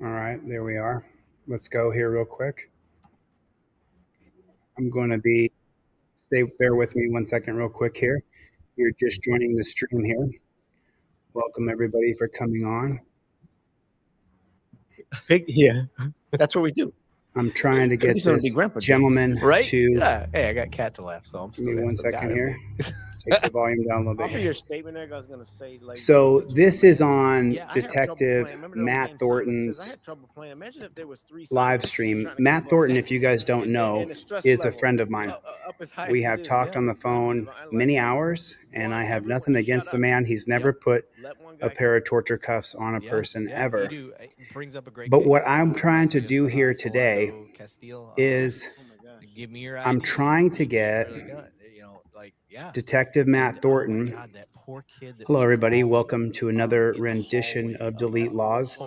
All right, there we are. Let's go here real quick. I'm going to bear with me 1 second real quick here. You're just joining the stream here. Welcome everybody for coming on. Yeah, that's what we do. I'm trying to get this gentleman right? to. Yeah. Hey, I got cat to laugh, so I'm still. Give me 1 second here. Take the volume down a little bit. After your statement there, I was going to say, like, so this is on Detective Matt Thornton's live stream. Matt Thornton, if you guys don't know, is a friend of mine. We have talked on the phone many hours, and I have nothing against the man. He's never put a pair of torture cuffs on a person ever. But what I'm trying to do here today is I'm trying to get Detective Matt Thornton. Hello, everybody. Welcome to another rendition of Delete Lawz.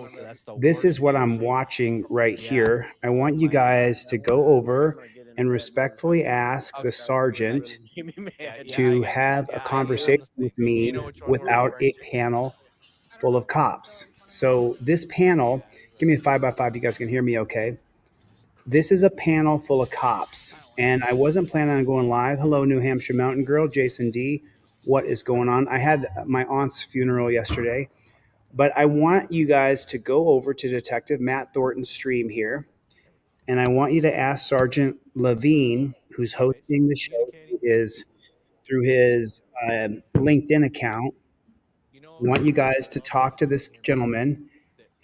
This is what I'm watching right here. I want you guys to go over and respectfully ask the sergeant to have a conversation with me without a panel full of cops. So this panel, give me a 5x5. You guys can hear me okay? This is a panel full of cops, and I wasn't planning on going live. Hello, New Hampshire Mountain Girl, Jason D. What is going on? I had my aunt's funeral yesterday, but I want you guys to go over to Detective Matt Thornton's stream here, and I want you to ask Sgt Lavigne, who's hosting the show, through his LinkedIn account. I want you guys to talk to this gentleman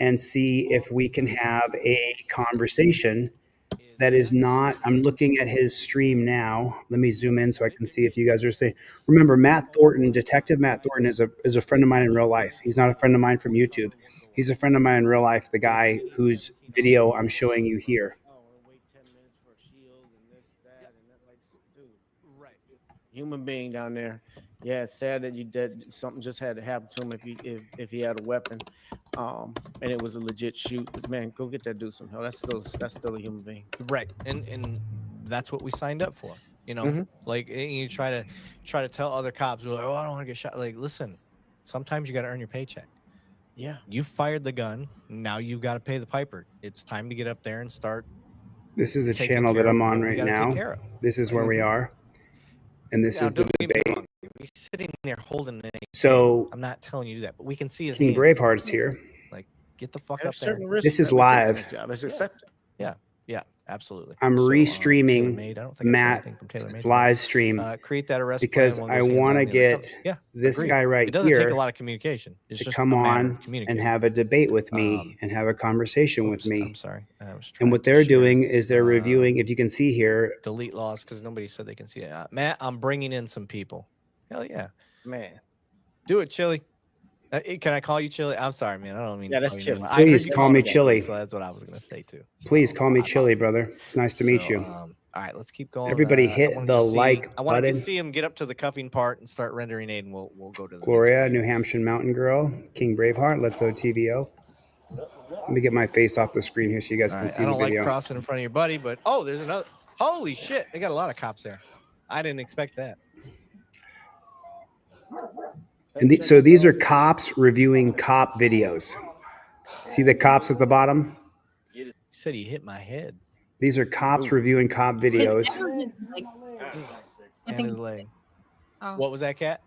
and see if we can have a conversation that is not. I'm looking at his stream now. Let me zoom in so I can see if you guys are saying. Remember, Matt Thornton, Detective Matt Thornton, is a friend of mine in real life. He's not a friend of mine from YouTube. He's a friend of mine in real life, the guy whose video I'm showing you here. Human being down there. Yeah, it's sad that something just had to happen to him if he had a weapon, and it was a legit shoot. But man, go get that dude some help. That's still a human being. Right, and that's what we signed up for. You know, like you try to tell other cops, like, oh, I don't want to get shot. Like, listen, sometimes you got to earn your paycheck. Yeah, you fired the gun. Now you've got to pay the piper. It's time to get up there and start. This is the channel that I'm on right now. This is where we are. And this is the debate. He's sitting there holding it. So I'm not telling you that, but we can see his King Braveheart's here. Like, get the fuck up there. This is live. Yeah, absolutely. I'm restreaming Matt's live stream create that arrest because I want to get this guy right here. It doesn't take a lot of communication. It's to just come on and have a debate with me and have a conversation with me. I'm sorry. And what they're doing is they're reviewing, if you can see here. Delete Lawz because nobody said they can see it. Matt, I'm bringing in some people. Hell yeah. Man. Do it, Chili. Can I call you Chili? I'm sorry, man. I don't mean. Yeah, that's Chili. Please call me Chili. So that's what I was going to say too. So, please call me Chili, brother. It's nice to meet you. All right, let's keep going. Everybody hit the like button. I want to see him get up to the cuffing part and start rendering aid, and we'll go to the Gloria, New Hampshire Mountain Girl, King Braveheart. Let's go TVO. Let me get my face off the screen here so you guys can see the video. I don't like crossing in front of your buddy, but there's another. Holy shit! They got a lot of cops there. I didn't expect that. And so these are cops reviewing cop videos. See the cops at the bottom? You said he hit my head. These are cops reviewing cop videos. And his leg. Oh. What was that, Cat?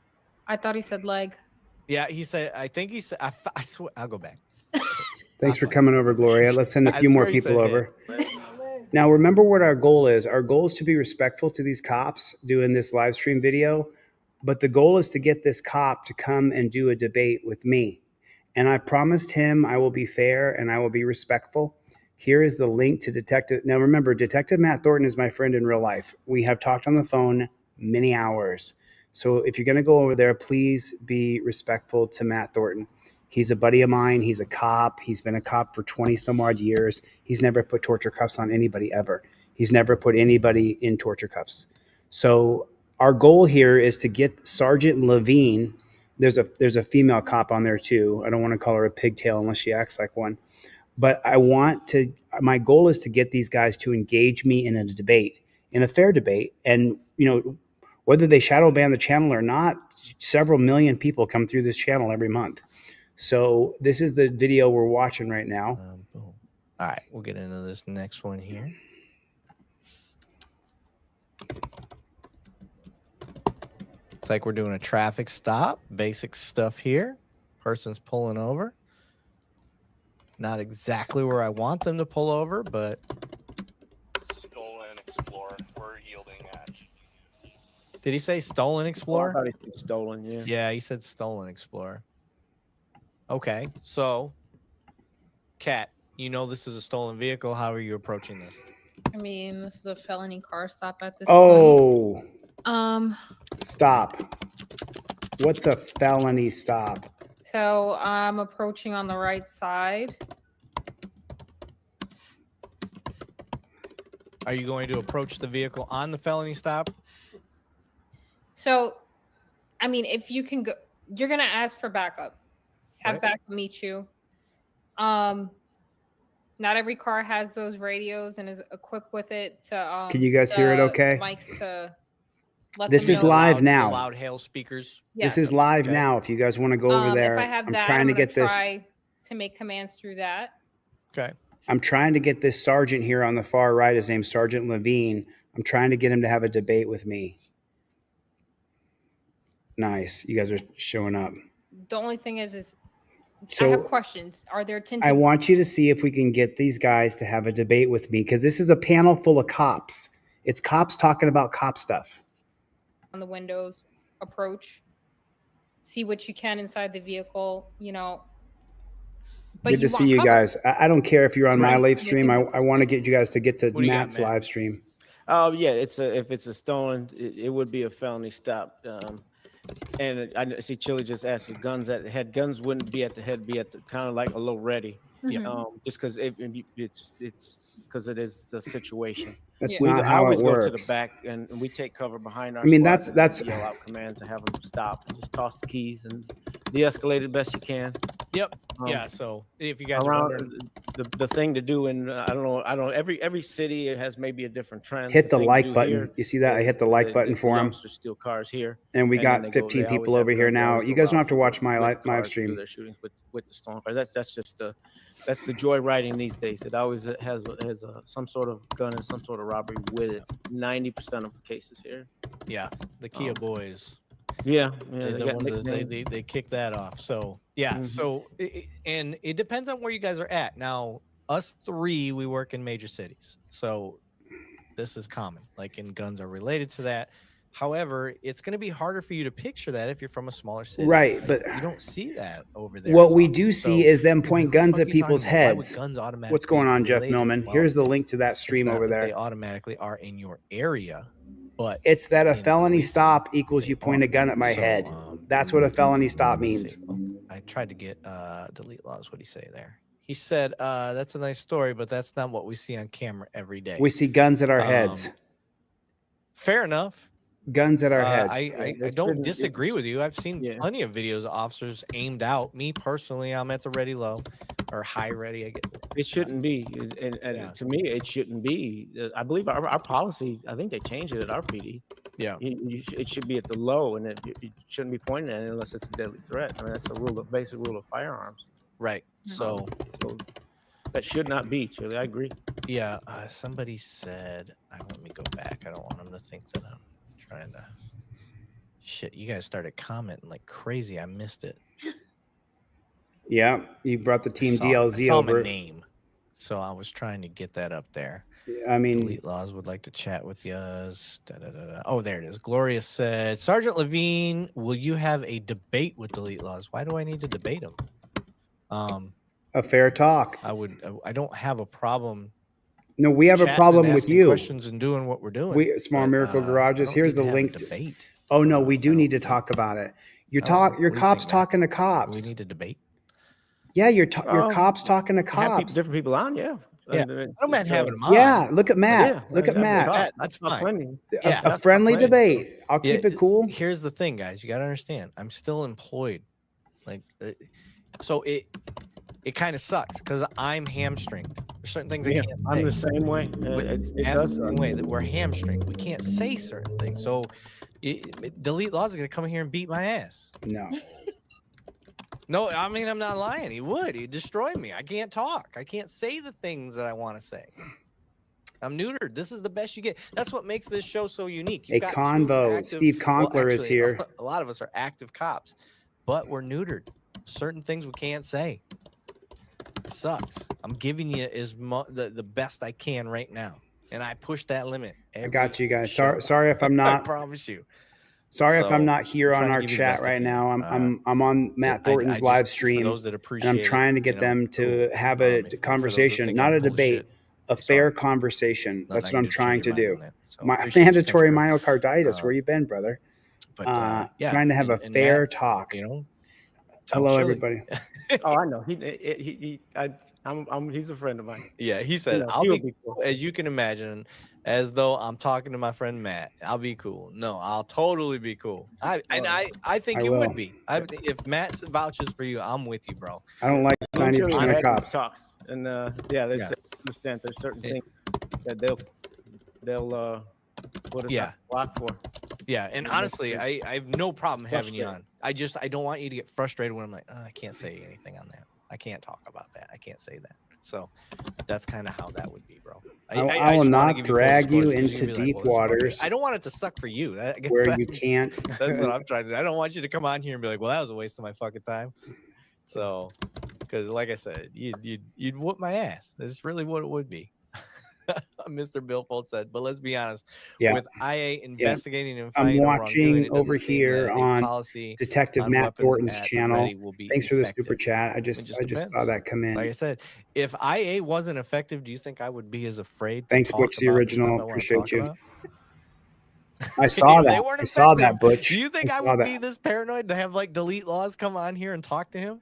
I thought he said leg. Yeah, he said. I think he said. I swear. I'll go back. Thanks for coming over, Gloria. Let's send a few more people over. Now, remember what our goal is. Our goal is to be respectful to these cops doing this live stream video. But the goal is to get this cop to come and do a debate with me. And I promised him I will be fair and I will be respectful. Here is the link to Detective. Now, remember, Detective Matt Thornton is my friend in real life. We have talked on the phone many hours. So if you're going to go over there, please be respectful to Matt Thornton. He's a buddy of mine. He's a cop. He's been a cop for 20 some odd years. He's never put torture cuffs on anybody ever. He's never put anybody in torture cuffs. So our goal here is to get Sgt Lavigne. There's a female cop on there too. I don't want to call her a pigtail unless she acts like one. But my goal is to get these guys to engage me in a debate, in a fair debate. And, whether they shadow ban the channel or not, several million people come through this channel every month. So this is the video we're watching right now. All right, we'll get into this next one here. It's like we're doing a traffic stop. Basic stuff here. Person's pulling over. Not exactly where I want them to pull over, but Stolen Explorer. We're yielding at. did he say stolen Explorer? I thought he said stolen. Yeah. Yeah, he said stolen Explorer. Okay, so, Kat, you know this is a stolen vehicle. How are you approaching this? I mean, this is a felony car stop at this point. Oh, stop. What's a felony stop? So I'm approaching on the right side. Are you going to approach the vehicle on the felony stop? So, I mean, if you can go, you're gonna ask for backup. Have Right. backup meet you. Not every car has those radios and is equipped with it to. Can you guys hear it okay? Mics to let This them is know. live The now. loud hail speakers. This Yes. is live Okay. now. If you guys want to go over there, If I have I'm that, trying I'm to gonna get this. try to make commands through that. Okay. I'm trying to get this sergeant here on the far right. His name's Sgt Lavigne. I'm trying to get him to have a debate with me. Nice. You guys are showing up. The only thing is I So have questions. Are there tinted I want you to see if we can get these guys to have a debate with me, because this is a panel full of cops. It's cops talking about cop stuff. on the windows? Approach, see what you can inside the vehicle. But Good to see want you cover. guys. I don't care if you're on my Right. live Yeah, stream. I things- want to get you guys to get to What do you got, Matt's Matt? live stream. Yeah, if it's a stolen, it would be a felony stop. And I see Chili just asked if guns at the head. Guns wouldn't be at the head, be at the kind of like a low ready. Mhm. Just because it's because it is the situation. That's Yeah. not I how always it go works. to the back and we take cover behind our. I mean, squads that's- and yell out commands and have them stop and just toss the keys and de-escalate it best you can. Yep. Um, Yeah. So if you guys are Around wondering, the thing to do, and I don't know. Every city it has maybe a different trend. Hit the thing to like do button. here You see that? I is hit the like button the for him. youngsters steal cars here. And we And then got they 15 they always people have over here guns. They now. always You go guys don't out have to watch my with live cars to do stream. their shootings with the stolen cars. That's just that's the joy riding these days. It always has some sort of gun and some sort of robbery with it. 90% of the cases here. yeah, the Kia boys. Yeah, They're they the got ones that nicknames. they kick that off. So yeah, Mhm. so and it depends on where you guys are at. Now, us three, we work in major cities, so this is common. Like, and guns are related to that. However, it's going to be harder for you to picture that if you're from a smaller city. Right, Like, but you don't see that over there. what as we often. do see So, is them what point the guns fuck at are you talking people's about? Why would heads. guns automatically What's going be on, Jeff related? Millman? Well, Here's the link to that it's stream not over that they there. automatically are in your area, but It's that a in felony policing, stop equals they you point a are. gun at my So, head. That's what a felony stop let's means. see. Oh, I tried to get delete Lawz. What did he say there? He said, that's a nice story, but that's not what we see on camera every day. We see guns at our heads. Fair enough. Guns at our heads. I it don't shouldn't- disagree with you. I've seen Yeah. plenty of videos of officers aimed out. Me personally, I'm at the ready low or high ready. I get It shouldn't be, and Yeah. to me, it shouldn't be. I believe our policy. I think they changed it at our PD. yeah. It should be at the low, and it shouldn't be pointed at it unless it's a deadly threat. I mean, that's a basic rule of firearms. Right. So So that should not be. Chili, I agree. yeah, somebody said, let me go back. I don't want them to think that I'm trying to. Shit, you guys started commenting like crazy. I missed it. Yeah, you brought the team I DLZ saw over. my name, so I was trying to get that up there. I mean, Delete Lawz would like to chat with you. Oh, there it is. Gloria said, Sgt Lavigne, will you have a debate with Delete Lawz? Why do I need to debate him? a fair talk. I don't have a problem. No, we have a chatting problem and with asking you. questions and doing what we're doing. We Small but, Miracle I Garages. don't Here's need the to have a link. debate. Oh no, we do I need to don't think- talk about it. Your I don't know. your What do you cops think, Matt? talking to Do cops. we need to debate? Yeah, your cops talking to Have cops. different people on, yeah. Yeah. And, I don't mind having them on. Yeah, look at Matt. yeah, look at I- I Matt. talk- That's talk fine. plenty. Yeah. A friendly plenty. debate. I'll keep Yeah, it cool. Here's the thing, guys. You got to understand. I'm still employed. Like, so it kind of sucks because I'm hamstringed. There's certain things Yeah, I can't I'm say. the same way. It does. Same way that we're hamstringed. We can't say certain things. So Delete Lawz is going to come here and beat my ass. No. No, I mean, I'm not lying. He would. He'd destroy me. I can't talk. I can't say the things that I want to say. I'm neutered. This is the best you get. That's what makes this show so unique. You've got two Convo. active- Steve well, Conkler is actually, here. A lot of us are active cops, but we're neutered. Certain things we can't say. It sucks. I'm giving you the best I can right now, and I push that limit. I got you guys. show. Sorry if I'm I not. promise you. Sorry if I'm So, not here I'm on trying to our give you the chat best I right can. now. I'm on Matt Thornton's just- live for stream, those that and appreciate I'm it, trying to get them to cool. have a If for those that conversation, think not I'm a full of debate, shit, a fair conversation. nothing That's I what can I'm do to change trying your to mind do. on that. So, My appreciate your mandatory attention, myocarditis. Where you been, brother? But yeah, Trying to have a and fair Matt, talk. you know. Hello, Chili. everybody. Oh, I know. He's a friend of mine. Yeah, he said, know, I'll he'll be be cool. cool, as you can imagine, as though I'm talking to my friend Matt. I'll be cool. No, I'll totally be cool. I think I you will. would be. If Matt vouches for you, I'm with you, bro. I don't like Chili 90% of had these cops. talks, and they Yeah. say understand there's certain things that they'll put us Yeah. on block for. Yeah, and Yeah, honestly, that's I have no problem having you on. Frustrating. I don't want you to get frustrated when I'm like, I can't say anything on that. I can't talk about that. I can't say that. So that's kind of how that would be, bro. I will just wanna not give full drag you disclosure 'cause into can be like, deep "Well, this fucker-" waters I don't want it to suck for you. I guess where you can't. that's what I'm trying to do. I don't want you to come on here and be like, well, that was a waste of my fucking time. So, because like I said, you'd whoop my ass. That's really what it would be. Mr. Billfold said, but let's be honest, Yeah. with IA investigating and I'm finding no watching wrongdoing, it over doesn't seem here that a on policy Detective on Matt weapons Thornton's at the channel. ready will be Thanks for the effective. super chat. I It just saw depends. that come in. Like I said, if IA wasn't effective, do you think I would be as afraid to Thanks, talk Butch the about the stuff original. I wanna Appreciate talk you. about? I saw If they that. weren't I saw that, effective, Butch. Do you think I saw would that. be this paranoid to have like Delete Lawz come on here and talk to him?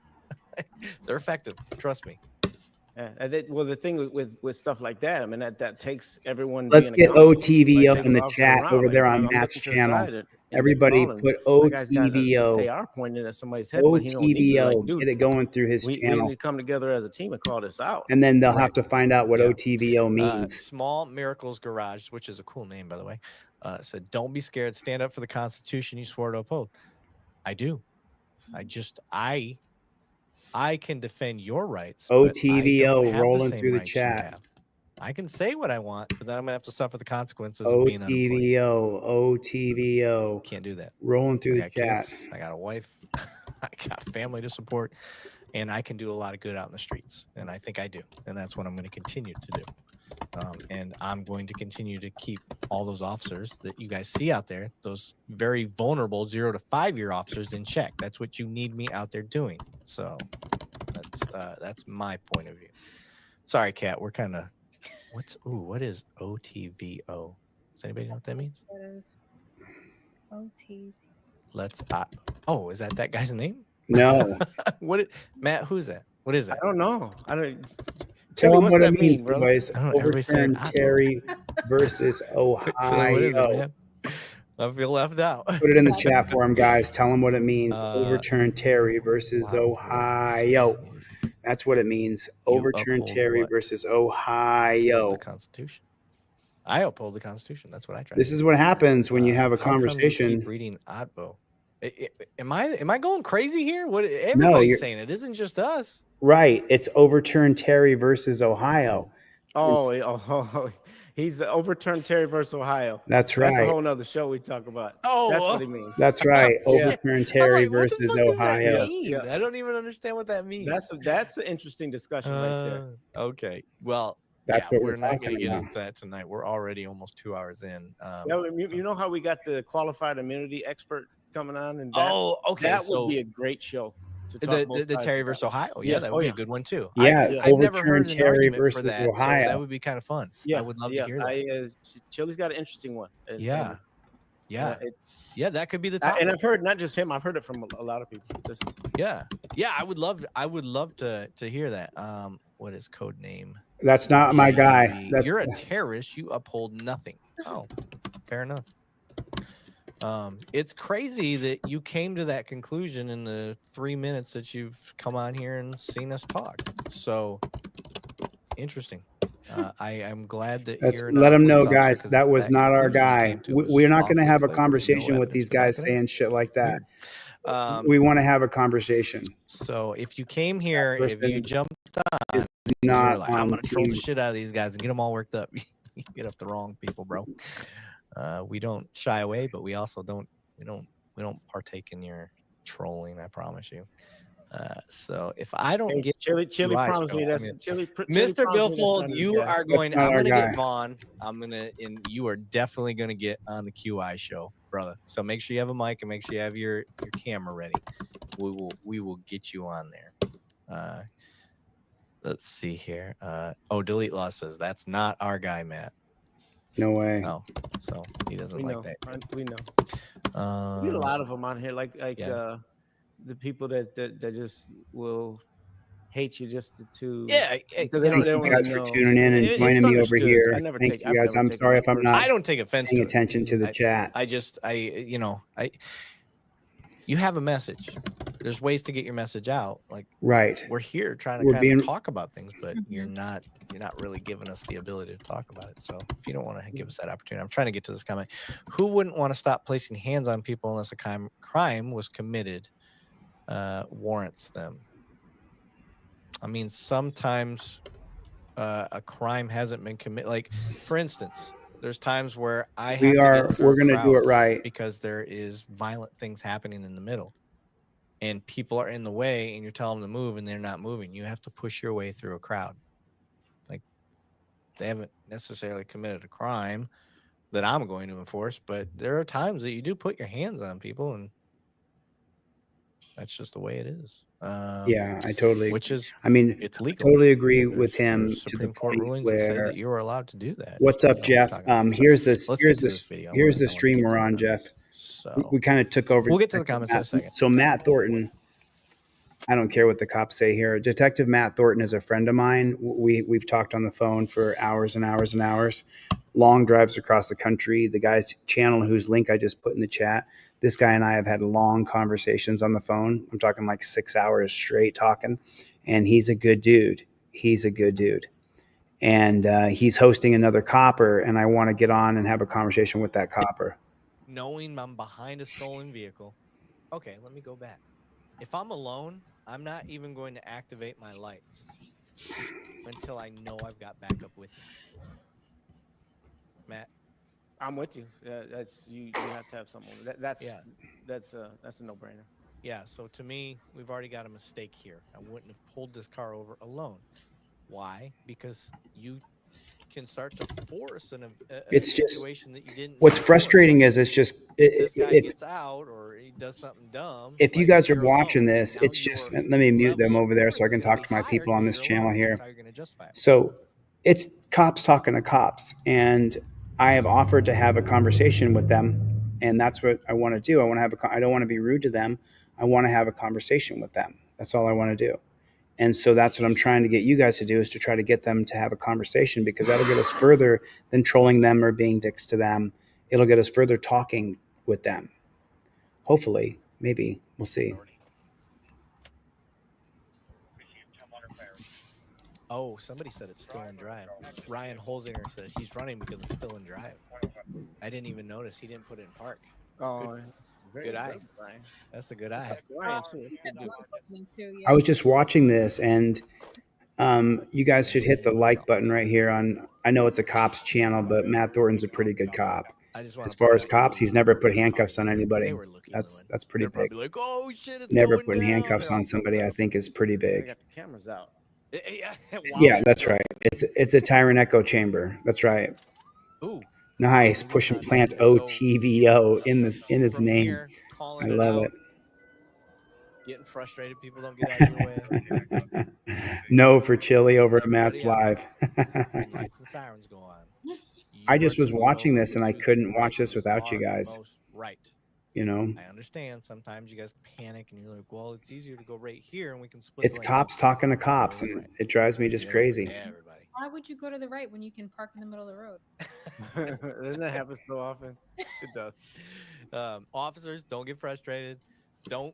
They're effective. Trust me. Yeah, well, the thing with stuff like that, I mean, that takes everyone. Let's being get accountable. OTV Like, up takes in the officers chat around. over Like, there if on I'm Matt's looking to the channel. side and Everybody calling, put that guy's got OTVO. an AR pointing at somebody's head when he don't need to. OTVO. Like, dude, Get it going through his we need channel. to come together as a team and call this out. And then they'll Right. have to find out what Yeah. OTVO means. Small Miracles Garage, which is a cool name, by the way, said, don't be scared. Stand up for the Constitution you swore to uphold. I do. I can defend your rights. but I don't OTVO have the rolling same through the rights you chat. have. I can say what I want, but then I'm going to have to suffer the consequences of being unemployed. OTVO. Can't do that. Rolling through I the got chat. kids, I got a wife, I got family to support, and I can do a lot of good out in the streets. And I think I do. And that's what I'm going to continue to do. And I'm going to continue to keep all those officers that you guys see out there, those very vulnerable 0 to 5 year officers, in check. That's what you need me out there doing. So that's my point of view. Sorry, Kat, we're kind of what is OTVO? Does anybody know what that means? That is OT. Is that guy's name? No. Matt, who's that? What is I that? don't know. I don't. Tell them what's what that it means, mean, brother? boys. I don't know, everybody said Overturn Otto. Terry versus Ohio. What is it, man? I feel left out. Put it in the chat for him, guys. Tell them what it means. Uh, Overturn Terry versus wow. Ohio. That's what it means. You Overturn uphold Terry what? versus Uphold Ohio. the Constitution. I uphold the Constitution. That's what I try. This is what happens when you have a How come you conversation. keep reading Otvo. Am I going crazy here? What everybody's you're- saying? It isn't just us. Right. It's overturn Terry versus Ohio. He's overturned Terry versus Ohio. That's That's a right. whole nother show we talk about. Oh, That's what he means. That's right. Yeah. Overturn Terry I'm like, what the versus fuck does that Ohio. mean? Yeah. I don't even understand what that means. That's an interesting discussion right there. Okay. Well, That's what we're we're not going talking to get about. into that tonight. We're already almost 2 hours in. Yeah, you know how we got the qualified immunity expert coming on, and that, okay. that So would be a great show. To talk both the sides Terry of versus that. Ohio. Yeah. That would be a good one too. Yeah, I've never overturn heard an Terry argument versus for that, Ohio. so that would be kind of fun. Yeah, I would love to hear that. Chili's got an interesting one. And- Yeah. and, It's that could be the I- topic. and I've heard not just him. I've heard it from a lot of people. Yeah. I would love to hear that. What is code name? That's not my guy. JDV. That's You're a terrorist. You uphold nothing. Oh, fair enough. It's crazy that you came to that conclusion in the 3 minutes that you've come on here and seen us talk. So interesting. I am glad that That's you're let them know, police officer, guys. 'cause That was not our conclusion you guy. came to We're was not going to awfully have a quick with no conversation with evidence these to back guys it up. saying shit like that. We want to have a conversation. So if you came here, if you jumped on, Is and you were not like, I'm on gonna troll the team. shit out of these guys and get them all worked up, you get up the wrong people, bro. We don't shy away, but we also don't partake in your trolling. I promise you. So if I don't get Chili QI promised show, me I that's mean, Chili. Mr. promised me that's Billfold, not his you guy. are going. not I'm our gonna guy. get Vaughn. And you are definitely gonna get on the QI show, brother. So make sure you have a mic and make sure you have your camera ready. We will get you on there. Let's see here. Delete Lawz says that's not our guy, Matt. No way. Oh, so he doesn't We like know. that. We know. We get a lot of them on here, like yeah. the people that just will hate you just to Yeah, because you know, Thank you guys for tuning in and joining me over here. Thank you guys. I'm sorry if I'm not I don't take offense paying to it. attention to the chat. You have a message. There's ways to get your message out. Like, Right. we're here trying to kind of talk about things, but you're not really giving us the ability to talk about it. So if you don't want to give us that opportunity, I'm trying to get to this comment. Who wouldn't want to stop placing hands on people unless a crime was committed warrants them? I mean, sometimes a crime hasn't been committed. Like, for instance, there's times where we're going to do it right because there is violent things happening in the middle and people are in the way and you're telling them to move and they're not moving. You have to push your way through a crowd. Like, they haven't necessarily committed a crime that I'm going to enforce, but there are times that you do put your hands on people and that's just the way it is. Yeah, I totally. It's legal. I totally agree with him There's to the Supreme Court point rulings that say where. that you are allowed to do that. What's up, Jeff? Here's this. Here's the stream we're on, Jeff. So we kind of took over. We'll get to the comments in a second. So Matt Thornton. I don't care what the cops say here. Detective Matt Thornton is a friend of mine. We've talked on the phone for hours and hours and hours. Long drives across the country. The guy's channel, whose link I just put in the chat. This guy and I have had long conversations on the phone. I'm talking like 6 hours straight talking, and he's a good dude. And he's hosting another copper, and I want to get on and have a conversation with that copper. Knowing I'm behind a stolen vehicle. Okay, let me go back. If I'm alone, I'm not even going to activate my lights until I know I've got backup with me. Matt? I'm with you. That's you have to have someone. That's a no-brainer. Yeah, so to me, we've already got a mistake here. I wouldn't have pulled this car over alone. Why? Because you can start to force a situation that you didn't. What's frustrating is it's just this guy gets out or he does something dumb. If you guys are watching this, it's just let me mute them over there so I can talk to my people on this channel here. So it's cops talking to cops, and I have offered to have a conversation with them, and that's what I want to do. I want to have I don't want to be rude to them. I want to have a conversation with them. That's all I want to do. And so that's what I'm trying to get you guys to do, is to try to get them to have a conversation, because that'll get us further than trolling them or being dicks to them. It'll get us further talking with them. Hopefully, maybe. We'll see. Oh, somebody said it's still in drive. Ryan Holzinger said he's running because it's still in drive. I didn't even notice. He didn't put it in park. Oh, good eye. That's a good eye. I was just watching this, and you guys should hit the like button right here. I know it's a cop's channel, but Matt Thornton's a pretty good cop. As far as cops, he's never put handcuffs on anybody. That's pretty big. Like, oh shit, it's never putting handcuffs on somebody, I think, is pretty big. Got the cameras out. Yeah, that's right. It's a Tyrant Echo chamber. That's right. Ooh. Nice. Push and plant OTVO in his name. I love it. Getting frustrated, people don't get out of your way. No for Chili over at Matt's Live. Lights and sirens go on. I just was watching this, and I couldn't watch this without you guys. Right. You know, I understand sometimes you guys panic and you're like, well, it's easier to go right here and we can split. It's cops talking to cops, and it drives me just crazy. Everybody. Why would you go to the right when you can park in the middle of the road? Doesn't that happen so often? It does. Officers, don't get frustrated. Don't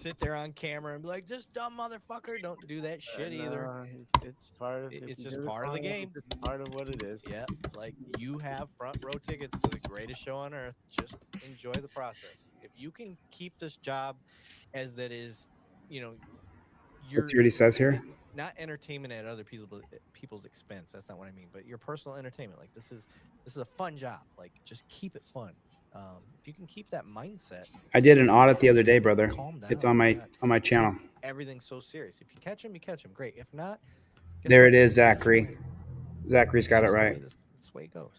sit there on camera and be like, "This dumb motherfucker." Don't do that shit either. It's part of. It's just part of the game. It's part of what it is. Yeah, like you have front row tickets to the greatest show on earth. Just enjoy the process. If you can keep this job as that is, Let's see what he says here. Not entertainment at other people's expense. That's not what I mean. But your personal entertainment. Like this is a fun job. Like just keep it fun. If you can keep that mindset. I did an audit the other day, brother. Calm down. It's on my channel. Everything's so serious. If you catch them, you catch them. Great. If not, there it is, Zachary. Zachary's got it right. That's the way it goes.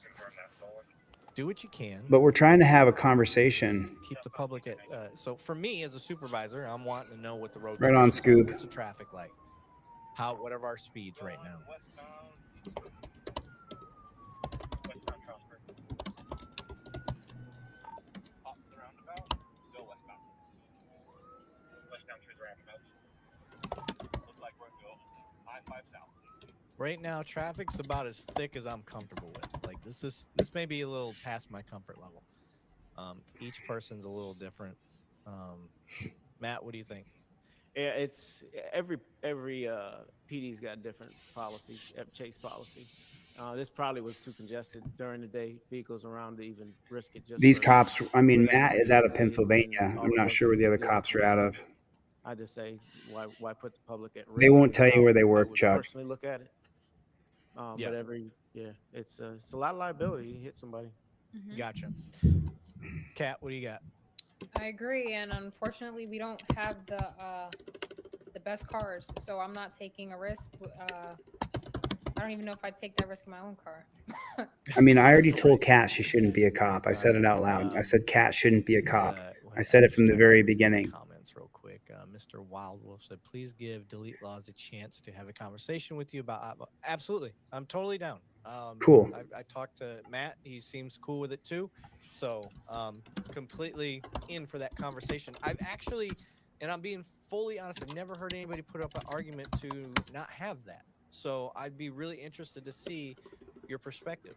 Do what you can. But we're trying to have a conversation. Keep the public at. So for me as a supervisor, I'm wanting to know what the road. Right on, Scoob. What's the traffic like? What are our speeds right now? Right now, traffic's about as thick as I'm comfortable with. Like this may be a little past my comfort level. Each person's a little different. Matt, what do you think? Yeah, it's every PD's got different policies, chase policy. This probably was too congested during the day. Vehicles around to even risk it. These cops, I mean, Matt is out of Pennsylvania. I'm not sure where the other cops are out of. I just say, why put the public at risk? They won't tell you where they work, Chuck. Personally, look at it. But it's a lot of liability. You hit somebody. Mhm. Gotcha. Kat, what do you got? I agree, and unfortunately, we don't have the best cars, so I'm not taking a risk. I don't even know if I'd take that risk in my own car. I mean, I already told Kat she shouldn't be a cop. I said it out loud. I said Kat shouldn't be a cop. I said it from the very beginning. Comments real quick. Mr. Wildwolf said, "Please give Delete Lawz a chance to have a conversation with you about." Absolutely, I'm totally down. Cool. I talked to Matt. He seems cool with it too. So completely in for that conversation. I've actually, and I'm being fully honest, I've never heard anybody put up an argument to not have that. So I'd be really interested to see your perspective.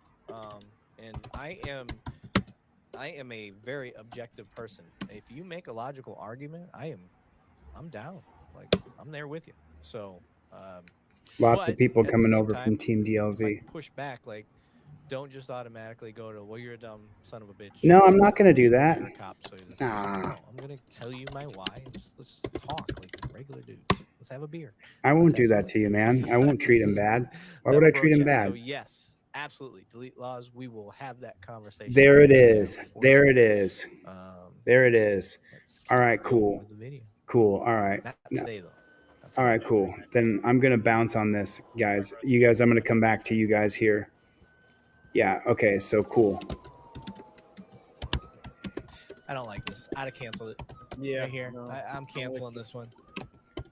And I am a very objective person. If you make a logical argument, I'm down. Like I'm there with you. So lots of people at the coming same over time, from Team DLZ. like, push back, like don't just automatically go to, well, you're a dumb son of a bitch. No, I'm not going to do that. You're a cop, so that's Nah. no, I'm gonna tell you my why. Let's just talk like regular dudes. Let's have a beer. I won't do that to you, man. I won't treat him bad. Why would I treat him bad? So yes, absolutely. Delete Lawz. We will have that conversation. There it is. There it is. There it is. Let's All right, keep going cool. with the video. Cool. All right. Not No. today though. Not All today. right, cool. Then I'm going to bounce on this, guys. You guys, I'm going to come back to you guys here. Yeah. Okay. So cool. I don't like this. I'd have canceled it. Yeah, Right here. no, I'm canceling this one.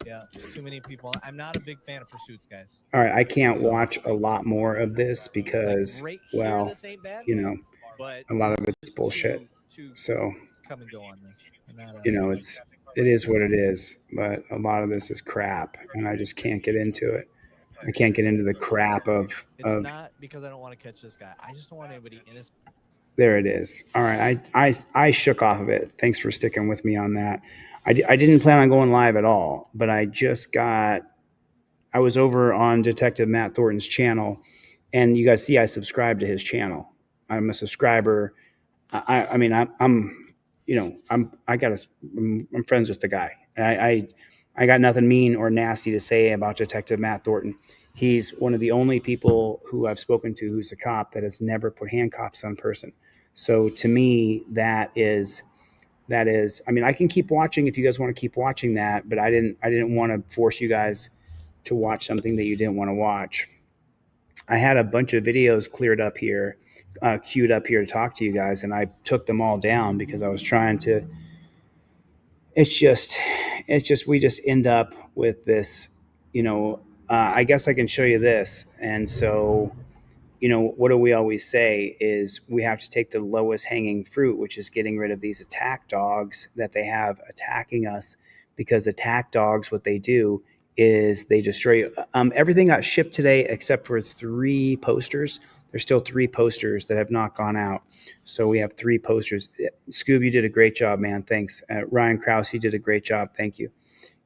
Yeah, too many people. I'm not a big fan of pursuits, guys. All right. I can't watch a lot more of this because, Like, right here, well, this ain't bad, you know, but a lot of it's just bullshit. To So, come and go on this. I'm not, you know, it is what it is, but a lot of this is crap and I just can't get into it. I can't get into the crap of not because I don't want to catch this guy. I just don't want anybody innocent. there it is. All right. I shook off of it. Thanks for sticking with me on that. I didn't plan on going live at all, but I was over on Detective Matt Thornton's channel, and you guys see I subscribed to his channel. I'm a subscriber. I'm friends with the guy. I got nothing mean or nasty to say about Detective Matt Thornton. He's one of the only people who I've spoken to who's a cop that has never put handcuffs on a person. So to me, that is, I mean, I can keep watching if you guys want to keep watching that, but I didn't want to force you guys to watch something that you didn't want to watch. I had a bunch of videos queued up here to talk to you guys, and I took them all down because I was trying to. It's just we just end up with this, I guess I can show you this. And so, what do we always say is we have to take the lowest hanging fruit, which is getting rid of these attack dogs that they have attacking us, because attack dogs, what they do is they destroy you. Everything got shipped today except for 3 posters. There's still 3 posters that have not gone out. So we have 3 posters. Scoob, you did a great job, man. Thanks. Ryan Krause, you did a great job. Thank you.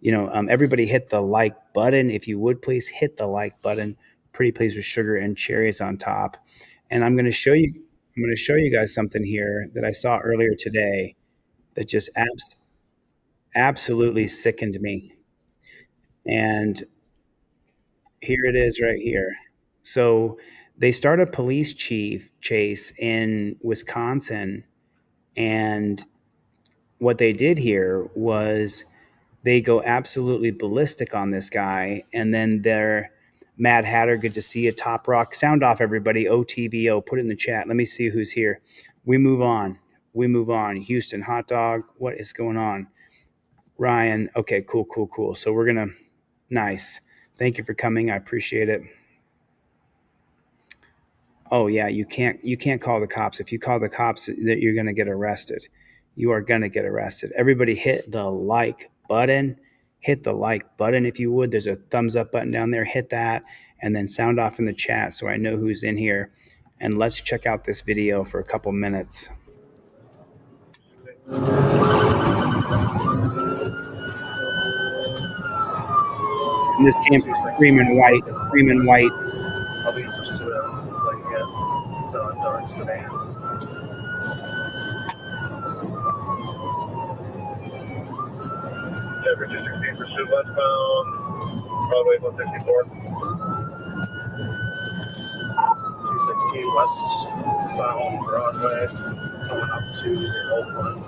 Everybody hit the like button. If you would please hit the like button. Pretty please with sugar and cherries on top. And I'm going to show you guys something here that I saw earlier today that just absolutely sickened me. And here it is right here. So they start a police chief chase in Wisconsin, and what they did here was they go absolutely ballistic on this guy, and then they're Mad Hatter, good to see you. Top Rock, sound off, everybody. OTBO, put it in the chat. Let me see who's here. We move on. Houston Hot Dog, what is going on? Ryan, okay, cool. So we're gonna, nice. Thank you for coming. I appreciate it. Oh yeah, you can't call the cops. If you call the cops, that you're gonna get arrested. You are gonna get arrested. Everybody hit the like button. Hit the like button if you would. There's a thumbs up button down there. Hit that, and then sound off in the chat so I know who's in here. And let's check out this video for a couple minutes. And this came from Freeman White. I'll be in pursuit of like it's a dark sedan. Denver 216 pursuit westbound, Broadway 164. 216 westbound Broadway, coming up to Oakland.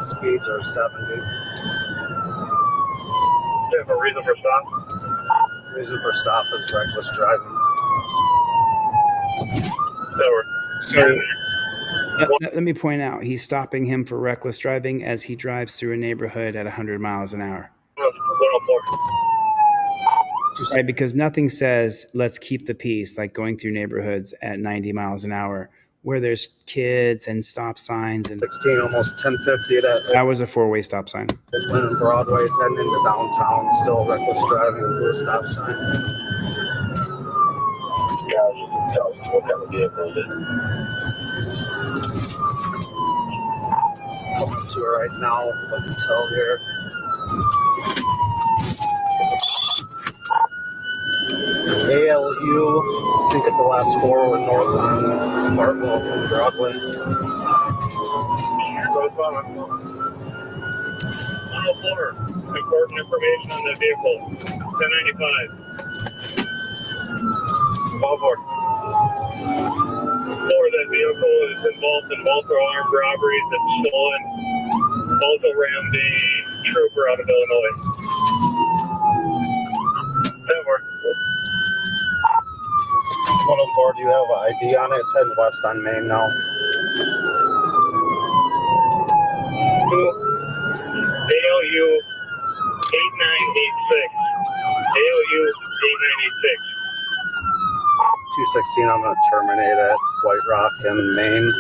Speeds are 70. Do you have a reason for stop? Reason for stop is reckless driving. So let me point out, he's stopping him for reckless driving as he drives through a neighborhood at 100 miles an hour. 104. Right, because nothing says let's keep the peace like going through neighborhoods at 90 miles an hour where there's kids and stop signs. And 16, almost 1050 that was a 4-way stop sign. Oakland and Broadway's heading into downtown, still reckless driving with blue stop sign. What kind of vehicle is it? Coming to it right now, I can tell here. ALU, I think at the last 4 were north on Hartwell from Broadway. 104. Important information on that vehicle. 1095. All aboard. That vehicle is involved in multiple armed robberies and stolen. Also rammed a trooper out of Illinois. That works. 104, do you have an ID on it? It's heading west on Main now. ALU 8986. ALU 8986. 216, I'm going to terminate at White Rock and Main.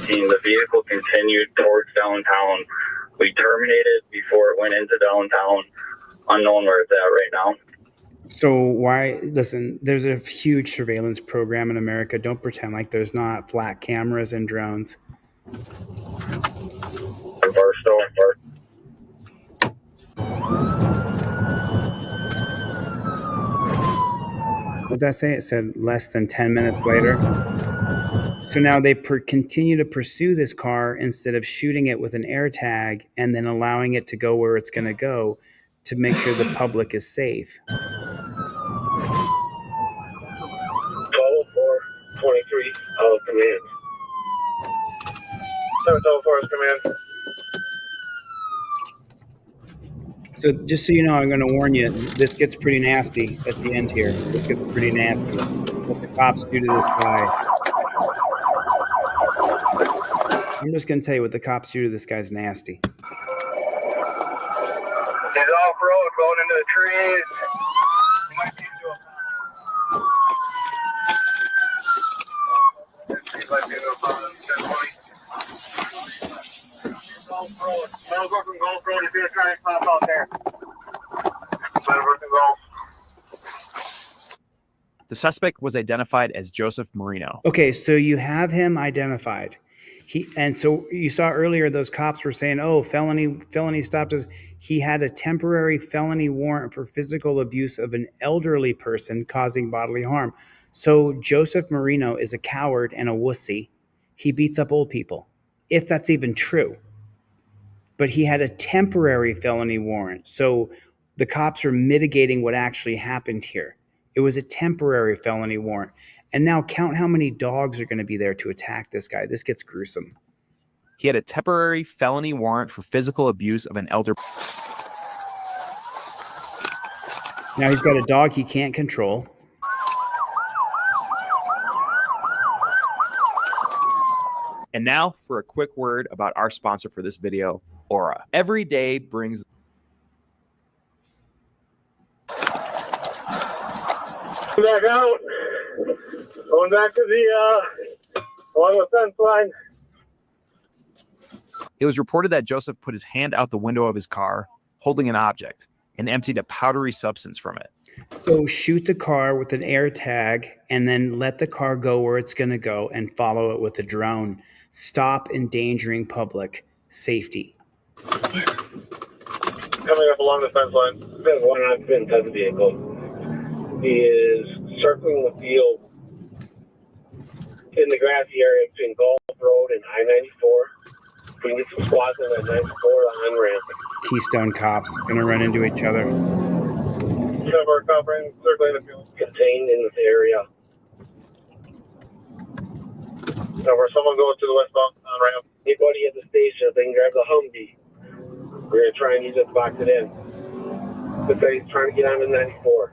The vehicle continued towards downtown. We terminated before it went into downtown. Unknown where it's at right now. So why, listen, there's a huge surveillance program in America. Don't pretend like there's not flat cameras and drones. What did that say? It said less than 10 minutes later. So now they continue to pursue this car instead of shooting it with an air tag and then allowing it to go where it's going to go to make sure the public is safe. 12-4-23, command. 704 is command. So just so you know, I'm going to warn you, this gets pretty nasty at the end here. This gets pretty nasty. What the cops do to this guy. I'm just going to tell you what the cops do to this guy's nasty. He's off-road, going into the trees. He might be into a Golf Road. Meadowbrook and Golf Road. If you're trying to pop out there. Meadowbrook and Golf. The suspect was identified as Joseph Marino. Okay, so you have him identified. And so you saw earlier those cops were saying, "Oh, felony stopped us." He had a temporary felony warrant for physical abuse of an elderly person causing bodily harm. So Joseph Marino is a coward and a wussy. He beats up old people, if that's even true. But he had a temporary felony warrant. So the cops are mitigating what actually happened here. It was a temporary felony warrant. And now count how many dogs are going to be there to attack this guy. This gets gruesome. He had a temporary felony warrant for physical abuse of an elder. Now he's got a dog he can't control. And now for a quick word about our sponsor for this video, Aura. Every day brings... Back out. Going back to the along the fence line. It was reported that Joseph put his hand out the window of his car, holding an object, and emptied a powdery substance from it. So shoot the car with an air tag and then let the car go where it's going to go and follow it with a drone. Stop endangering public safety. Coming up along the fence line. There's one occupant of the vehicle. He is circling the field in the grassy area between Golf Road and I-94. We can get some squads in that 94 on-ramp. Keystone cops going to run into each other. We're covering, circling the field contained in this area. So where someone going to the westbound on-ramp. Anybody at the station, if they can grab the Humvee, we're going to try and use it to box it in. But he's trying to get on the 94.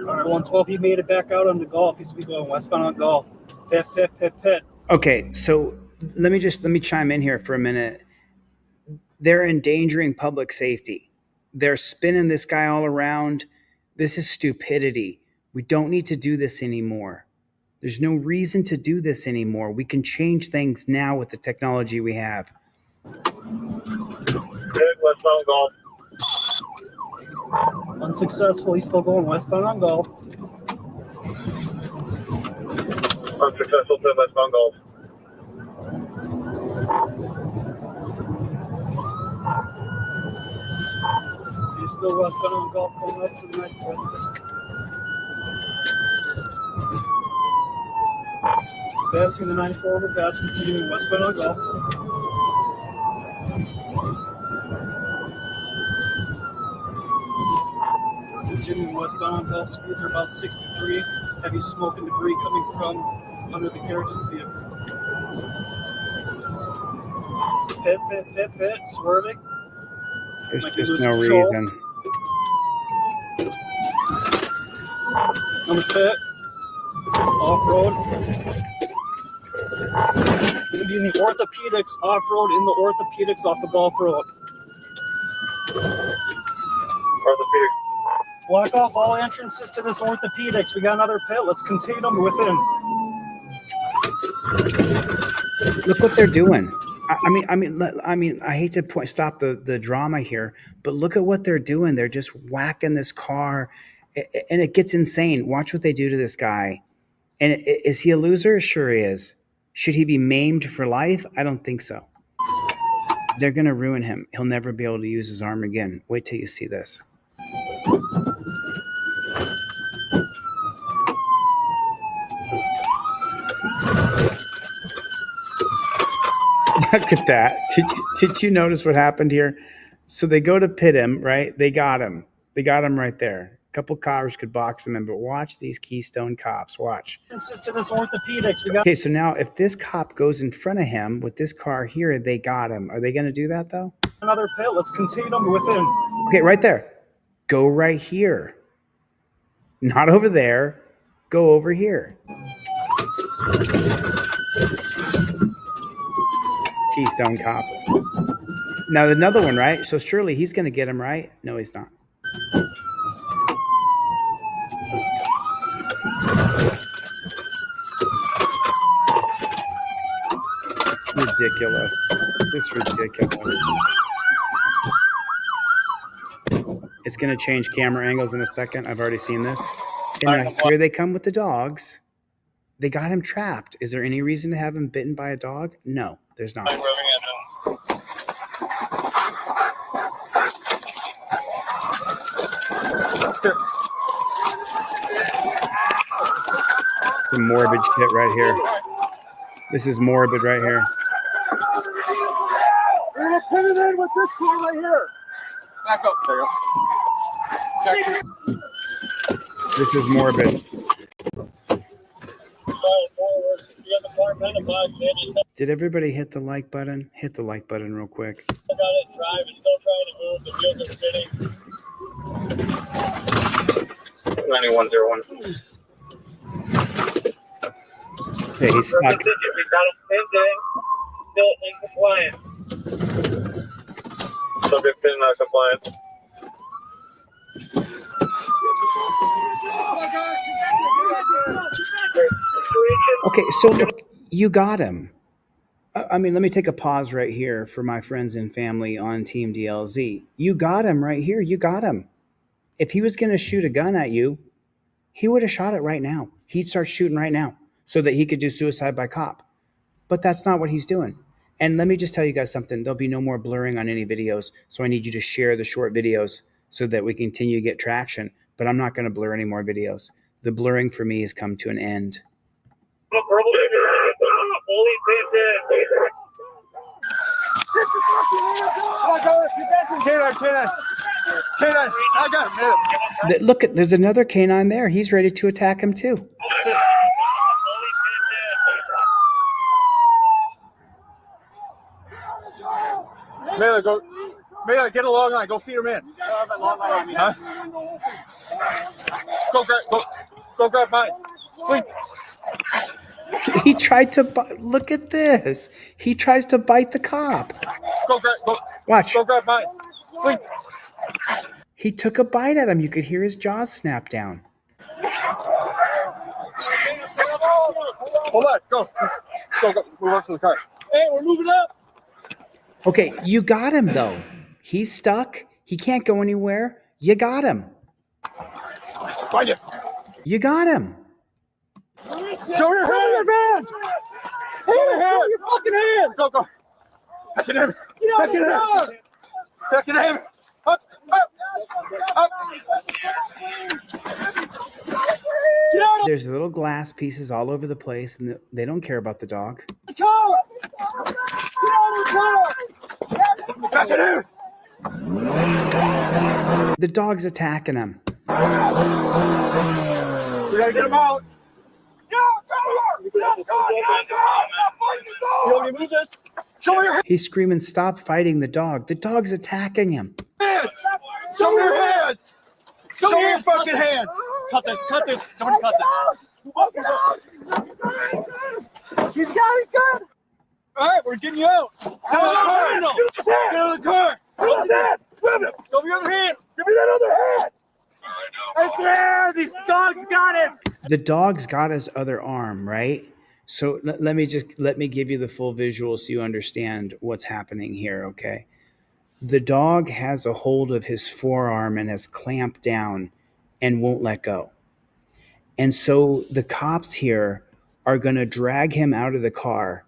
All right, 112, he made it back out on the Gulf. He's to be going westbound on Gulf. Pit, pit, pit, pit. Okay, so let me chime in here for a minute. They're endangering public safety. They're spinning this guy all around. This is stupidity. We don't need to do this anymore. There's no reason to do this anymore. We can change things now with the technology we have. Westbound Gulf. Unsuccessful. He's still going westbound on Gulf. Unsuccessful to westbound Gulf. He's still westbound on Gulf, going up to the 94. Passing the 94 overpass, continuing westbound on Gulf. Continuing westbound on Gulf, speeds are about 63. Heavy smoke and debris coming from under the carriage of the vehicle. Pit, pit, pit, pit, swerving. There's Might be just losing no control. reason. On the pit. Off-road. Going to be in the orthopedics off-road, in the orthopedics off the Gulf Road. Orthopedic. Block off all entrances to this orthopedics. We got another pit. Let's contain them within. Look what they're doing. I mean, I hate to stop the drama here, but look at what they're doing. They're just whacking this car, and it gets insane. Watch what they do to this guy. And is he a loser? Sure he is. Should he be maimed for life? I don't think so. They're going to ruin him. He'll never be able to use his arm again. Wait till you see this. Look at that. Did you notice what happened here? So they go to pit him, right? They got him. They got him right there. A couple cops could box him in, but watch these Keystone cops. Watch. Entrances to this orthopedics. We got Okay, so now if this cop goes in front of him with this car here, they got him. Are they going to do that, though? another pit. Let's contain them within. Okay, right there. Go right here. Not over there. Go over here. Keystone cops. Now another one, right? So surely he's going to get him, right? No, he's not. Ridiculous. It's ridiculous. It's going to change camera angles in a second. I've already seen this. And here they come with the dogs. They got him trapped. Is there any reason to have him bitten by a dog? No, there's not. Some morbid shit right here. This is morbid right here. We're gonna pin it in with this car right here. Back up, there. This is morbid. Did everybody hit the like button? Hit the like button real quick. 9101. Okay, he's stuck. Still in compliance. Subject in compliance. Okay, so look, you got him. I mean, let me take a pause right here for my friends and family on Team DLZ. You got him right here. You got him. If he was going to shoot a gun at you, he would have shot it right now. He'd start shooting right now so that he could do suicide by cop. But that's not what he's doing. And let me just tell you guys something. There'll be no more blurring on any videos. So I need you to share the short videos so that we continue to get traction. But I'm not going to blur any more videos. The blurring for me has come to an end. I got him. Look, there's another canine there. He's ready to attack him too. Mela, go. Mela, get a long line. Go feed him in. Huh? Go grab mine. Sleep. He tried to look at this. He tries to bite the cop. Watch. Go grab mine. Sleep. He took a bite at him. You could hear his jaws snap down. Hold on. Go. Move up to the car. Hey, we're moving up. Okay, you got him though. He's stuck. He can't go anywhere. You got him. Find it. You got him. Show your hands. Show your fucking hands. Go. Back in him. Back in him. Up. There's little glass pieces all over the place, and they don't care about the dog. Back in him. The dog's attacking him. We gotta get him out. He's screaming, "Stop fighting the dog." The dog's attacking him. Show me your hands. Show me your fucking hands. Cut this. Somebody cut this. He's got. All right, we're getting you out. Get out of the car. Show me your other hand. Give me that other hand. It's there. These dogs got it. The dog's got his other arm, right? So let me give you the full visual so you understand what's happening here, okay? The dog has a hold of his forearm and has clamped down and won't let go. And so the cops here are going to drag him out of the car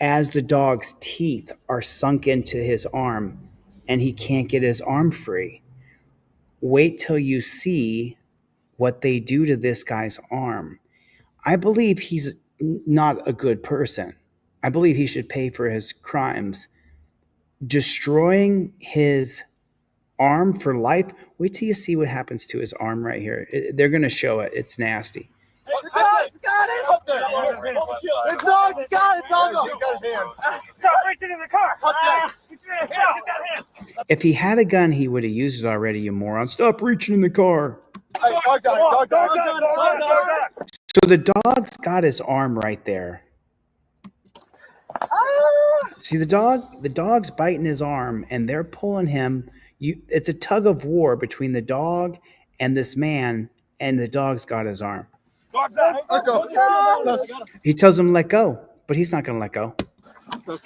as the dog's teeth are sunk into his arm and he can't get his arm free. Wait till you see what they do to this guy's arm. I believe he's not a good person. I believe he should pay for his crimes. Destroying his arm for life. Wait till you see what happens to his arm right here. They're going to show it. It's nasty. The dog's got it. The dog's got it. Doggo. He's got his hand. Stop reaching in the car. Cut that. If he had a gun, he would have used it already, you moron. Stop reaching in the car. Hey, dog down. So the dog's got his arm right there. See the dog's biting his arm and they're pulling him. It's a tug of war between the dog and this man, and the dog's got his arm. Let go. He tells him let go, but he's not going to let go. Yep.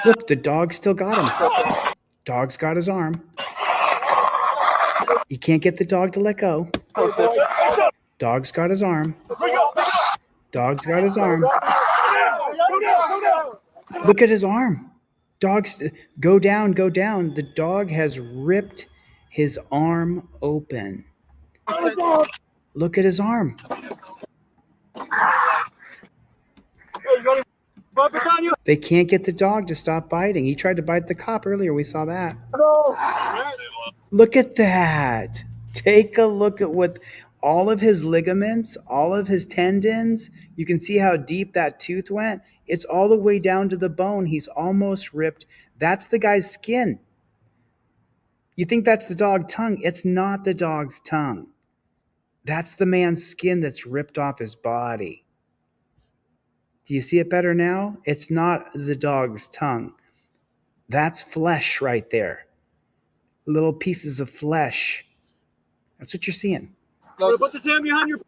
Look, the dog still got him. Dog's got his arm. You can't get the dog to let go. Dog's got his arm. Dog's got his arm. Look at his arm. Dog's go down, go down. The dog has ripped his arm open. Look at his arm. They can't get the dog to stop biting. He tried to bite the cop earlier. We saw that. Look at that. Take a look at what all of his ligaments, all of his tendons. You can see how deep that tooth went. It's all the way down to the bone. He's almost ripped. That's the guy's skin. You think that's the dog's tongue. It's not the dog's tongue. That's the man's skin that's ripped off his body. Do you see it better now? It's not the dog's tongue. That's flesh right there. Little pieces of flesh. That's what you're seeing. Put this hand behind your.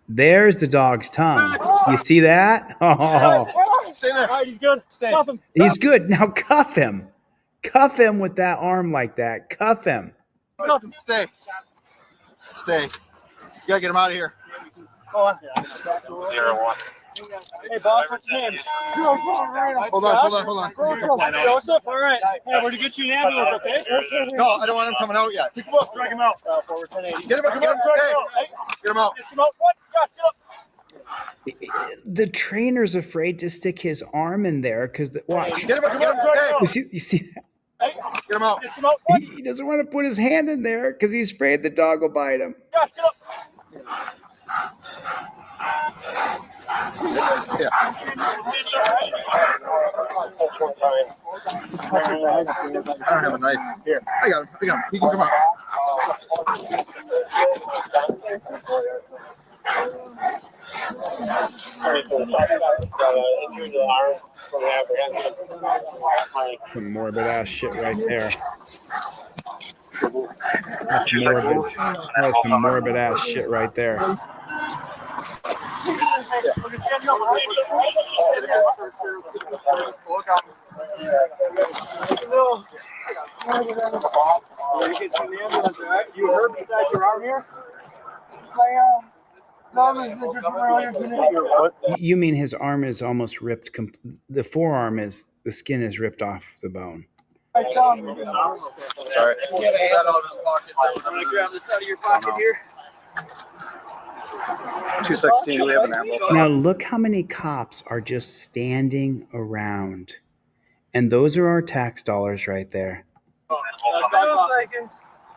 There's the dog's tongue. You see that? Oh, Stay there. All right, he's good. Cuff him. he's good. Now cuff him. Cuff him with that arm like that. Cuff him. Cuff him. Stay. Stay. You gotta get him out of here. Go on. 0-1. Hey, boss, what's your name? Hold on. Joseph, all right. Hey, we're to get you an ambulance, okay? No, I don't want him coming out yet. Pick him up, drag him out. Forward 1080. Get him out. Hey, get him out. Get him out. What? Josh, get up. The trainer's afraid to stick his arm in there because watch. Get him out. Hey, You see that? Hey, get him out. get him out. What? He doesn't want to put his hand in there because he's afraid the dog will bite him. Josh, get up. Yeah. I don't have a knife. Here. I got him. He can come out. Some morbid ass shit right there. That's morbid. That's some morbid ass shit right there. You heard me inside your arm here? You mean his arm is almost ripped? The forearm is, the skin is ripped off the bone. Sorry. I'm going to grab this out of your pocket here. 216. We have an ammo. Now look how many cops are just standing around. And those are our tax dollars right there.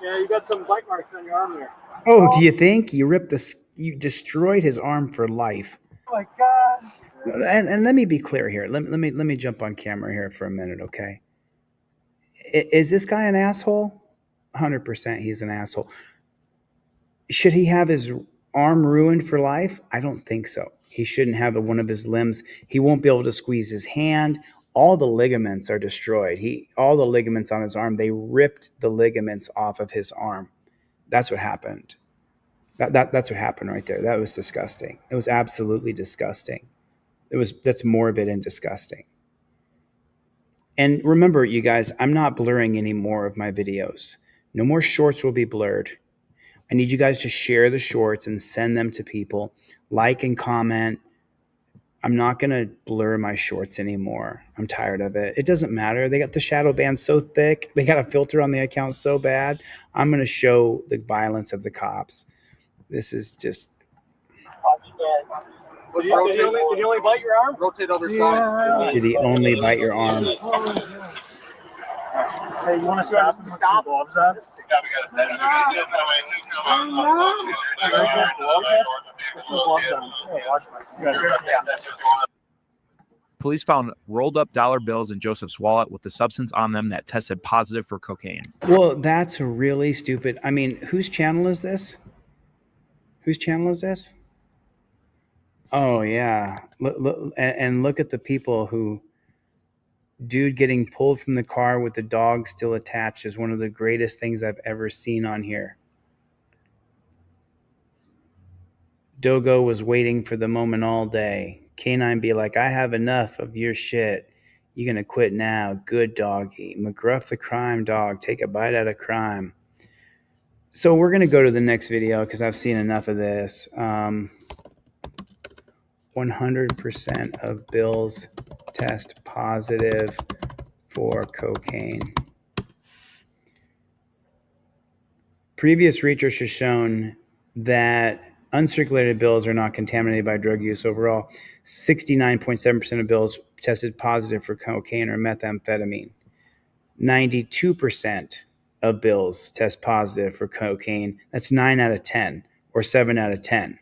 Yeah, you got some bite marks on your arm there. Oh, do you think? You destroyed his arm for life. Oh my God. And let me be clear here. Let me jump on camera here for a minute, okay? Is this guy an asshole? 100% he's an asshole. Should he have his arm ruined for life? I don't think so. He shouldn't have one of his limbs. He won't be able to squeeze his hand. All the ligaments are destroyed. All the ligaments on his arm, they ripped the ligaments off of his arm. That's what happened. That's what happened right there. That was disgusting. It was absolutely disgusting. That's morbid and disgusting. And remember, you guys, I'm not blurring any more of my videos. No more shorts will be blurred. I need you guys to share the shorts and send them to people. Like and comment. I'm not going to blur my shorts anymore. I'm tired of it. It doesn't matter. They got the shadow band so thick. They got a filter on the account so bad. I'm going to show the violence of the cops. This is just... Did he only bite your arm? Rotate other side. Did he only bite your arm? Hey, you want to stop and put some gloves on? Police found rolled up dollar bills in Joseph's wallet with the substance on them that tested positive for cocaine. Well, that's really stupid. I mean, whose channel is this? Whose channel is this? Oh yeah, and look at the people who, dude, getting pulled from the car with the dog still attached is one of the greatest things I've ever seen on here. Dogo was waiting for the moment all day. Canine be like, I have enough of your shit. You gonna quit now? Good doggy. McGruff the crime dog. Take a bite out of crime. So we're gonna go to the next video because I've seen enough of this. 100% of bills test positive for cocaine. Previous research has shown that uncirculated bills are not contaminated by drug use overall. 69.7% of bills tested positive for cocaine or methamphetamine. 92% of bills test positive for cocaine. That's 9 out of 10 or 7 out of 10.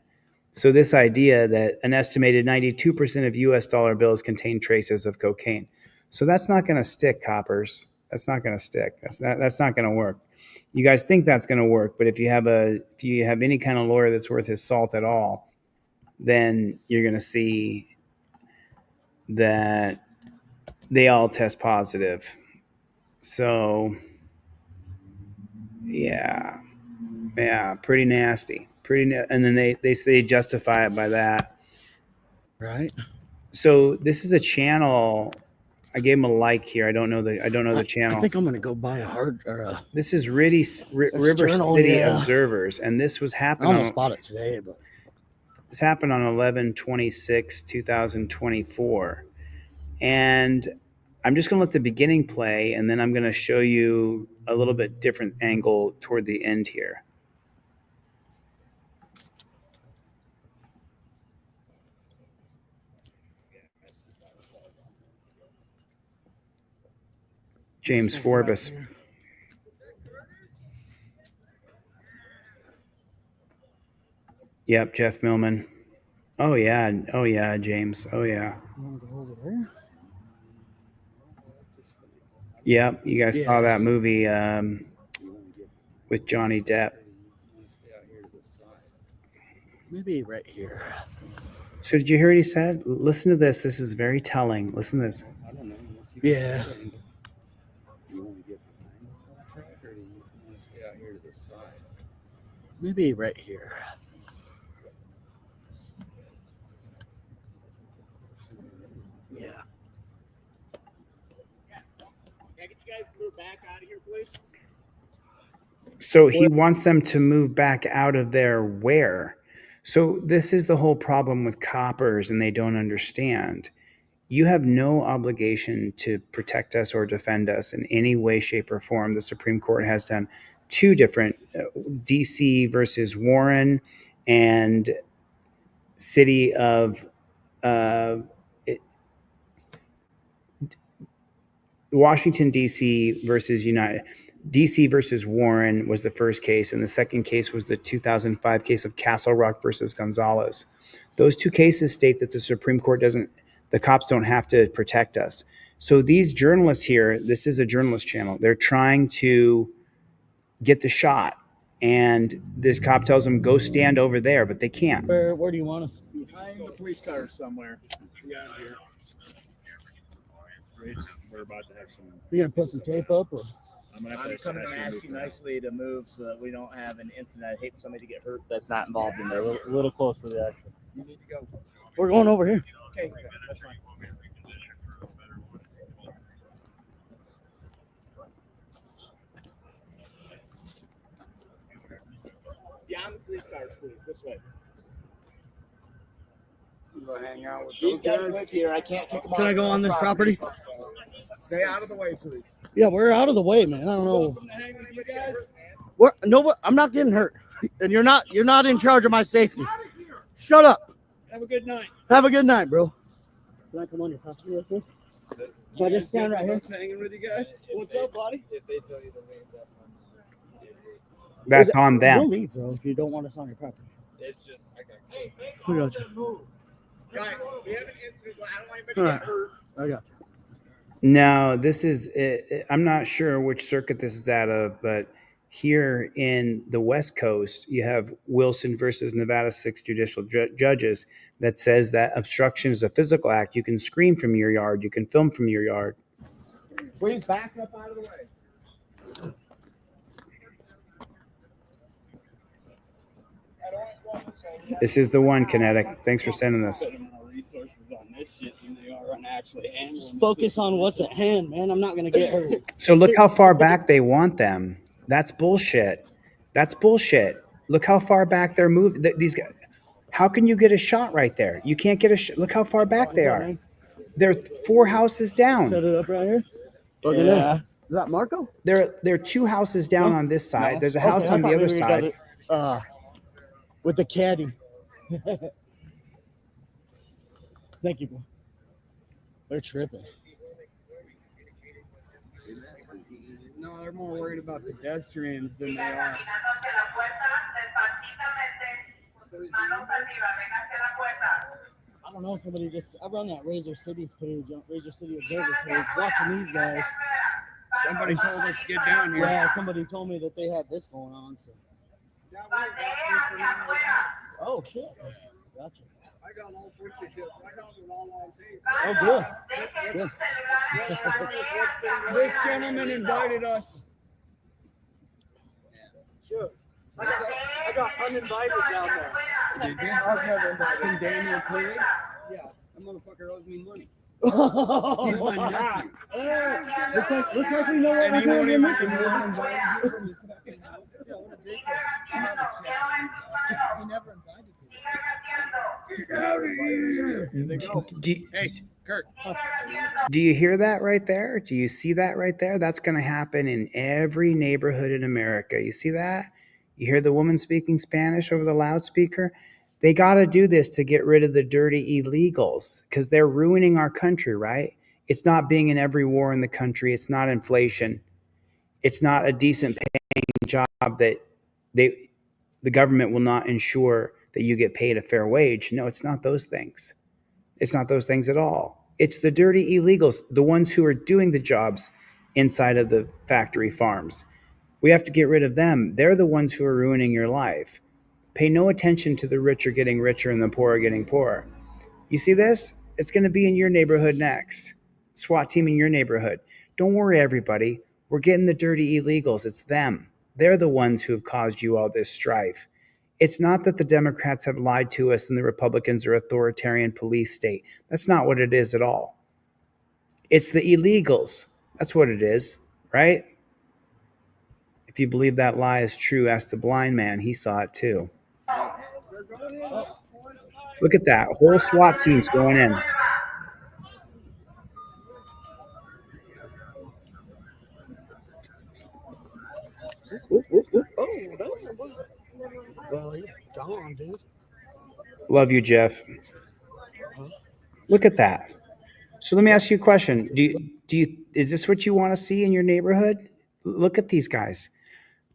So this idea that an estimated 92% of US dollar bills contain traces of cocaine. So that's not going to stick, coppers. That's not going to stick. That's not going to work. You guys think that's going to work, but if you have any kind of lawyer that's worth his salt at all, then you're going to see that they all test positive. So yeah, pretty nasty. And then they justify it by that. Right. So this is a channel. I gave him a like here. I don't know the channel. I think I'm gonna go buy a hard or a. This is River City Observers, and this was happening. I almost bought it today, but this happened on 11/26/2024, and I'm just gonna let the beginning play, and then I'm gonna show you a little bit different angle toward the end here. James Forbes. Yep, Jeff Millman. Oh yeah, James. Oh yeah. Yep, you guys saw that movie with Johnny Depp. Maybe right here. So did you hear what he said? Listen to this. This is very telling. Listen to this. I don't know. Yeah. You want to get behind the side track, or do you want to stay out here to the side? Maybe right here. Yeah. Can I get you guys to move back out of here, please? So he wants them to move back out of there where? So this is the whole problem with coppers, and they don't understand. You have no obligation to protect us or defend us in any way, shape, or form. The Supreme Court has done two different D.C. versus Warren and city of Washington, D.C. versus D.C. versus Warren was the first case, and the second case was the 2005 case of Castle Rock versus Gonzalez. Those two cases state that the Supreme Court the cops don't have to protect us. So these journalists here, this is a journalist channel, they're trying to get the shot, and this cop tells them, go stand over there, but they can't. Where do you want us? Behind the police car somewhere. Yeah, here. We're about to have some. You gonna put some tape up, or? I'm coming to ask you nicely to move so that we don't have an incident. I'd hate for somebody to get hurt that's not involved in there. A little close for the action. You need to go. We're going over here. Okay, that's fine. Beyond the police cars, please. This way. You go hang out with These those guys live here. I can't kick them out. Can I go on this property? Stay out of the way, please. Yeah, we're out of the way, man. I don't know. Welcome to hang with you guys. I'm not getting hurt, and you're not in charge of my safety. Shut up. Have a good night. Have a good night, bro. Can I come on your property real quick? Can I just stand right here? Hanging with you guys. What's up, buddy? If they tell you to leave, That's on them. We'll leave, bro, if you don't want us on your property. it's just I got. I got you. Guys, we have an incident. I don't want anybody to get hurt. I got you. No, this is, I'm not sure which circuit this is out of, but Here in the West Coast, you have Wilson versus Nevada 6 judicial judges that says that obstruction is a physical act. You can scream from your yard. You can film from your yard. Please back up out of the way. This is the one, Kinetic. Thanks for sending this. Just focus on what's at hand, man. I'm not going to get hurt. So look how far back they want them. That's bullshit. That's bullshit. Look how far back they're moving. These guys. How can you get a shot right there? You can't get a shot. Look how far back they are. They're 4 houses down. Set it up right here. Yeah. Is that Marco? They're 2 houses down on this side. No. There's a house on the other side. With the caddy. Thank you, bro. They're tripping. No, they're more worried about pedestrians than they are. I don't know. Somebody I run that Razor City's page, Razor City Observer page, watching these guys. Somebody told us to get down here. Yeah, somebody told me that they had this going on. So. Oh, shit. Gotcha. I got all sorts of shit. I got it all on tape. Oh, good. Good. This gentleman invited us. Sure. I got uninvited down there. Did you? I was never invited. From Daniel Cleary? Yeah. That motherfucker owes me money. He's He's my nephew. Looks like we know what And we're he won't doing. even come over and invite you from his fucking house. Yeah, what a dickhead. I'm not a chat. He never invited me. Get out of here. Here they go. Hey, Kurt. Do you hear that right there? Do you see that right there? That's going to happen in every neighborhood in America. You see that? You hear the woman speaking Spanish over the loudspeaker? They got to do this to get rid of the dirty illegals because they're ruining our country, right? It's not being in every war in the country. It's not inflation. It's not a decent paying job that the government will not ensure that you get paid a fair wage. No, it's not those things. It's not those things at all. It's the dirty illegals, the ones who are doing the jobs inside of the factory farms. We have to get rid of them. They're the ones who are ruining your life. Pay no attention to the rich are getting richer and the poor are getting poorer. You see this? It's going to be in your neighborhood next. SWAT team in your neighborhood. Don't worry, everybody. We're getting the dirty illegals. It's them. They're the ones who have caused you all this strife. It's not that the Democrats have lied to us and the Republicans are authoritarian police state. That's not what it is at all. It's the illegals. That's what it is, right? If you believe that lie is true, ask the blind man. He saw it too. Look at that. Whole SWAT team's going in. Well, he's gone, dude. Love you, Jeff. Look at that. So let me ask you a question. Is this what you want to see in your neighborhood? Look at these guys.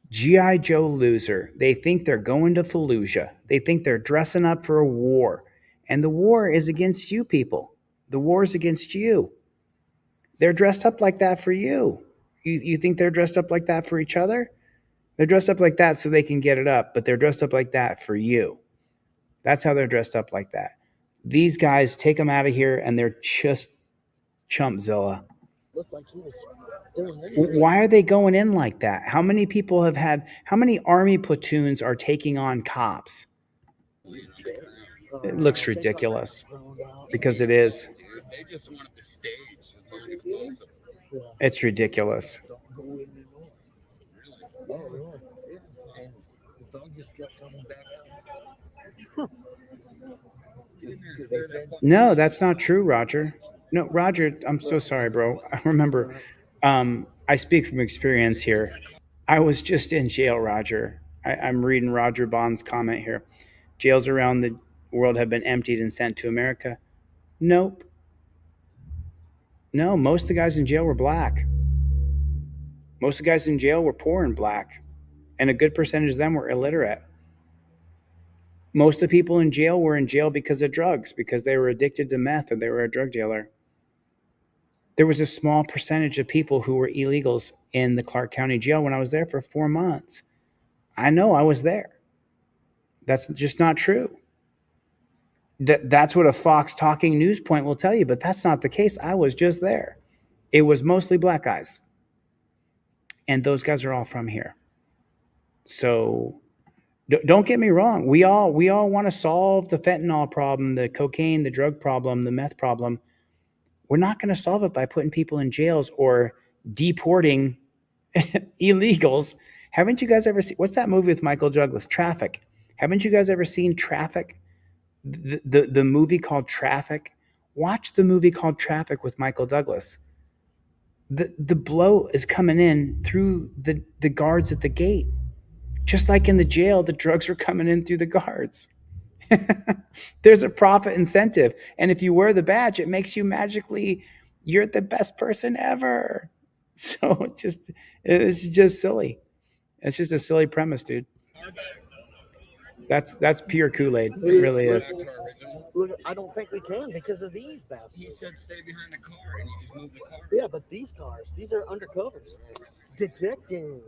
G.I. Joe loser. They think they're going to Fallujah. They think they're dressing up for a war. And the war is against you people. The war is against you. They're dressed up like that for you. You think they're dressed up like that for each other? They're dressed up like that so they can get it up, but they're dressed up like that for you. That's how they're dressed up like that. These guys, take them out of here, and they're just chumpzilla. Looked like he was doing it. Why are they going in like that? How many people have had, how many army platoons are taking on cops? It looks ridiculous because it is. They just wanted the stage as long as possible. It's ridiculous. And the dog just kept coming back out. No, that's not true, Roger. No, Roger, I'm so sorry, bro. I remember, I speak from experience here. I was just in jail, Roger. I'm reading Roger Bond's comment here. Jails around the world have been emptied and sent to America. Nope. No, most of the guys in jail were black. Most of the guys in jail were poor and black. And a good percentage of them were illiterate. Most of the people in jail were in jail because of drugs, because they were addicted to meth or they were a drug dealer. There was a small percentage of people who were illegals in the Clark County jail when I was there for 4 months. I know I was there. That's just not true. That's what a Fox Talking News point will tell you, but that's not the case. I was just there. It was mostly black guys. And those guys are all from here. So don't get me wrong. We all want to solve the fentanyl problem, the cocaine, the drug problem, the meth problem. We're not going to solve it by putting people in jails or deporting illegals. Haven't you guys ever seen, what's that movie with Michael Douglas? Traffic. Haven't you guys ever seen Traffic? The movie called Traffic. Watch the movie called Traffic with Michael Douglas. The blow is coming in through the guards at the gate. Just like in the jail, the drugs are coming in through the guards. There's a profit incentive. And if you wear the badge, it makes you magically, you're the best person ever. So it's just silly. It's just a silly premise, dude. That's pure Kool-Aid. It really is. Look, I don't think we can because of these bastards. He said stay behind the car and you just move the car. Yeah, but these cars, these are undercovers. Detectives.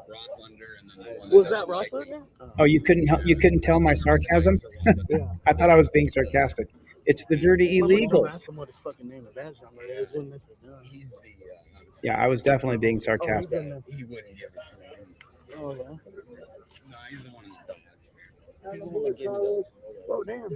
Rothlunder and then that one. Was that Rothlunder? Oh, you couldn't tell my sarcasm? Yeah. I thought I was being sarcastic. It's the dirty illegals. Ask him what his fucking name of badge number is when this is done. He's the. Yeah, I was definitely being sarcastic. He wouldn't give it to me. Oh, yeah. No, he's the one in the dumbass. He's the one that gave me the. Oh, damn.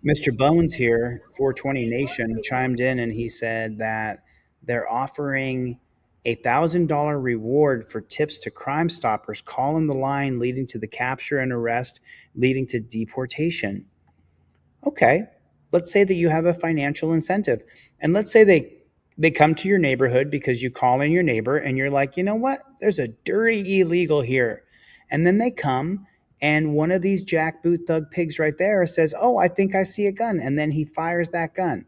Mr. Bones here, 420 Nation, chimed in and he said that they're offering $1,000 reward for tips to Crime Stoppers calling the line leading to the capture and arrest, leading to deportation. Okay, let's say that you have a financial incentive. And let's say they come to your neighborhood because you call in your neighbor and you're like, you know what? There's a dirty illegal here. And then they come and one of these jackboot thug pigs right there says, oh, I think I see a gun. And then he fires that gun.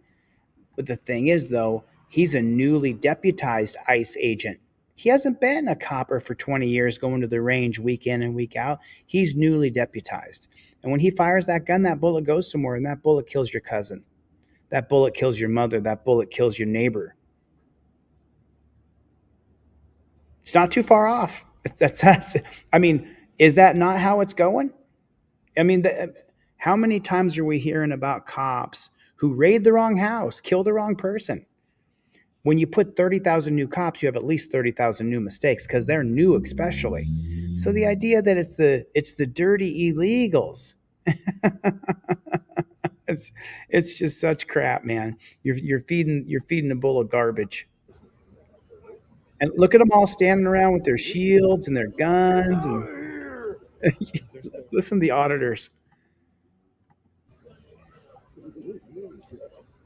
But the thing is, though, he's a newly deputized ICE agent. He hasn't been a copper for 20 years going to the range week in and week out. He's newly deputized. And when he fires that gun, that bullet goes somewhere, and that bullet kills your cousin. That bullet kills your mother. That bullet kills your neighbor. It's not too far off. I mean, is that not how it's going? I mean, how many times are we hearing about cops who raid the wrong house, kill the wrong person? When you put 30,000 new cops, you have at least 30,000 new mistakes because they're new especially. So the idea that it's the dirty illegals, it's just such crap, man. You're feeding a bowl of garbage. And look at them all standing around with their shields and their guns and listen to the auditors.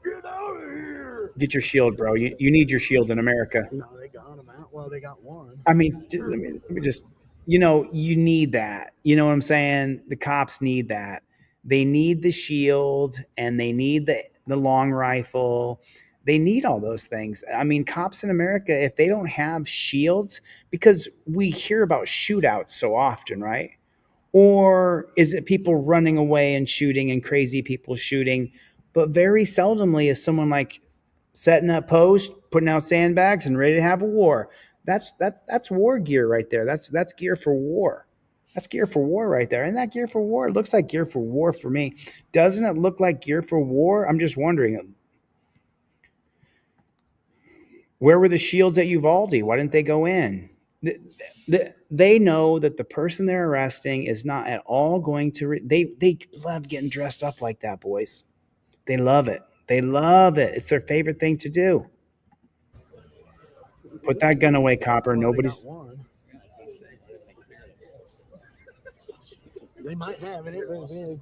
Get out of here! Get your shield, bro. You need your shield in America. No, they got them out. Well, they got one. I mean, let me just, you need that. You know what I'm saying? The cops need that. They need the shield and they need the long rifle. They need all those things. I mean, cops in America, if they don't have shields, because we hear about shootouts so often, right? Or is it people running away and shooting and crazy people shooting? But very seldomly is someone like setting up posts, putting out sandbags and ready to have a war. That's war gear right there. That's gear for war. That's gear for war right there. And that gear for war, it looks like gear for war for me. Doesn't it look like gear for war? I'm just wondering. Where were the shields at Uvalde? Why didn't they go in? They know that the person they're arresting is not at all going to. They love getting dressed up like that, boys. They love it. They love it. It's their favorite thing to do. Put that gun away, copper. Nobody's. They might have it. It was big.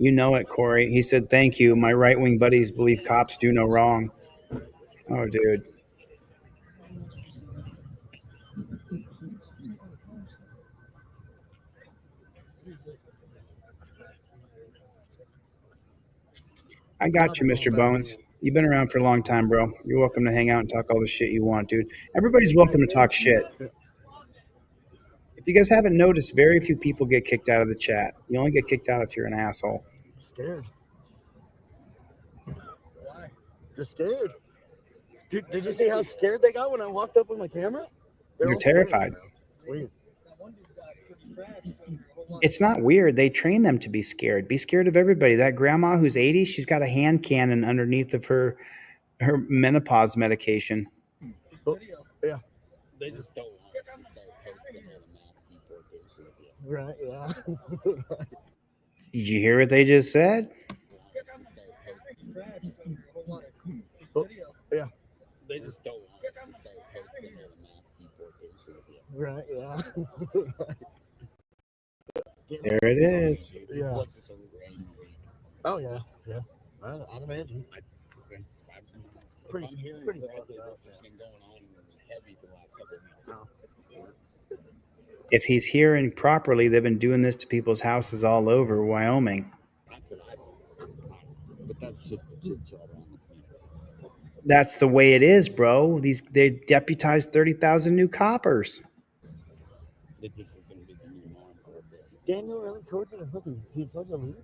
You know it, Corey. He said, thank you. My right-wing buddies believe cops do no wrong. Oh, dude. I got you, Mr. Bones. You've been around for a long time, bro. You're welcome to hang out and talk all the shit you want, dude. Everybody's welcome to talk shit. you guys haven't noticed, very few people get kicked out of the chat. You only get kicked out if you're an asshole. Scared. Why? They're scared. Did you see how scared they got when I walked up with my camera? You're terrified. Weird. It's not weird. They train them to be scared. Be scared of everybody. That grandma who's 80, she's got a hand cannon underneath of her menopause medication. Oh, yeah. They just don't want us to start posting all the mass deportations yet. Right, yeah. Did you hear what they just said? Oh, yeah. They just don't want us to start posting all the mass deportations yet. Right, yeah. There it is. Yeah. Oh, yeah. Yeah. I'd imagine. Pretty correctly, this has been going on heavy for the last couple of weeks. If he's hearing properly, they've been doing this to people's houses all over Wyoming. That's what I but that's just the chit chat on the community. That's the way it is, bro. They deputized 30,000 new coppers. This is going to be the new norm for a bit. Daniel really told you to he told you to leave?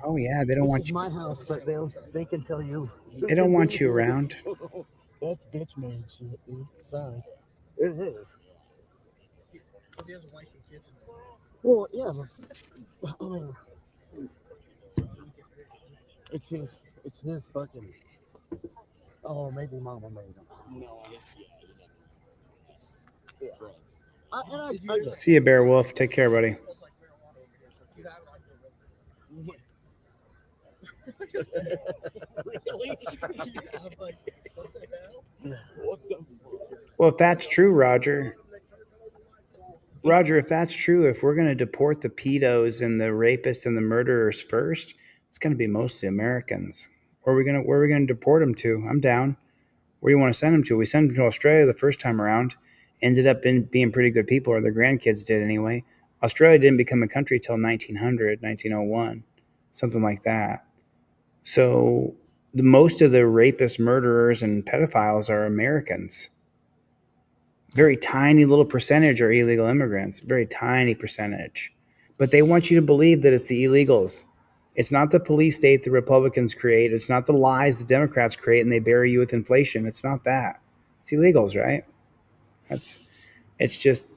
Oh yeah, they don't want you. This is my house, but they can tell you. They don't want you around. That's bitch made shit, dude. Sorry. It is. Because he has a wife and kids. Well, yeah, but I mean, it's his fucking. Oh, maybe Mama made him. No, Yeah. I get. See you, Bear Wolf. Take care, buddy. Really? What the? Well, if that's true, Roger, if that's true, if we're going to deport the pedos and the rapists and the murderers first, it's going to be mostly Americans. Where are we going to deport them to? I'm down. Where do you want to send them to? We sent them to Australia the first time around. Ended up being pretty good people, or their grandkids did anyway. Australia didn't become a country till 1900, 1901, something like that. So most of the rapists, murderers, and pedophiles are Americans. Very tiny little percentage are illegal immigrants, very tiny percentage. But they want you to believe that it's the illegals. It's not the police state the Republicans create. It's not the lies the Democrats create and they bury you with inflation. It's not that. It's illegals, right? It's just,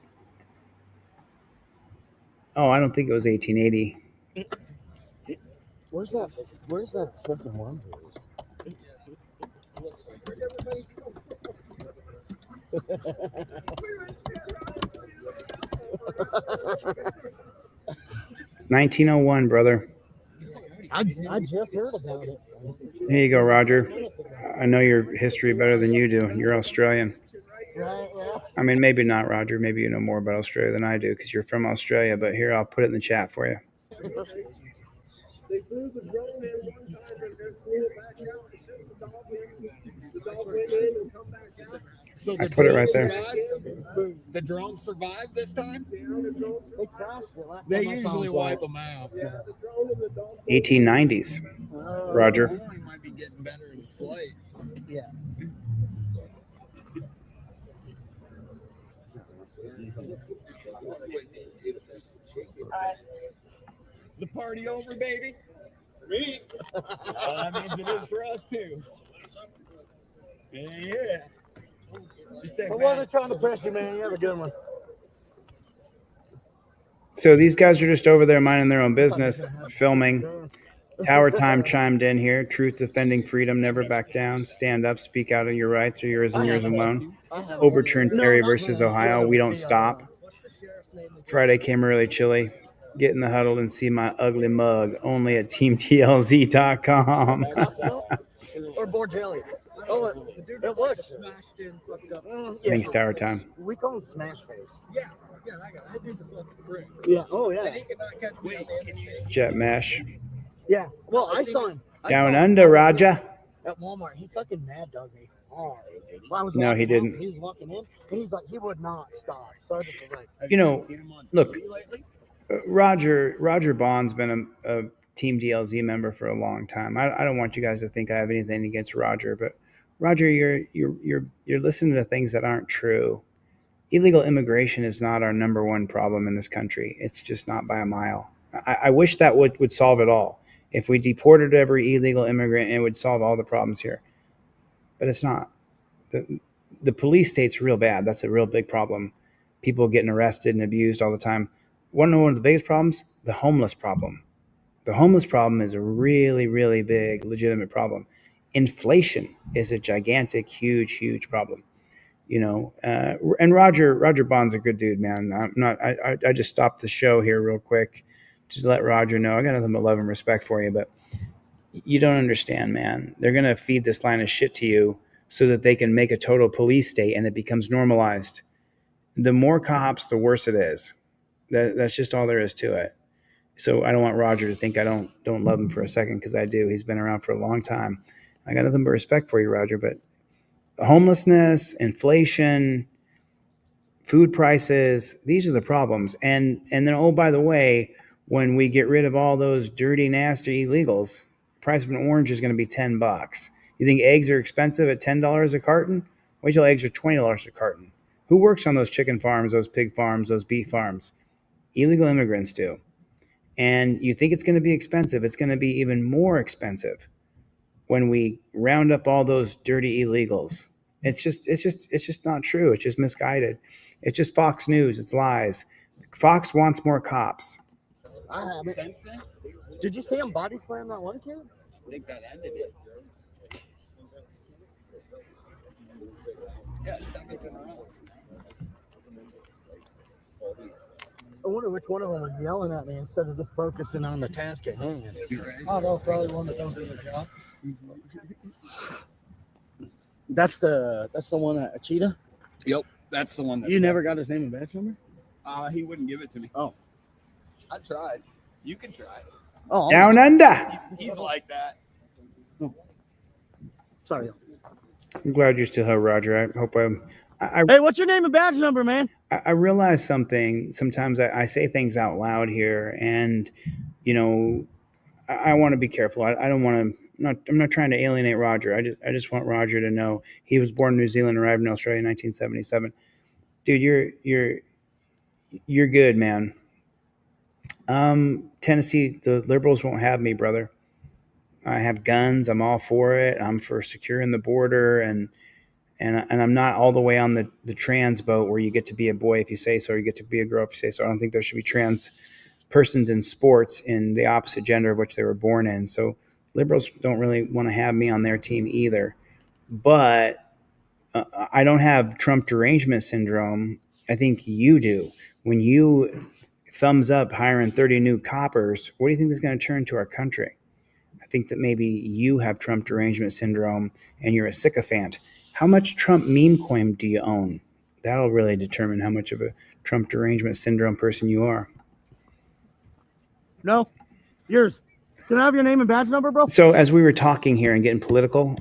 oh, I don't think it was 1880. Where's that fucking one? 1901, brother. I just heard about it. Here you go, Roger. I know your history better than you do. You're Australian. Right, yeah. I mean, maybe not, Roger. Maybe you know more about Australia than I do because you're from Australia. But here, I'll put it in the chat for you. They flew the drone in one time and then flew it back out and sent the dog in. The dog went in and come back out. So I put it right there. The drone survived this time? They crashed it last They time I saw usually them. wipe them out. 1890s, Roger. The drone might be getting better at his flight. Yeah. The party over, baby? For me. That means it is for us too. Yeah. I wasn't trying to press you, man. You have a good one. So these guys are just over there minding their own business, filming. Tower Time chimed in here. Truth, defending freedom, never back down. Stand up, speak out of your rights or yours and yours alone. Overturn Perry versus Ohio. We don't stop. Friday came really chilly. Get in the huddle and see my ugly mug only at teamtlz.com. Or board jelly. Oh, it was. Smashed in, fucked up. Thanks, Tower Time. We call him Smash Face. Yeah, that guy. That dude's a fucking brick. Yeah. Oh, yeah. And he could not catch me on the other side. Jet Mesh. Yeah. Well, I saw him. Down under, Raja. At Walmart. He fucking mad dogged me. Oh. I was No, he walking out, didn't. He was walking in, and he's like, he would not stop. So I just was like, You know, look, Roger Bond's been a Team DLZ member for a long time. I don't want you guys to think I have anything against Roger, but Roger, you're listening to things that aren't true. illegal immigration is not our number one problem in this country. It's just not by a mile. I wish that would solve it all. If we deported every illegal immigrant, it would solve all the problems here. But it's not. The police state's real bad. That's a real big problem. People getting arrested and abused all the time. One of the biggest problems? The homeless problem. The homeless problem is a really, really big, legitimate problem. Inflation is a gigantic, huge problem. And Roger Bond's a good dude, man. I just stopped the show here real quick to let Roger know I got nothing but love and respect for you, but you don't understand, man. They're gonna feed this line of shit to you so that they can make a total police state and it becomes normalized. The more cops, the worse it is. That's just all there is to it. So I don't want Roger to think I don't love him for a second, because I do. He's been around for a long time. I got nothing but respect for you, Roger, but homelessness, inflation, food prices, these are the problems. And then, oh, by the way, when we get rid of all those dirty, nasty illegals, the price of an orange is going to be $10. You think eggs are expensive at $10 a carton? Wait till eggs are $20 a carton. Who works on those chicken farms, those pig farms, those beef farms? Illegal immigrants do. And you think it's going to be expensive. It's going to be even more expensive when we round up all those dirty illegals. It's just not true. It's just misguided. It's just Fox News. It's lies. Fox wants more cops. I haven't. Did you see him body slam that one kid? I think that ended it. Yeah, second in a row. I wonder which one of them was yelling at me instead of just focusing on the task at hand. Oh, no, probably one that don't do the job. That's the one at Cheetah? Yep, that's the one. You never got his name and badge number? He wouldn't give it to me. Oh. I tried. You can try. Oh, Down under. He's like that. Oh. Sorry. I'm glad you still have Roger. I hope Hey, what's your name and badge number, man? I realize something. Sometimes I say things out loud here, and I want to be careful. I don't want to. I'm not trying to alienate Roger. I just want Roger to know he was born in New Zealand, arrived in Australia in 1977. Dude, you're good, man. Tennessee, the liberals won't have me, brother. I have guns. I'm all for it. I'm for securing the border, and I'm not all the way on the trans boat where you get to be a boy if you say so, or you get to be a girl if you say so. I don't think there should be trans persons in sports in the opposite gender of which they were born in. So liberals don't really want to have me on their team either. But I don't have Trump derangement syndrome. I think you do. When you thumbs up hiring 30 new coppers, what do you think is going to turn to our country? I think that maybe you have Trump derangement syndrome and you're a sycophant. How much Trump meme coin do you own? That'll really determine how much of a Trump derangement syndrome person you are. No, yours. Can I have your name and badge number, bro? So as we were talking here and getting political,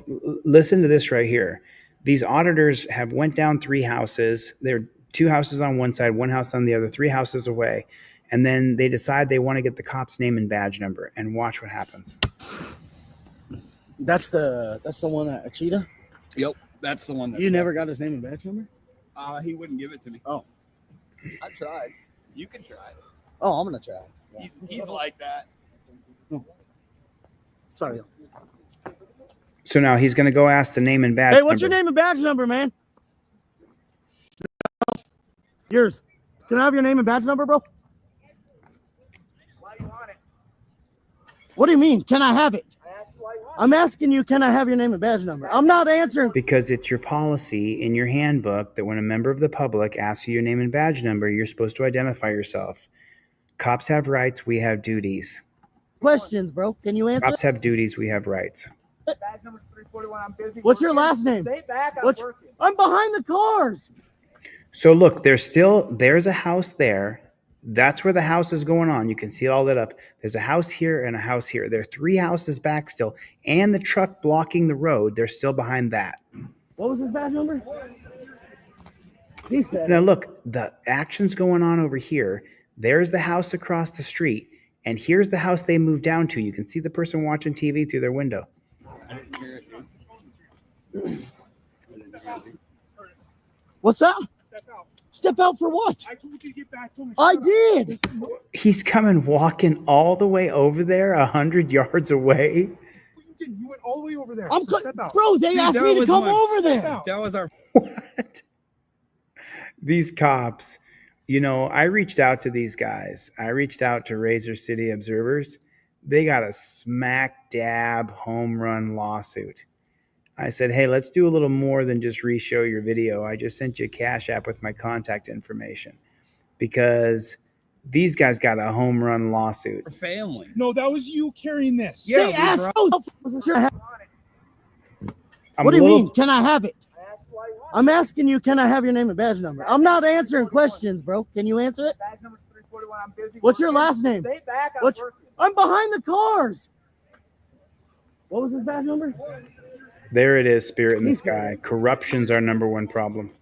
listen to this right here. These auditors have went down 3 houses. There are 2 houses on one side, 1 house on the other, 3 houses away. And then they decide they want to get the cop's name and badge number, and watch what happens. That's the one at Cheetah? Yep, that's the one. You never got his name and badge number? He wouldn't give it to me. Oh. I tried. You can try. Oh, I'm going to try. Yeah. He's like that. Oh. Sorry. So now he's going to go ask the name and badge number. Hey, what's your name and badge number, man? No. Yours. Can I have your name and badge number, bro? Why do you want it? What do you mean? Can I have it? I'm asking you, can I have your name and badge number? I'm not answering. Because it's your policy in your handbook that when a member of the public asks you your name and badge number, you're supposed to identify yourself. Cops have rights. We have duties. Questions, bro. Can you answer? Cops have duties. We have rights. Badge number 341. I'm busy. What's your last name? Stay back. I'm working. I'm behind the cars. So look, there's a house there. That's where the house is going on. You can see it all lit up. There's a house here and a house here. There are 3 houses back still. And the truck blocking the road, they're still behind that. What was his badge number? He said. Now look, the action's going on over here. There's the house across the street. And here's the house they moved down to. You can see the person watching TV through their window. I didn't hear it, dude. What's that? Step out for what? I told you to get back to me. I did. He's coming walking all the way over there, 100 yards away. You didn't. You went all the way over there. I'm So step out. bro. They asked me to come over there. That was our. What? These cops, you know, I reached out to these guys. I reached out to Razor City Observers. They got a smack dab home run lawsuit. I said, hey, let's do a little more than just re-show your video. I just sent you a Cash App with my contact information because these guys got a home run lawsuit. Family. No, that was you carrying this. Yeah, they asked. I'm What do a you little- mean? Can I have it? I'm asking you, can I have your name and badge number? I'm not answering questions, bro. Can you answer it? Badge number 341. I'm busy. What's your working. last name? Stay back. I'm What's- working. I'm behind the cars. What was his badge number? There it is, Spirit in the Sky. Corruption's our number one problem.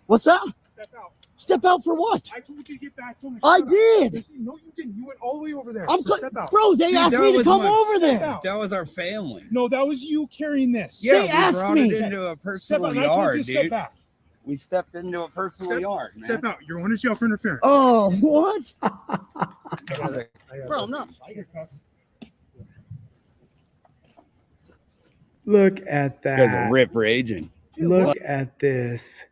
What's that? Step out. Step out for what? I told you to get back to me. I Shut up. did. No, you didn't. You went all the way over there. I'm So step out. bro. They asked me to come over there. That was our family. No, that was you carrying this. They asked me. into a personal yard, dude. Step back. We stepped into a personal yard, man. Step out. You're going to jail for interference. Oh, what? Bro, no. Look at that. You guys are rip raging. Look at this.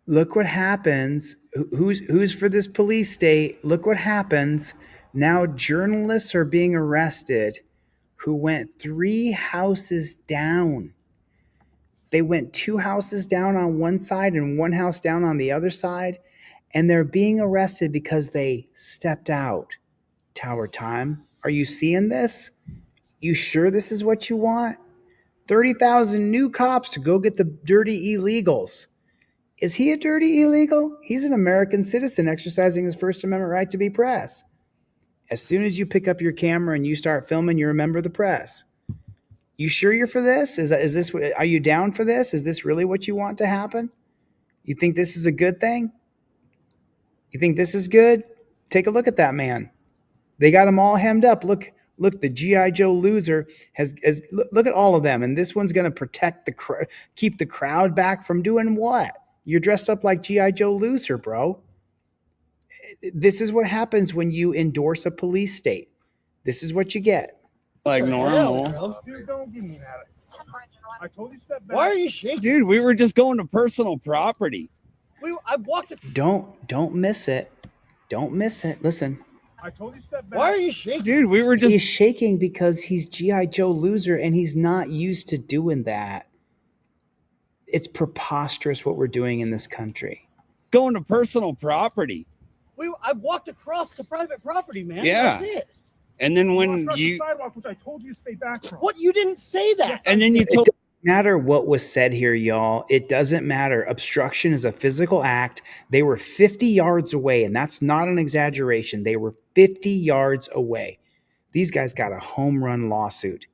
Look what happens. Who's for this police state? Look what happens. Now journalists are being arrested who went 3 houses down. They went 2 houses down on one side and 1 house down on the other side, and they're being arrested because they stepped out. Tower Time. Are you seeing this? You sure this is what you want? 30,000 new cops to go get the dirty illegals. Is he a dirty illegal? He's an American citizen exercising his First Amendment right to be press. As soon as you pick up your camera and you start filming, you're a member of the press. You sure you're for this? Are you down for this? Is this really what you want to happen? You think this is a good thing? You think this is good? Take a look at that man. They got him all hemmed up. Look, the G.I. Joe loser has look at all of them. And this one's going to protect keep the crowd back from doing what? You're dressed up like G.I. Joe loser, bro. This is what happens when you endorse a police state. This is what you get. Like normal. Dude, don't give me that. I told you step back. Why are you shaking? Dude, we were just going to personal property. I walked. Don't miss it. Don't miss it. Listen. I told you step back. Why are you shaking? Dude, we were just. He's shaking because he's G.I. Joe loser and he's not used to doing that. It's preposterous what we're doing in this country. Going to personal property. I walked across the private property, man. Yeah. That's it. And then when Across you. the sidewalk, which I told you to stay back from. What? You didn't say that. Yes, And then you It told. doesn't matter what was said here, y'all. It doesn't matter. Obstruction is a physical act. They were 50 yards away, and that's not an exaggeration. They were 50 yards away. These guys got a home run lawsuit.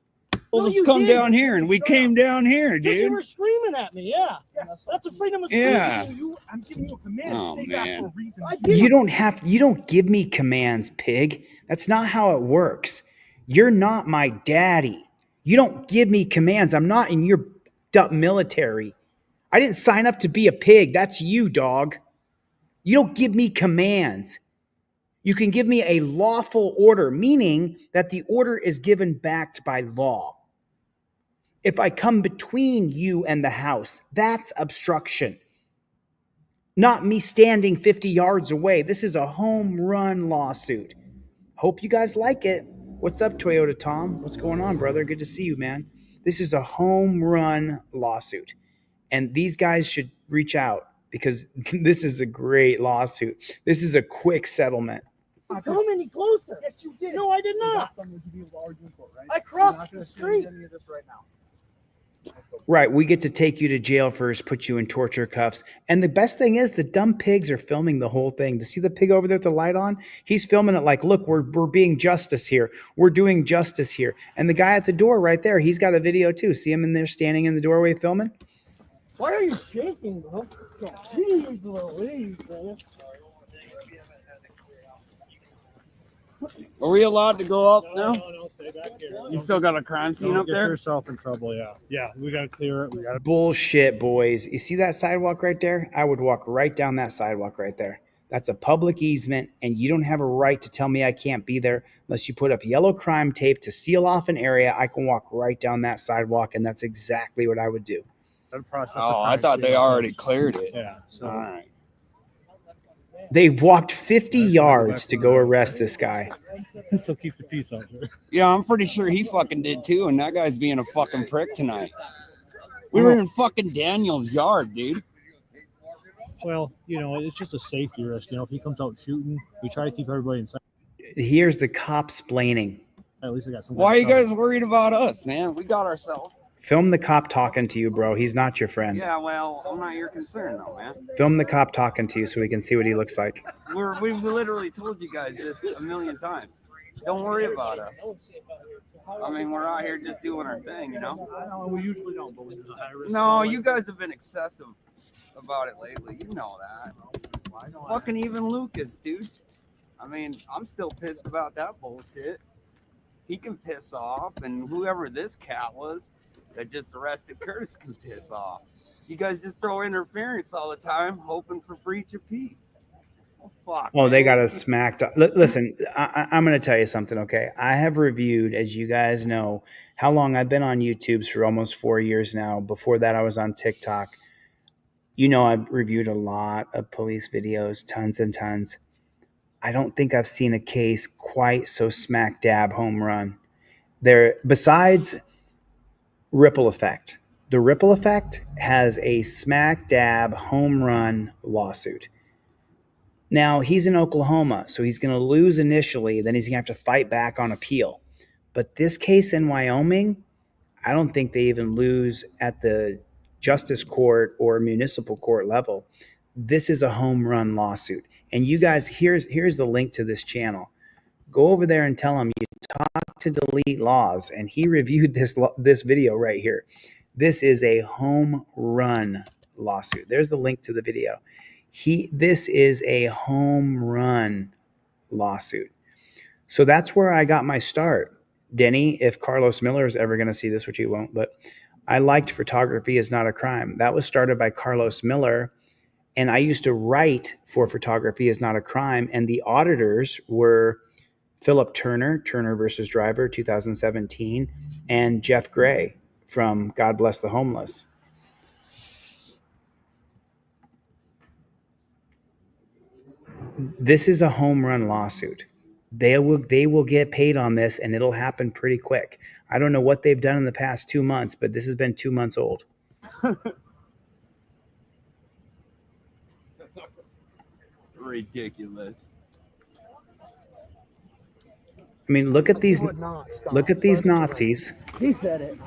Let's come down here, and we came down here, Because you dude. were screaming at me. Yeah. Yes. That's a freedom of speech. Yeah. I'm giving you a command Oh, to stay back man. for a reason. You don't give me commands, pig. That's not how it works. You're not my daddy. You don't give me commands. I'm not in your military. I didn't sign up to be a pig. That's you, dog. You don't give me commands. You can give me a lawful order, meaning that the order is given backed by law. If I come between you and the house, that's obstruction. Not me standing 50 yards away. This is a home run lawsuit. Hope you guys like it. What's up, Toyota Tom? What's going on, brother? Good to see you, man. This is a home run lawsuit. And these guys should reach out because this is a great lawsuit. This is a quick settlement. You come any closer. Yes, you did. No, I did not. Right? I crossed the street. Right now. Right, we get to take you to jail first, put you in torture cuffs. And the best thing is the dumb pigs are filming the whole thing. See the pig over there with the light on? He's filming it like, look, we're being justice here. We're doing justice here. And the guy at the door right there, he's got a video too. See him in there standing in the doorway filming? Why are you shaking, bro? Jeez Louise, man. Are we allowed to go up now? No, stay back here. You still got a crime scene Don't up get there? yourself in trouble. Yeah, yeah. We gotta clear it. We gotta. Bullshit, boys. You see that sidewalk right there? I would walk right down that sidewalk right there. That's a public easement, and you don't have a right to tell me I can't be there unless you put up yellow crime tape to seal off an area. I can walk right down that sidewalk, and that's exactly what I would do. Oh, I thought they already cleared it. Yeah. So. All right. They walked 50 yards to go arrest this guy. So keep the peace out here. Yeah, I'm pretty sure he fucking did too, and that guy's being a fucking prick tonight. We were in fucking Daniel's yard, dude. Well, you know, it's just a safety risk. You know, if he comes out shooting, we try to keep everybody inside. Here's the cop splaining. At least I got some. Why are you guys worried about us, man? We got ourselves. Film the cop talking to you, bro. He's not your friend. Yeah, well, I'm not your concern, though, man. Film the cop talking to you so we can see what he looks like. We've literally told you guys this a million times. Don't worry about us. I mean, we're out here just doing our thing, you know? No, we usually don't, but when there's a high risk. No, you guys have been excessive about it lately. You know that. Fucking even Lucas, dude. I mean, I'm still pissed about that bullshit. He can piss off, and whoever this cat was that just arrested Curtis can piss off. You guys just throw interference all the time, hoping for breach of peace. Oh, fuck. Oh, they man. got us smacked up. Listen, I'm going to tell you something, okay? I have reviewed, as you guys know, how long I've been on YouTube for almost 4 years now. Before that, I was on TikTok. You know, I've reviewed a lot of police videos, tons and tons. I don't think I've seen a case quite so smack dab home run. There, besides Ripple Effect. The Ripple Effect has a smack dab home run lawsuit. Now, he's in Oklahoma, so he's going to lose initially, then he's going to have to fight back on appeal. But this case in Wyoming, I don't think they even lose at the justice court or municipal court level. This is a home run lawsuit. And you guys, here's the link to this channel. Go over there and tell him you talk to Delete Lawz, and he reviewed this video right here. This is a home run lawsuit. There's the link to the video. This is a home run lawsuit. So that's where I got my start. Denny, if Carlos Miller is ever going to see this, which he won't, but I liked Photography is Not a Crime. That was started by Carlos Miller, and I used to write for Photography is Not a Crime, and the auditors were Philip Turner versus Driver, 2017, and Jeff Gray from God Bless the Homeless. This is a home run lawsuit. They will get paid on this, and it'll happen pretty quick. I don't know what they've done in the past 2 months, but this has been 2 months old. Ridiculous. I mean, look at these Nazis. He said it.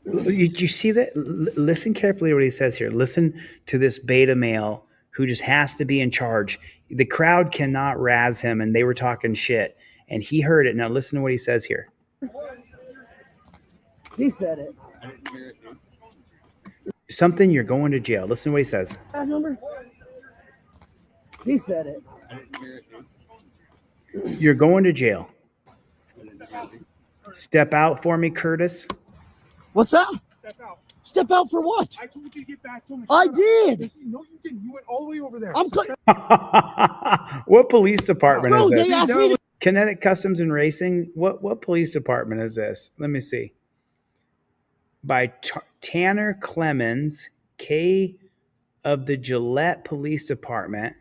You see that? Listen carefully to what he says here. Listen to this beta male who just has to be in charge. The crowd cannot razz him, and they were talking shit, and he heard it. Now listen to what he says here. He said it. Something, you're going to jail. Listen to what he says. That number? He said it. You're going to jail. Step out for me, Curtis. What's that? Step out. Step out for what? I told you to get back to him. I did. No, you didn't. You went all the way over there. What police department Bro, is this? they asked me to. Kinetic Customs and Racing. What police department is this? Let me see. By Tanner Clemens, K of the Gillette Police Department.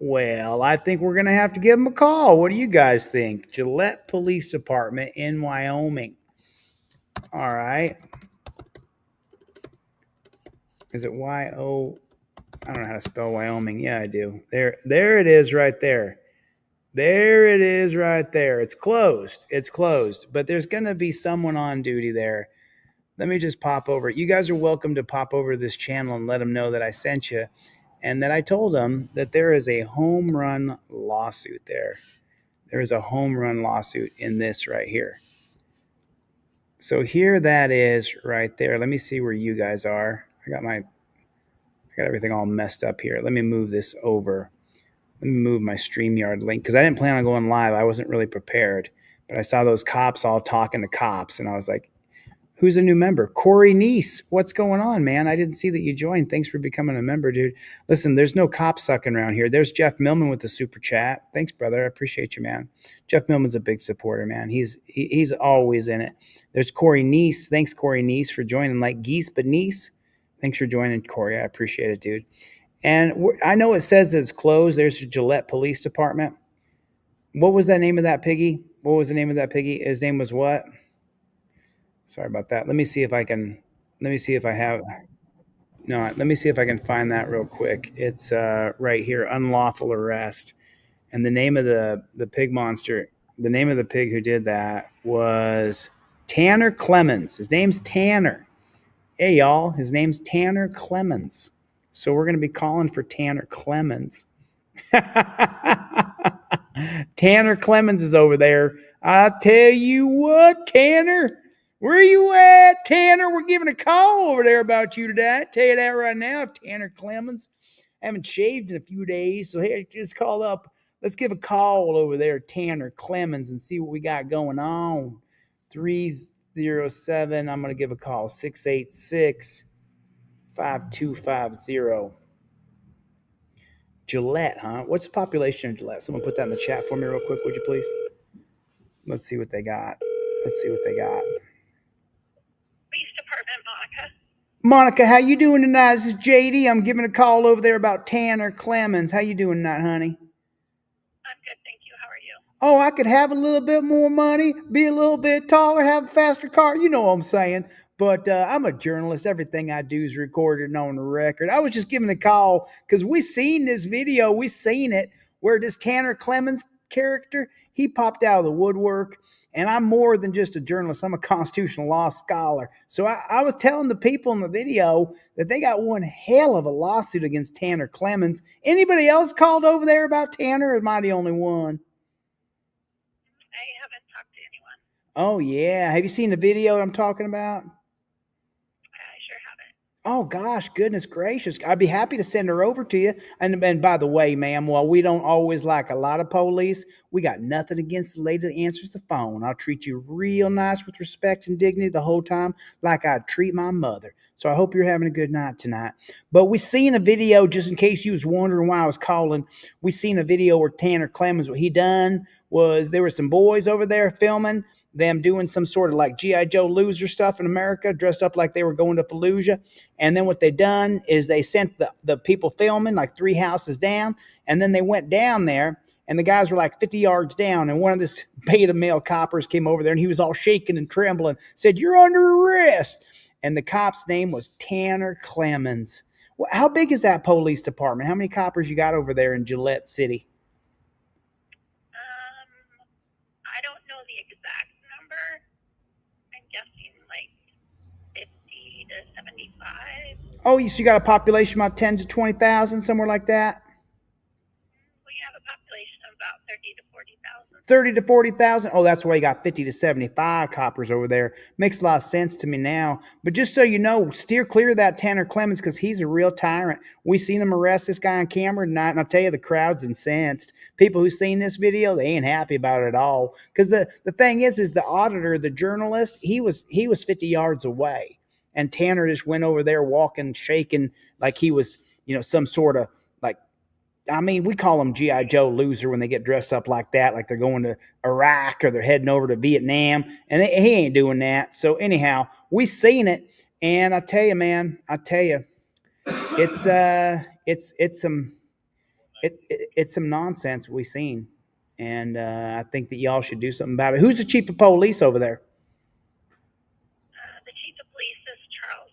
Well, I think we're going to have to give him a call. What do you guys think? Gillette Police Department in Wyoming. All right. Is it Y-O? I don't know how to spell Wyoming. Yeah, I do. There it is right there. There it is right there. It's closed. It's closed. But there's going to be someone on duty there. Let me just pop over. You guys are welcome to pop over to this channel and let them know that I sent you and that I told them that there is a home run lawsuit there. There is a home run lawsuit in this right here. So here that is right there. Let me see where you guys are. I got everything all messed up here. Let me move this over. Let me move my StreamYard link because I didn't plan on going live. I wasn't really prepared. But I saw those cops all talking to cops, and I was like, who's a new member? Corey Neese. What's going on, man? I didn't see that you joined. Thanks for becoming a member, dude. Listen, there's no cop sucking around here. There's Jeff Millman with the super chat. Thanks, brother. I appreciate you, man. Jeff Millman's a big supporter, man. He's always in it. There's Corey Neese. Thanks, Corey Neese, for joining. Like geese, but Neese. Thanks for joining, Corey. I appreciate it, dude. And I know it says that it's closed. There's the Gillette Police Department. What was the name of that piggy? What was the name of that piggy? His name was what? Sorry about that. Let me see if I can find that real quick. It's right here, unlawful arrest. And the name of the pig monster, the name of the pig who did that was Tanner Clemens. His name's Tanner. Hey, y'all, his name's Tanner Clemens. So we're going to be calling for Tanner Clemens. Tanner Clemens is over there. I tell you what, Tanner. Where you at, Tanner? We're giving a call over there about you today. I tell you that right now, Tanner Clemens. I haven't shaved in a few days, so hey, just call up. Let's give a call over there, Tanner Clemens, and see what we got going on. 307, I'm going to give a call, 686-5250. Gillette, huh? What's the population of Gillette? Someone put that in the chat for me real quick, would you please? Let's see what they got. Police Department, Monica, how you doing tonight? This is JD. I'm giving a call over there about Tanner Clemens. How you doing tonight, honey? I'm good, thank you. How are you? Oh, I could have a little bit more money, be a little bit taller, have a faster car. You know what I'm saying. But I'm a journalist. Everything I do is recorded and on the record. I was just giving a call because we seen this video. We seen it where this Tanner Clemens character, he popped out of the woodwork. And I'm more than just a journalist. I'm a constitutional law scholar. So I was telling the people in the video that they got one hell of a lawsuit against Tanner Clemens. Anybody else called over there about Tanner, or am I the only one? I haven't talked to anyone. Oh, yeah. Have you seen the video I'm talking about? I sure haven't. Oh, gosh, goodness gracious. I'd be happy to send her over to you. And by the way, ma'am, while we don't always like a lot of police, we got nothing against the lady that answers the phone. I'll treat you real nice with respect and dignity the whole time, like I'd treat my mother. So I hope you're having a good night tonight. But we seen a video, just in case you was wondering why I was calling, we seen a video where Tanner Clemens, what he done was there were some boys over there filming them doing some sort of like G.I. Joe loser stuff in America, dressed up like they were going to Fallujah. And then what they done is they sent the people filming like 3 houses down, and then they went down there, and the guys were like 50 yards down, and one of this beta male coppers came over there, and he was all shaking and trembling, said, "You're under arrest." And the cop's name was Tanner Clemens. Well, how big is that police department? How many coppers you got over there in Gillette City? I don't know the exact number. I'm guessing like 50 to 75. Oh, so you got a population about 10 to 20,000, somewhere like that? We have a population of about 30 to 40,000. 30 to 40,000. Oh, that's why you got 50 to 75 coppers over there. Makes a lot of sense to me now. But just so you know, steer clear of that Tanner Clemens because he's a real tyrant. We seen him arrest this guy on camera tonight, and I'll tell you, the crowd's incensed. People who seen this video, they ain't happy about it at all. Because the thing is the auditor, the journalist, he was 50 yards away. And Tanner just went over there walking, shaking like he was, some sort of like, I mean, we call them G.I. Joe loser when they get dressed up like that, like they're going to Iraq or they're heading over to Vietnam, and he ain't doing that. So anyhow, we seen it, and I tell you, man, it's some nonsense we seen, and I think that y'all should do something about it. Who's the chief of police over there? The chief of police is Charles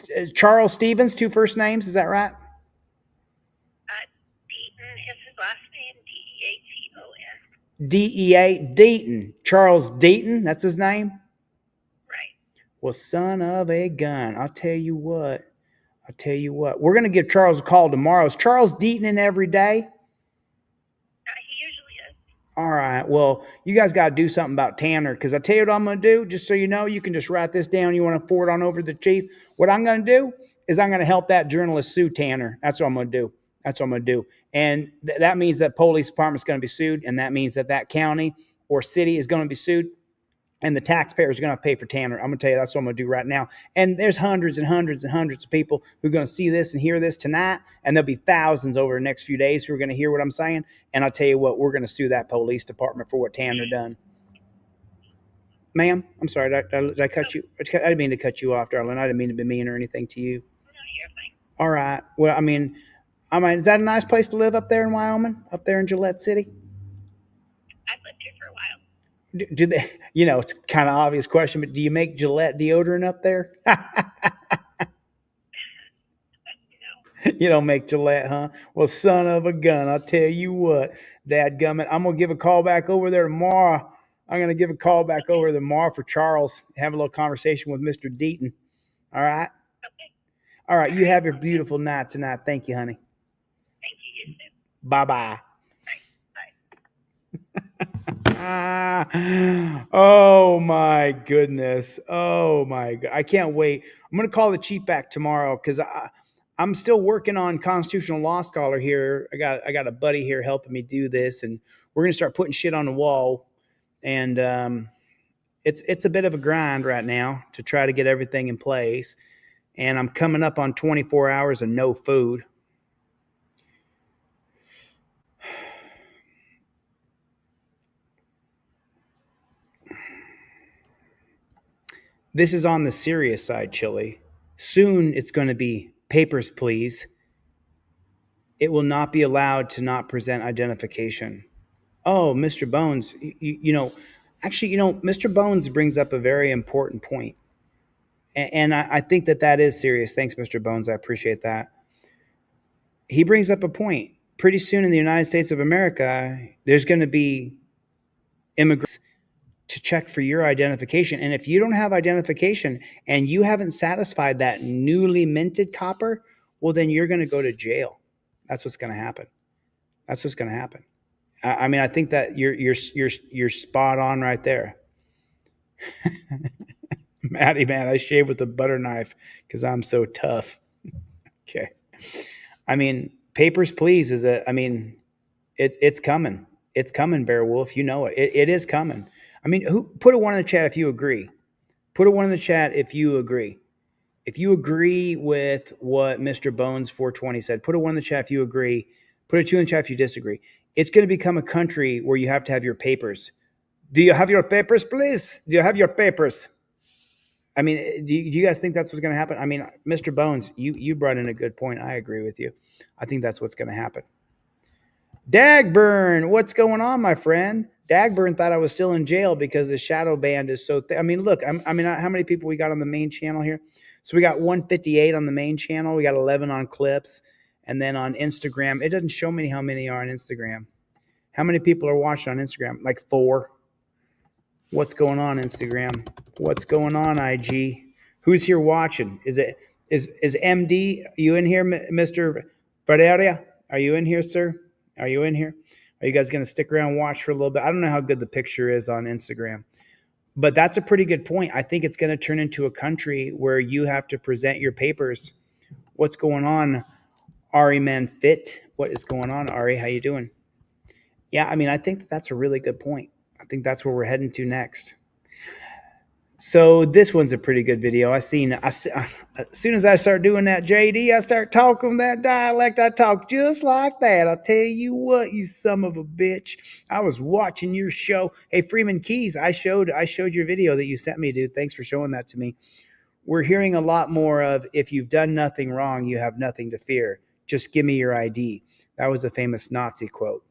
Stevens. Charles Stevens, 2 first names, is that right? Deaton is his last name, D-E-A-T-O-N. D-E-A, Deaton. Charles Deaton, that's his name? Right. Well, son of a gun. I'll tell you what. We're going to give Charles a call tomorrow. Is Charles Deaton in every day? He usually is. All right. Well, you guys got to do something about Tanner, because I tell you what I'm going to do, just so you know, you can just write this down. You want to forward on over to the chief. What I'm going to do is I'm going to help that journalist sue Tanner. That's what I'm going to do. That's what I'm going to do. And that means that police department is going to be sued, and that means that that county or city is going to be sued, and the taxpayers are going to pay for Tanner. I'm going to tell you that's what I'm going to do right now. And there's hundreds and hundreds and hundreds of people who are going to see this and hear this tonight, and there'll be thousands over the next few days who are going to hear what I'm saying. And I'll tell you what, we're going to sue that police department for what Tanner done. Ma'am, I'm sorry, did I cut you? I didn't mean to cut you off, darling. I didn't mean to be mean or anything to you. No, you're fine. All right. Well, I mean, is that a nice place to live up there in Wyoming, up there in Gillette City? I've lived here for a while. Do they, it's kind of obvious question, but do you make Gillette deodorant up there? No. You don't make Gillette, huh? Well, son of a gun, I'll tell you what, dadgummit, I'm going to give a call back over there tomorrow. I'm going to give a call back over there tomorrow for Charles, have a little conversation with Mr. Deaton. All right? Okay. All right, you have your beautiful night tonight. Thank you, honey. Thank you. You too. Bye-bye. Bye. Oh my goodness. Oh my God. I can't wait. I'm going to call the chief back tomorrow because I'm still working on constitutional law scholar here. I got a buddy here helping me do this, and we're going to start putting shit on the wall. And it's a bit of a grind right now to try to get everything in place. And I'm coming up on 24 hours of no food. This is on the serious side, Chili. Soon it's going to be papers, please. It will not be allowed to not present identification. Oh, Mr. Bones, Mr. Bones brings up a very important point. And I think that is serious. Thanks, Mr. Bones. I appreciate that. He brings up a point. Pretty soon in the United States of America, there's going to be immigrants to check for your identification. And if you don't have identification and you haven't satisfied that newly minted copper, well, then you're going to go to jail. That's what's going to happen. That's what's going to happen. I mean, I think that you're spot on right there. Maddie, man, I shave with a butter knife because I'm so tough. Okay. I mean, papers, please it's coming. It's coming, Bear Wolf. You know it. It is coming. I mean, put a 1 in the chat if you agree. Put a 1 in the chat if you agree. If you agree with what Mr. Bones 420 said, put a 1 in the chat if you agree. Put a 2 in the chat if you disagree. It's going to become a country where you have to have your papers. Do you have your papers, please? Do you have your papers? I mean, do you guys think that's what's going to happen? I mean, Mr. Bones, you brought in a good point. I agree with you. I think that's what's going to happen. Dagburn, what's going on, my friend? Dagburn thought I was still in jail because the shadow band is so thick. I mean, look, how many people we got on the main channel here? So we got 158 on the main channel. We got 11 on clips. And then on Instagram, it doesn't show me how many are on Instagram. How many people are watching on Instagram? Like 4. What's going on, Instagram? What's going on, IG? Who's here watching? Is MD? Are you in here, Mr. Valeria? Are you in here, sir? Are you in here? Are you guys going to stick around and watch for a little bit? I don't know how good the picture is on Instagram, but that's a pretty good point. I think it's going to turn into a country where you have to present your papers. What's going on, Ari Man Fit? What is going on, Ari? How you doing? Yeah, I mean, I think that's a really good point. I think that's where we're heading to next. So this one's a pretty good video. As soon as I start doing that JD, I start talking that dialect. I talk just like that. I'll tell you what, you son of a bitch. I was watching your show. Hey, Freeman Keys, I showed your video that you sent me, dude. Thanks for showing that to me. We're hearing a lot more of, if you've done nothing wrong, you have nothing to fear. Just give me your ID. That was a famous Nazi quote.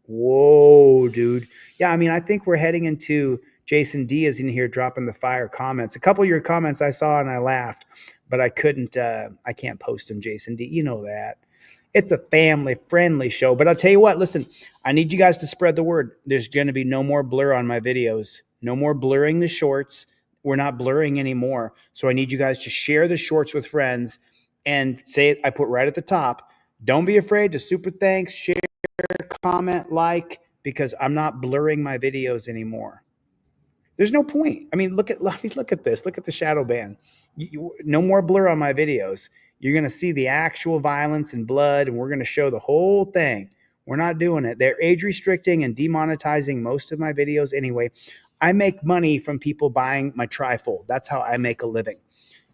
Whoa, dude. Yeah, I mean, I think we're heading into Jason D is in here dropping the fire comments. A couple of your comments I saw and I laughed, but I couldn't, I can't post them, Jason D. You know that. It's a family-friendly show. But I'll tell you what, listen, I need you guys to spread the word. There's going to be no more blur on my videos. No more blurring the shorts. We're not blurring anymore. So I need you guys to share the shorts with friends and say, I put right at the top, don't be afraid to super thanks, share, comment, like, because I'm not blurring my videos anymore. There's no point. I mean, look at this. Look at the shadow band. No more blur on my videos. You're going to see the actual violence and blood, and we're going to show the whole thing. We're not doing it. They're age restricting and demonetizing most of my videos anyway. I make money from people buying my trifold. That's how I make a living,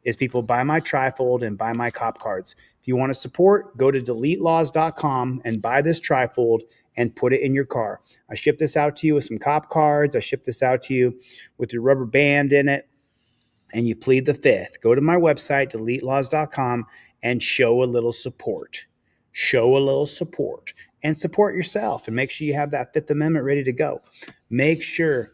is people buy my trifold and buy my cop cards. If you want to support, go to DeleteLawz.com and buy this trifold and put it in your car. I ship this out to you with some cop cards. I ship this out to you with your rubber band in it, and you plead the fifth. Go to my website, DeleteLawz.com, and show a little support. Show a little support and support yourself, and make sure you have that Fifth Amendment ready to go. Make sure.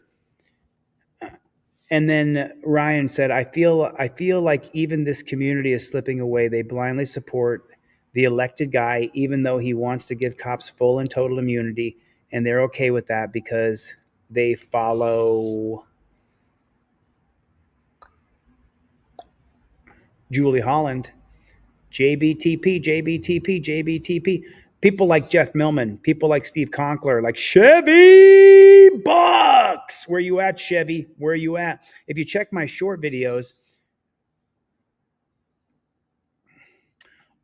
And then Ryan said, I feel like even this community is slipping away. They blindly support the elected guy, even though he wants to give cops full and total immunity. And they're okay with that because they follow Julie Holland, JBTP, JBTP, JBTP. People like Jeff Millman, people like Steve Conkler, like Chevy Bucks. Where you at, Chevy? Where you at? If you check my short videos,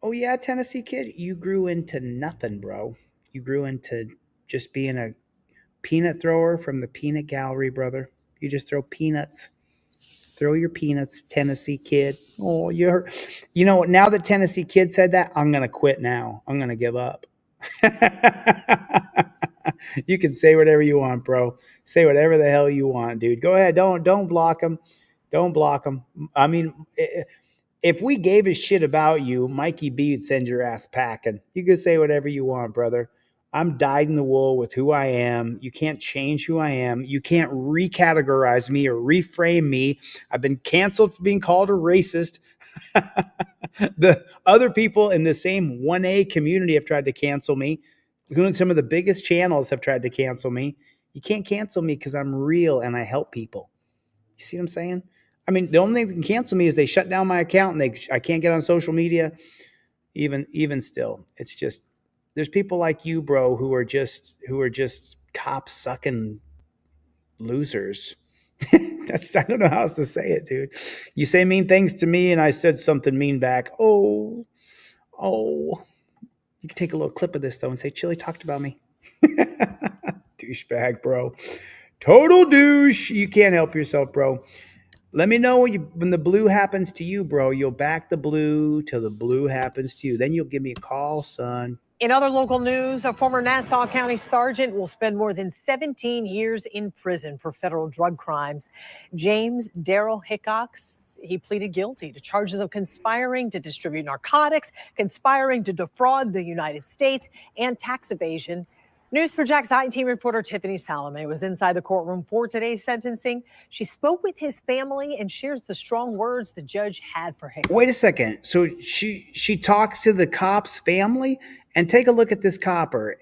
oh yeah, Tennessee kid, you grew into nothing, bro. You grew into just being a peanut thrower from the peanut gallery, brother. You just throw peanuts. Throw your peanuts, Tennessee kid. Oh, you know, now that Tennessee kid said that, I'm going to quit now. I'm going to give up. You can say whatever you want, bro. Say whatever the hell you want, dude. Go ahead. Don't block him. Don't block him. I mean, if we gave a shit about you, Mikey B would send your ass packing. You can say whatever you want, brother. I'm dyed in the wool with who I am. You can't change who I am. You can't recategorize me or reframe me. I've been canceled for being called a racist. The other people in the same 1A community have tried to cancel me. Some of the biggest channels have tried to cancel me. You can't cancel me because I'm real and I help people. You see what I'm saying? I mean, the only thing that can cancel me is they shut down my account and I can't get on social media. Even still, it's just, there's people like you, bro, who are just cop sucking losers. I don't know how else to say it, dude. You say mean things to me and I said something mean back. Oh, you can take a little clip of this though and say, Chili talked about me. Douchebag, bro. Total douche. You can't help yourself, bro. Let me know when the blue happens to you, bro. You'll back the blue till the blue happens to you. Then you'll give me a call, son. In other local news, a former Nassau County sergeant will spend more than 17 years in prison for federal drug crimes. James Darrell Hickox, he pleaded guilty to charges of conspiring to distribute narcotics, conspiring to defraud the United States, and tax evasion. News4JAX I-Team reporter Tiffany Salome was inside the courtroom for today's sentencing. She spoke with his family and shares the strong words the judge had for him. Wait a second. So she talks to the cop's family? And take a look at this copper.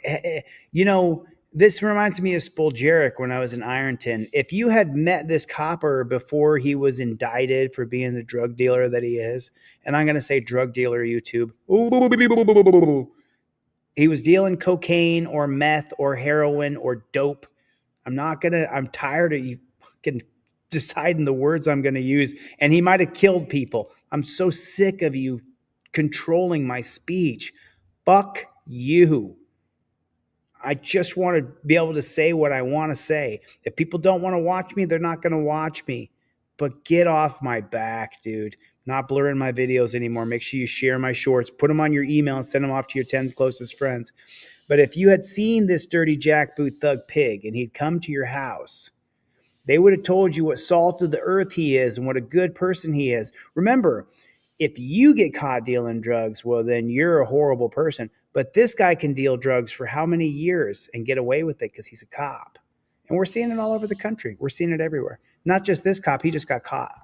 You know, this reminds me of Spoljaric when I was in Ironton. If you had met this copper before he was indicted for being the drug dealer that he is, and I'm going to say drug dealer YouTube. He was dealing cocaine or meth or heroin or dope. I'm tired of you fucking deciding the words I'm going to use. And he might have killed people. I'm so sick of you controlling my speech. Fuck you. I just want to be able to say what I want to say. If people don't want to watch me, they're not going to watch me. But get off my back, dude. Not blurring my videos anymore. Make sure you share my shorts. Put them on your email and send them off to your 10 closest friends. But if you had seen this dirty jackboot thug pig and he'd come to your house, they would have told you what salt of the earth he is and what a good person he is. Remember, if you get caught dealing drugs, well, then you're a horrible person. But this guy can deal drugs for how many years and get away with it because he's a cop. And we're seeing it all over the country. We're seeing it everywhere. Not just this cop. He just got caught.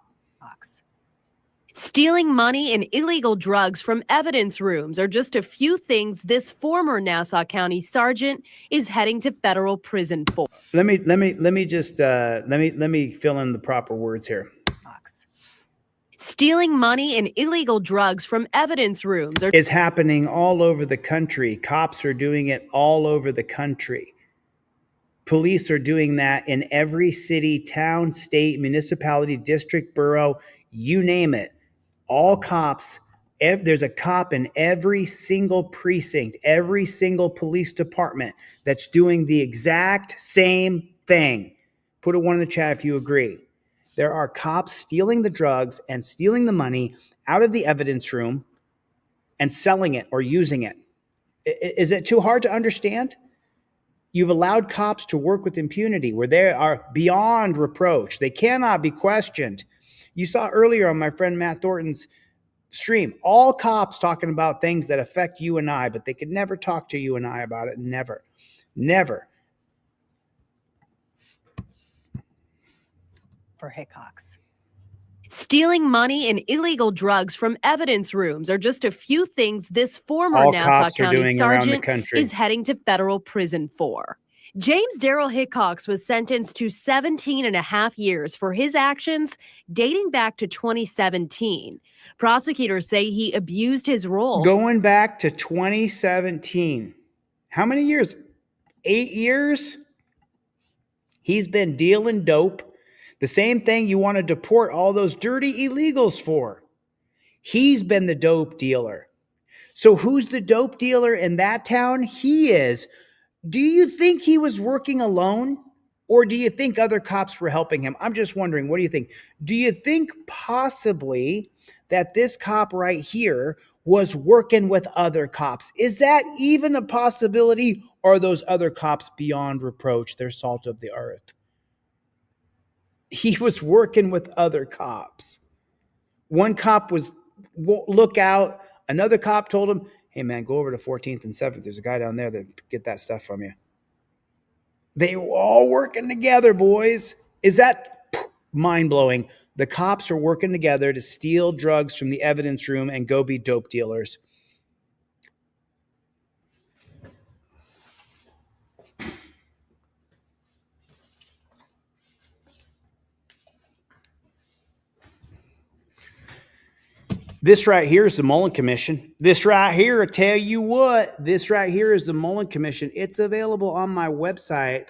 Stealing money and illegal drugs from evidence rooms are just a few things this former Nassau County sergeant is heading to federal prison for. Let me fill in the proper words here. Stealing money and illegal drugs from evidence rooms is happening all over the country. Cops are doing it all over the country. Police are doing that in every city, town, state, municipality, district, borough, you name it. All cops There's a cop in every single precinct, every single police department that's doing the exact same thing. Put a 1 in the chat if you agree. There are cops stealing the drugs and stealing the money out of the evidence room and selling it or using it. Is it too hard to understand? You've allowed cops to work with impunity where they are beyond reproach. They cannot be questioned. You saw earlier on my friend Matt Thornton's stream, all cops talking about things that affect you and I, but they could never talk to you and I about it. Never. Never. For Hickox. Stealing money and illegal drugs from evidence rooms are just a few things this former All Nassau cops are County doing around the sergeant country. is heading to federal prison for. James Darrell Hickox was sentenced to 17 and a half years for his actions dating back to 2017. Prosecutors say he abused his role. Going back to 2017. How many years? 8 years? He's been dealing dope. The same thing you want to deport all those dirty illegals for. He's been the dope dealer. So who's the dope dealer in that town? He is. Do you think he was working alone? Or do you think other cops were helping him? I'm just wondering, what do you think? Do you think possibly that this cop right here was working with other cops? Is that even a possibility? Or are those other cops beyond reproach? They're salt of the earth. He was working with other cops. One cop was, look out. Another cop told him, hey man, go over to 14th and 7th. There's a guy down there that get that stuff from you. They were all working together, boys. Is that mind-blowing? The cops are working together to steal drugs from the evidence room and go be dope dealers. This right here is the Mullen Commission. This right here, I tell you what, this right here is the Mullen Commission. It's available on my website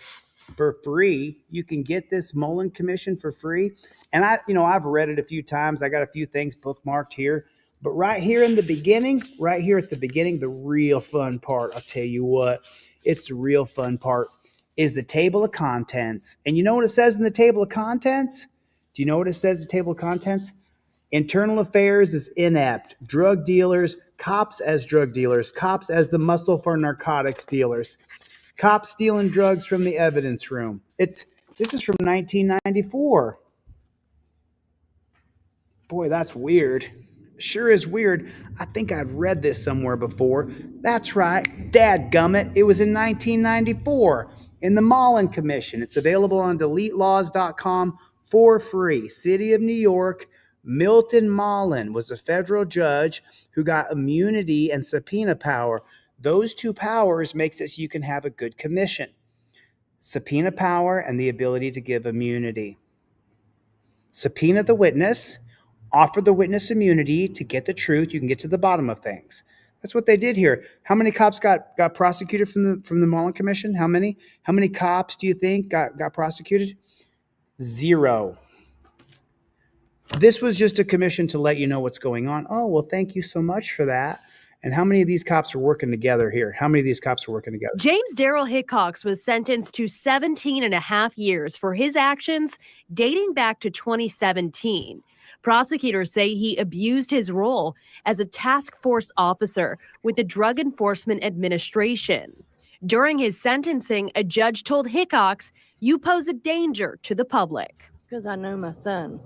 for free. You can get this Mullen Commission for free. And I've read it a few times. I got a few things bookmarked here. But right here in the beginning, right here at the beginning, the real fun part, I'll tell you what, it's the real fun part, is the table of contents. And you know what it says in the table of contents? Do you know what it says in the table of contents? Internal affairs is inept. Drug dealers, cops as drug dealers, cops as the muscle for narcotics dealers, cops stealing drugs from the evidence room. This is from 1994. Boy, that's weird. Sure is weird. I think I'd read this somewhere before. That's right. Dadgummit. It was in 1994 in the Mullen Commission. It's available on DeleteLawz.com for free. City of New York. Milton Mullen was a federal judge who got immunity and subpoena power. Those two powers makes it so you can have a good commission. Subpoena power and the ability to give immunity. Subpoena the witness, offer the witness immunity to get the truth. You can get to the bottom of things. That's what they did here. How many cops got prosecuted from the Mullen Commission? How many? How many cops do you think got prosecuted? 0. This was just a commission to let you know what's going on. Oh, well, thank you so much for that. And how many of these cops are working together here? How many of these cops are working together? James Darrell Hickox was sentenced to 17 and a half years for his actions dating back to 2017. Prosecutors say he abused his role as a task force officer with the Drug Enforcement Administration. During his sentencing, a judge told Hickox, "You pose a danger to the public." Because I know my son.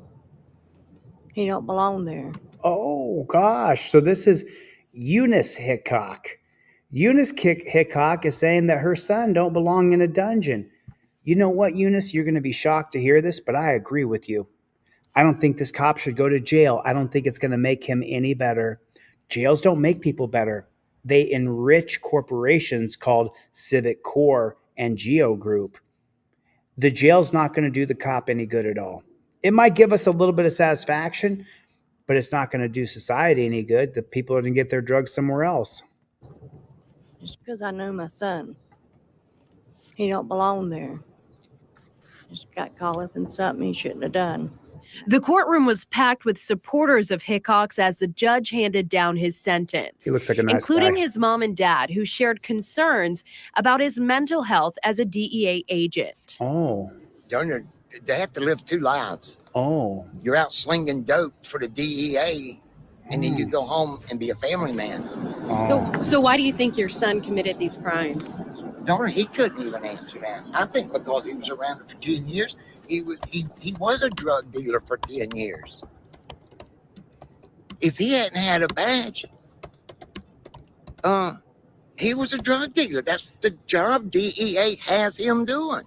He don't belong there. Oh, gosh. So this is Eunice Hickok. Eunice Hickok is saying that her son don't belong in a dungeon. You know what, Eunice? You're going to be shocked to hear this, but I agree with you. I don't think this cop should go to jail. I don't think it's going to make him any better. Jails don't make people better. They enrich corporations called Civic Core and Geo Group. The jail's not going to do the cop any good at all. It might give us a little bit of satisfaction, but it's not going to do society any good. The people are going to get their drugs somewhere else. Just because I know my son. He don't belong there. Just got caught up in something he shouldn't have done. The courtroom was packed with supporters of Hickox as the judge handed down his sentence. He looks like a nice including guy. his mom and dad, who shared concerns about his mental health as a DEA agent. Oh. They have to live two lives. Oh. You're out slinging dope for the DEA, and then you go home and be a family man. So why do you think your son committed these crimes? Darn, he couldn't even answer that. I think because he was around for 10 years. He was a drug dealer for 10 years. If he hadn't had a badge, he was a drug dealer. That's the job DEA has him doing.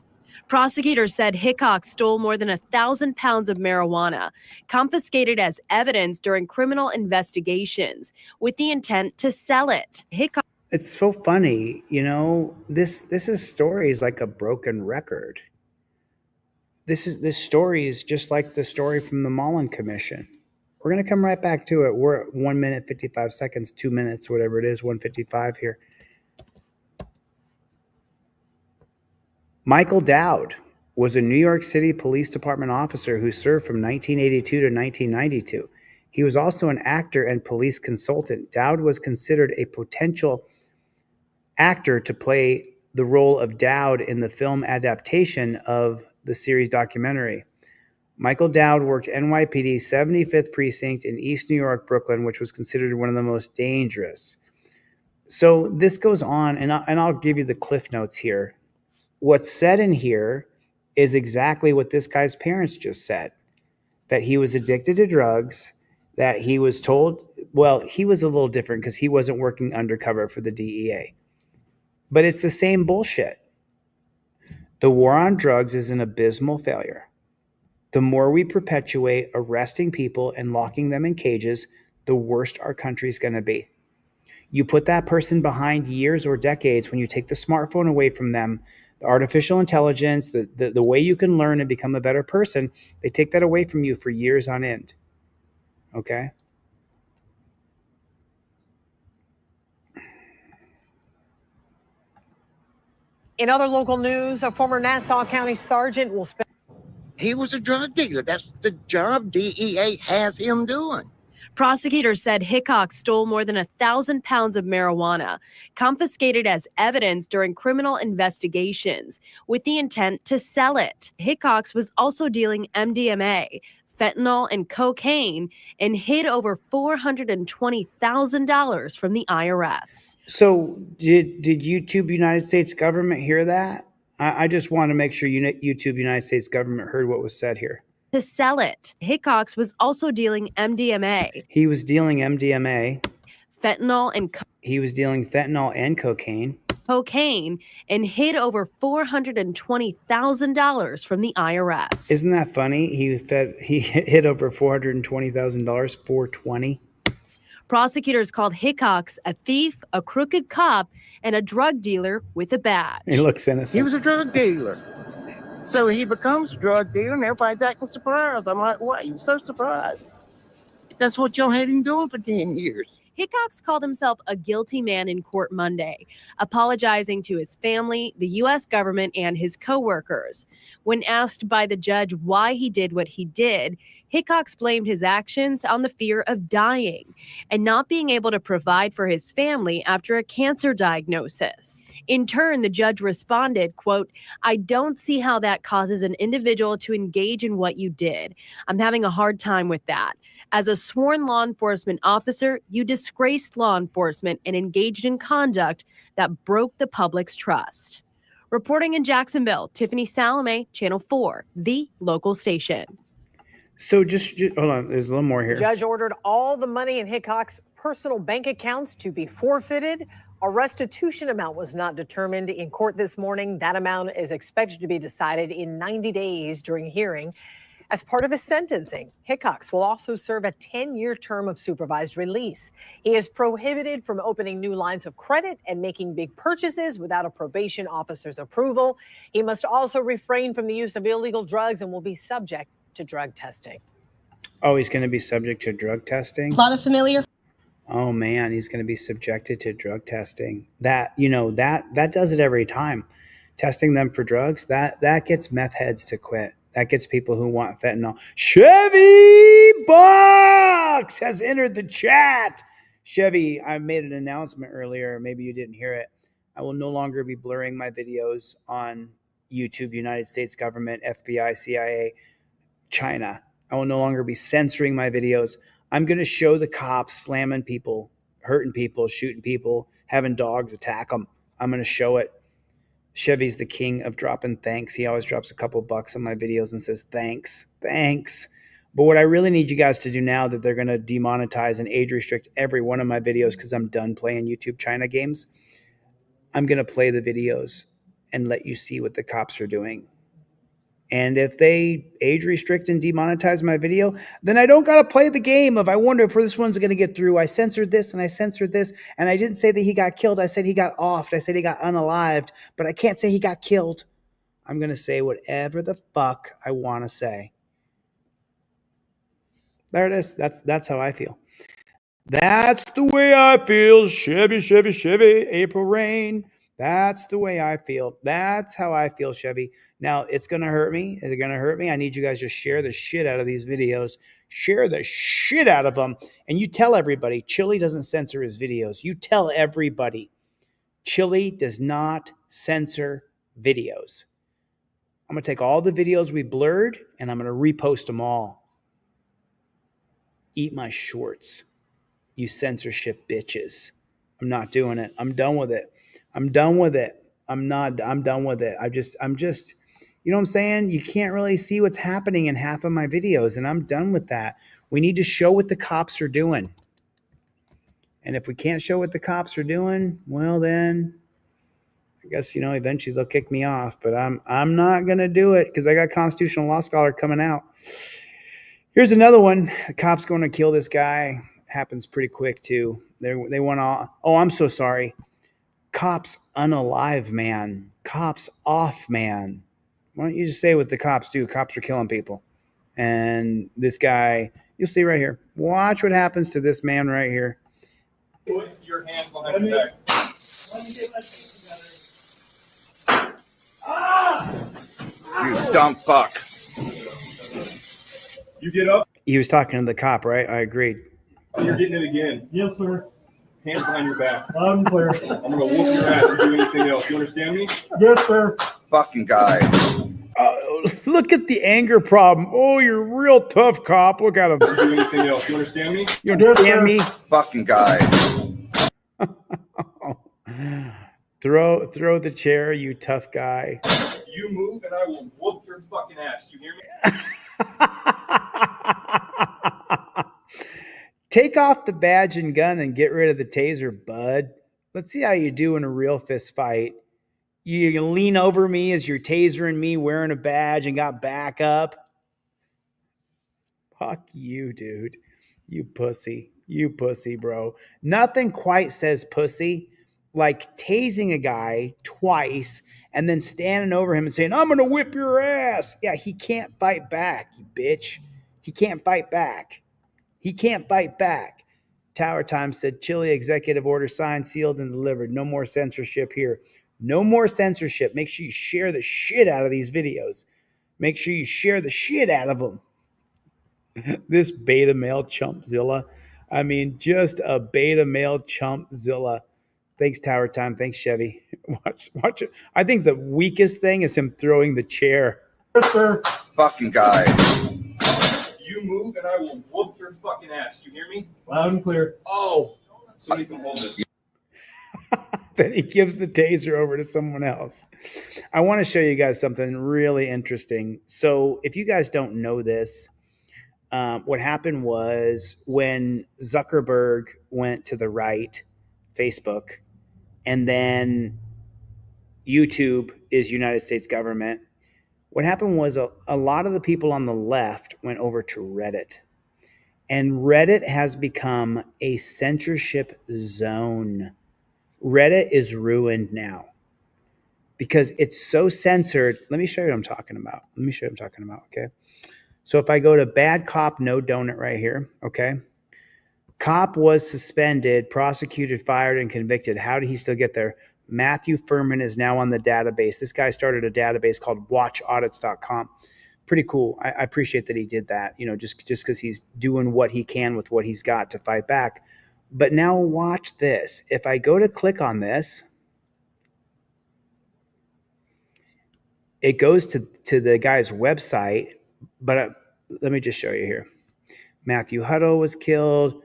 Prosecutors said Hickox stole more than 1,000 pounds of marijuana, confiscated as evidence during criminal investigations, with the intent to sell it. Hickox. It's so funny, you know. This story is like a broken record. This story is just like the story from the Mullen Commission. We're going to come right back to it. We're at 1 minute, 55 seconds, 2 minutes, whatever it is, 1:55 here. Michael Dowd was a New York City Police Department officer who served from 1982 to 1992. He was also an actor and police consultant. Dowd was considered a potential actor to play the role of Dowd in the film adaptation of the series documentary. Michael Dowd worked NYPD's 75th precinct in East New York, Brooklyn, which was considered one of the most dangerous. So this goes on, and I'll give you the cliff notes here. What's said in here is exactly what this guy's parents just said, that he was addicted to drugs, that he was told, well, he was a little different because he wasn't working undercover for the DEA. But it's the same bullshit. The war on drugs is an abysmal failure. The more we perpetuate arresting people and locking them in cages, the worse our country's going to be. You put that person behind years or decades when you take the smartphone away from them, the artificial intelligence, the way you can learn and become a better person, they take that away from you for years on end. Okay? In other local news, a former Nassau County sergeant will spend. He was a drug dealer. That's the job DEA has him doing. Prosecutors said Hickox stole more than 1,000 pounds of marijuana, confiscated as evidence during criminal investigations, with the intent to sell it. Hickox was also dealing MDMA, fentanyl, and cocaine, and hid over $420,000 from the IRS. So did YouTube United States government hear that? I just want to make sure YouTube United States government heard what was said here. To sell it. Hickox was also dealing MDMA. He was dealing MDMA. Fentanyl and he was dealing fentanyl and cocaine, and hid over $420,000 from the IRS. Isn't that funny? He hid over $420,000, 420. Prosecutors called Hickox a thief, a crooked cop, and a drug dealer with a badge. He looks innocent. He was a drug dealer. So he becomes a drug dealer, and everybody's acting surprised. I'm like, why are you so surprised? That's what y'all had him doing for 10 years. Hickox called himself a guilty man in court Monday, apologizing to his family, the U.S. government, and his coworkers. When asked by the judge why he did what he did, Hickox blamed his actions on the fear of dying and not being able to provide for his family after a cancer diagnosis. In turn, the judge responded, quote, "I don't see how that causes an individual to engage in what you did. I'm having a hard time with that. As a sworn law enforcement officer, you disgraced law enforcement and engaged in conduct that broke the public's trust." Reporting in Jacksonville, Tiffany Salome, Channel 4, the local station. So just hold on, there's a little more here. The judge ordered all the money in Hickox's personal bank accounts to be forfeited. A restitution amount was not determined in court this morning. That amount is expected to be decided in 90 days during a hearing. As part of his sentencing, Hickox will also serve a 10-year term of supervised release. He is prohibited from opening new lines of credit and making big purchases without a probation officer's approval. He must also refrain from the use of illegal drugs and will be subject to drug testing. Oh, he's going to be subject to drug testing? A lot of familiar. Oh man, he's going to be subjected to drug testing. That does it every time. Testing them for drugs, that gets meth heads to quit. That gets people who want fentanyl. Chevy Box has entered the chat. Chevy, I made an announcement earlier. Maybe you didn't hear it. I will no longer be blurring my videos on YouTube, United States government, FBI, CIA, China. I will no longer be censoring my videos. I'm going to show the cops slamming people, hurting people, shooting people, having dogs attack them. I'm going to show it. Chevy's the king of dropping thanks. He always drops a couple bucks on my videos and says, thanks. But what I really need you guys to do now that they're going to demonetize and age restrict every one of my videos because I'm done playing YouTube China games, I'm going to play the videos and let you see what the cops are doing. And if they age restrict and demonetize my video, then I don't got to play the game of I wonder if this one's going to get through. I censored this and I censored this. And I didn't say that he got killed. I said he got offed. I said he got unalived. But I can't say he got killed. I'm going to say whatever the fuck I want to say. There it is. That's how I feel. That's the way I feel. Chevy, April Rain. That's the way I feel. That's how I feel, Chevy. Now, it's going to hurt me. Is it going to hurt me? I need you guys to share the shit out of these videos. Share the shit out of them. And you tell everybody, Chili doesn't censor his videos. You tell everybody, Chili does not censor videos. I'm going to take all the videos we blurred, and I'm going to repost them all. Eat my shorts. You censorship bitches. I'm not doing it. I'm done with it. I'm done with it. I'm done with it. I'm just, you know what I'm saying? You can't really see what's happening in half of my videos, and I'm done with that. We need to show what the cops are doing. And if we can't show what the cops are doing, well then, I guess, eventually they'll kick me off, but I'm not going to do it because I got Constitutional Law Scholar coming out. Here's another one. The cop's going to kill this guy. Happens pretty quick too. They want to. Oh, I'm so sorry. Cops unalive, man. Cops off, man. Why don't you just say what the cops do? Cops are killing people. And this guy, you'll see right here. Watch what happens to this man right here. Put your hands behind your back. You dumb fuck. You get up. He was talking to the cop, right? I agreed. You're getting it again. Yes, sir. Hands behind your back. Loud and clear. I'm gonna whoop your ass if you do anything else. You understand me? Yes, sir. Fucking guy. Look at the anger problem. Oh, you're a real tough cop. Look at him. You do anything else. You understand me? You understand me? Fucking guy. Throw the chair, you tough guy. You move and I will whoop your fucking ass. You hear me? Take off the badge and gun and get rid of the taser, bud. Let's see how you do in a real fist fight. You can lean over me as you're tasering me wearing a badge and got backup. Fuck you, dude. You pussy. You pussy, bro. Nothing quite says pussy like tasing a guy twice and then standing over him and saying, I'm going to whip your ass. Yeah, he can't fight back, you bitch. He can't fight back. He can't fight back. Tower Time said, Chili executive order signed, sealed, and delivered. No more censorship here. No more censorship. Make sure you share the shit out of these videos. Make sure you share the shit out of them. This beta male chumpzilla. I mean, just a beta male chumpzilla. Thanks, Tower Time. Thanks, Chevy. Watch it. I think the weakest thing is him throwing the chair. Yes, sir. Fucking guy. You move and I will whoop your fucking ass. You hear me? Loud and clear. Oh. Somebody can hold this. Then he gives the taser over to someone else. I want to show you guys something really interesting. So if you guys don't know this, what happened was when Zuckerberg went to the right, Facebook, and then YouTube is United States government. What happened was a lot of the people on the left went over to Reddit. And Reddit has become a censorship zone. Reddit is ruined now because it's so censored. Let me show you what I'm talking about. Okay. So if I go to bad cop, no donut right here. Okay. Cop was suspended, prosecuted, fired, and convicted. How did he still get there? Matthew Furman is now on the database. This guy started a database called watchaudits.com. pretty cool. I appreciate that he did that, you know, just because he's doing what he can with what he's got to fight back. But now watch this. If I go to click on this, it goes to the guy's website. But let me just show you here. Matthew Hutto was killed.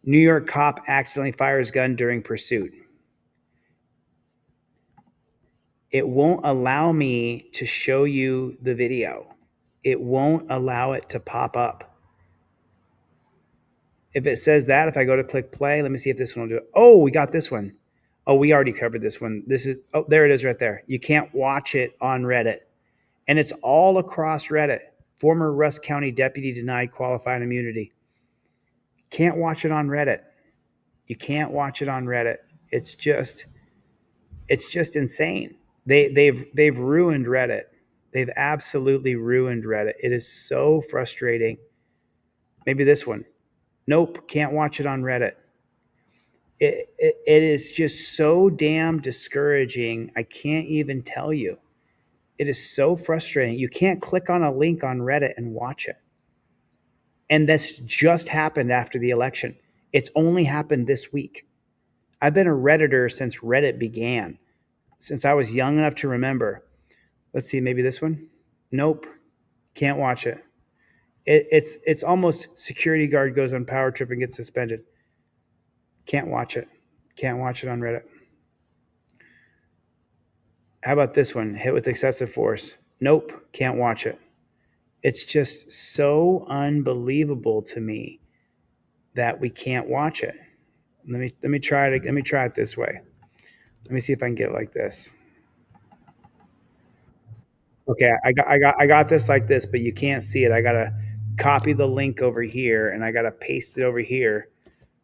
New York cop accidentally fires gun during pursuit. It won't allow me to show you the video. It won't allow it to pop up. If it says that, if I go to click play, let me see if this one will do it. Oh, we got this one. Oh, we already covered this one. This is, oh, there it is right there. You can't watch it on Reddit. And it's all across Reddit. Former Rusk County deputy denied qualified immunity. Can't watch it on Reddit. You can't watch it on Reddit. It's just insane. They've ruined Reddit. They've absolutely ruined Reddit. It is so frustrating. Maybe this one. Nope, can't watch it on Reddit. It is just so damn discouraging. I can't even tell you. It is so frustrating. You can't click on a link on Reddit and watch it. And this just happened after the election. It's only happened this week. I've been a Redditor since Reddit began, since I was young enough to remember. Let's see, maybe this one? Nope, can't watch it. It's almost security guard goes on power trip and gets suspended. Can't watch it. Can't watch it on Reddit. How about this one? Hit with excessive force. Nope, can't watch it. It's just so unbelievable to me that we can't watch it. Let me try it. Let me try it this way. Let me see if I can get it like this. Okay, I got this like this, but you can't see it. I gotta copy the link over here and I gotta paste it over here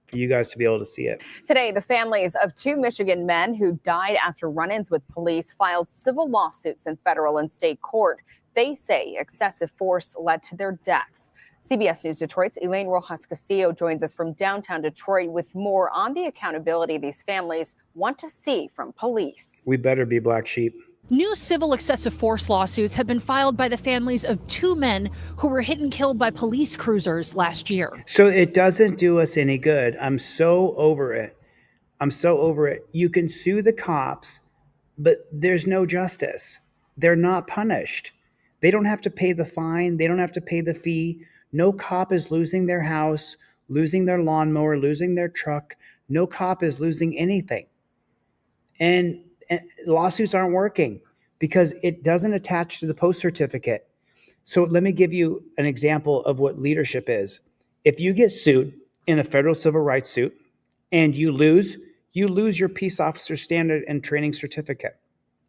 for you guys to be able to see it. Today, the families of 2 Michigan men who died after run-ins with police filed civil lawsuits in federal and state court. They say excessive force led to their deaths. CBS News Detroit's Elaine Rojas Castillo joins us from downtown Detroit with more on the accountability these families want to see from police. We better be black sheep. New civil excessive force lawsuits have been filed by the families of 2 men who were hit and killed by police cruisers last year. So it doesn't do us any good. I'm so over it. I'm so over it. You can sue the cops, but there's no justice. They're not punished. They don't have to pay the fine. They don't have to pay the fee. No cop is losing their house, losing their lawnmower, losing their truck. No cop is losing anything. And lawsuits aren't working because it doesn't attach to the post certificate. So let me give you an example of what leadership is. If you get sued in a federal civil rights suit and you lose your peace officer standard and training certificate.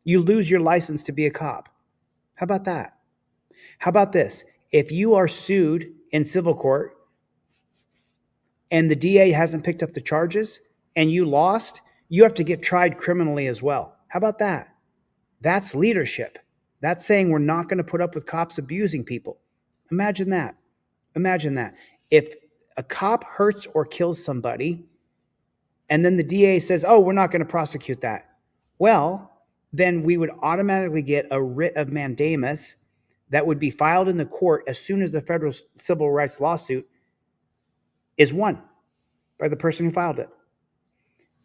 You lose your license to be a cop. How about that? How about this? If you are sued in civil court and the DA hasn't picked up the charges and you lost, you have to get tried criminally as well. How about that? That's leadership. That's saying we're not going to put up with cops abusing people. Imagine that. Imagine that. If a cop hurts or kills somebody and then the DA says, oh, we're not going to prosecute that. Well, then we would automatically get a writ of mandamus that would be filed in the court as soon as the federal civil rights lawsuit is won by the person who filed it.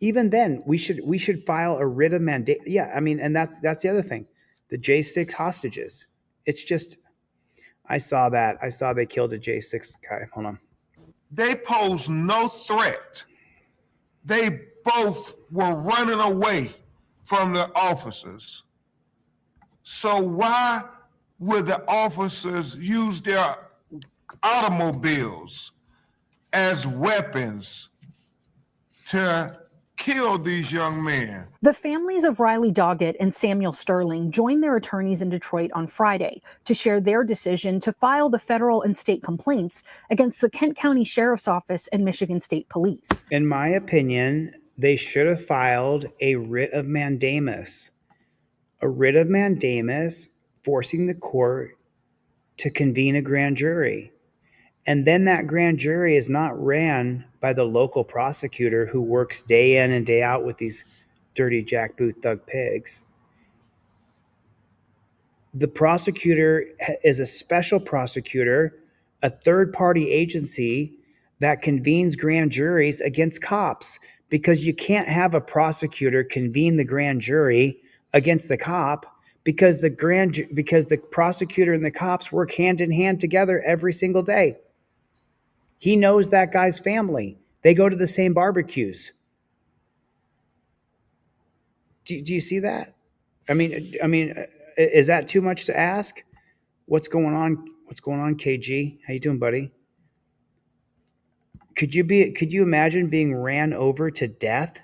Even then, we should file a writ of mandamus. Yeah, I mean, and that's the other thing. The J6 hostages. It's just, I saw that. I saw they killed a J6 guy. Hold on. They posed no threat. They both were running away from the officers. So why would the officers use their automobiles as weapons to kill these young men? The families of Riley Doggett and Samuel Sterling joined their attorneys in Detroit on Friday to share their decision to file the federal and state complaints against the Kent County Sheriff's Office and Michigan State Police. In my opinion, they should have filed a writ of mandamus. A writ of mandamus forcing the court to convene a grand jury. And then that grand jury is not ran by the local prosecutor who works day in and day out with these dirty jackboot thug pigs. The prosecutor is a special prosecutor, a third-party agency that convenes grand juries against cops, because you can't have a prosecutor convene the grand jury against the cop, because the prosecutor and the cops work hand in hand together every single day. He knows that guy's family. They go to the same barbecues. Do you see that? I mean, is that too much to ask? What's going on? What's going on, KG? How you doing, buddy? Could you imagine being ran over to death?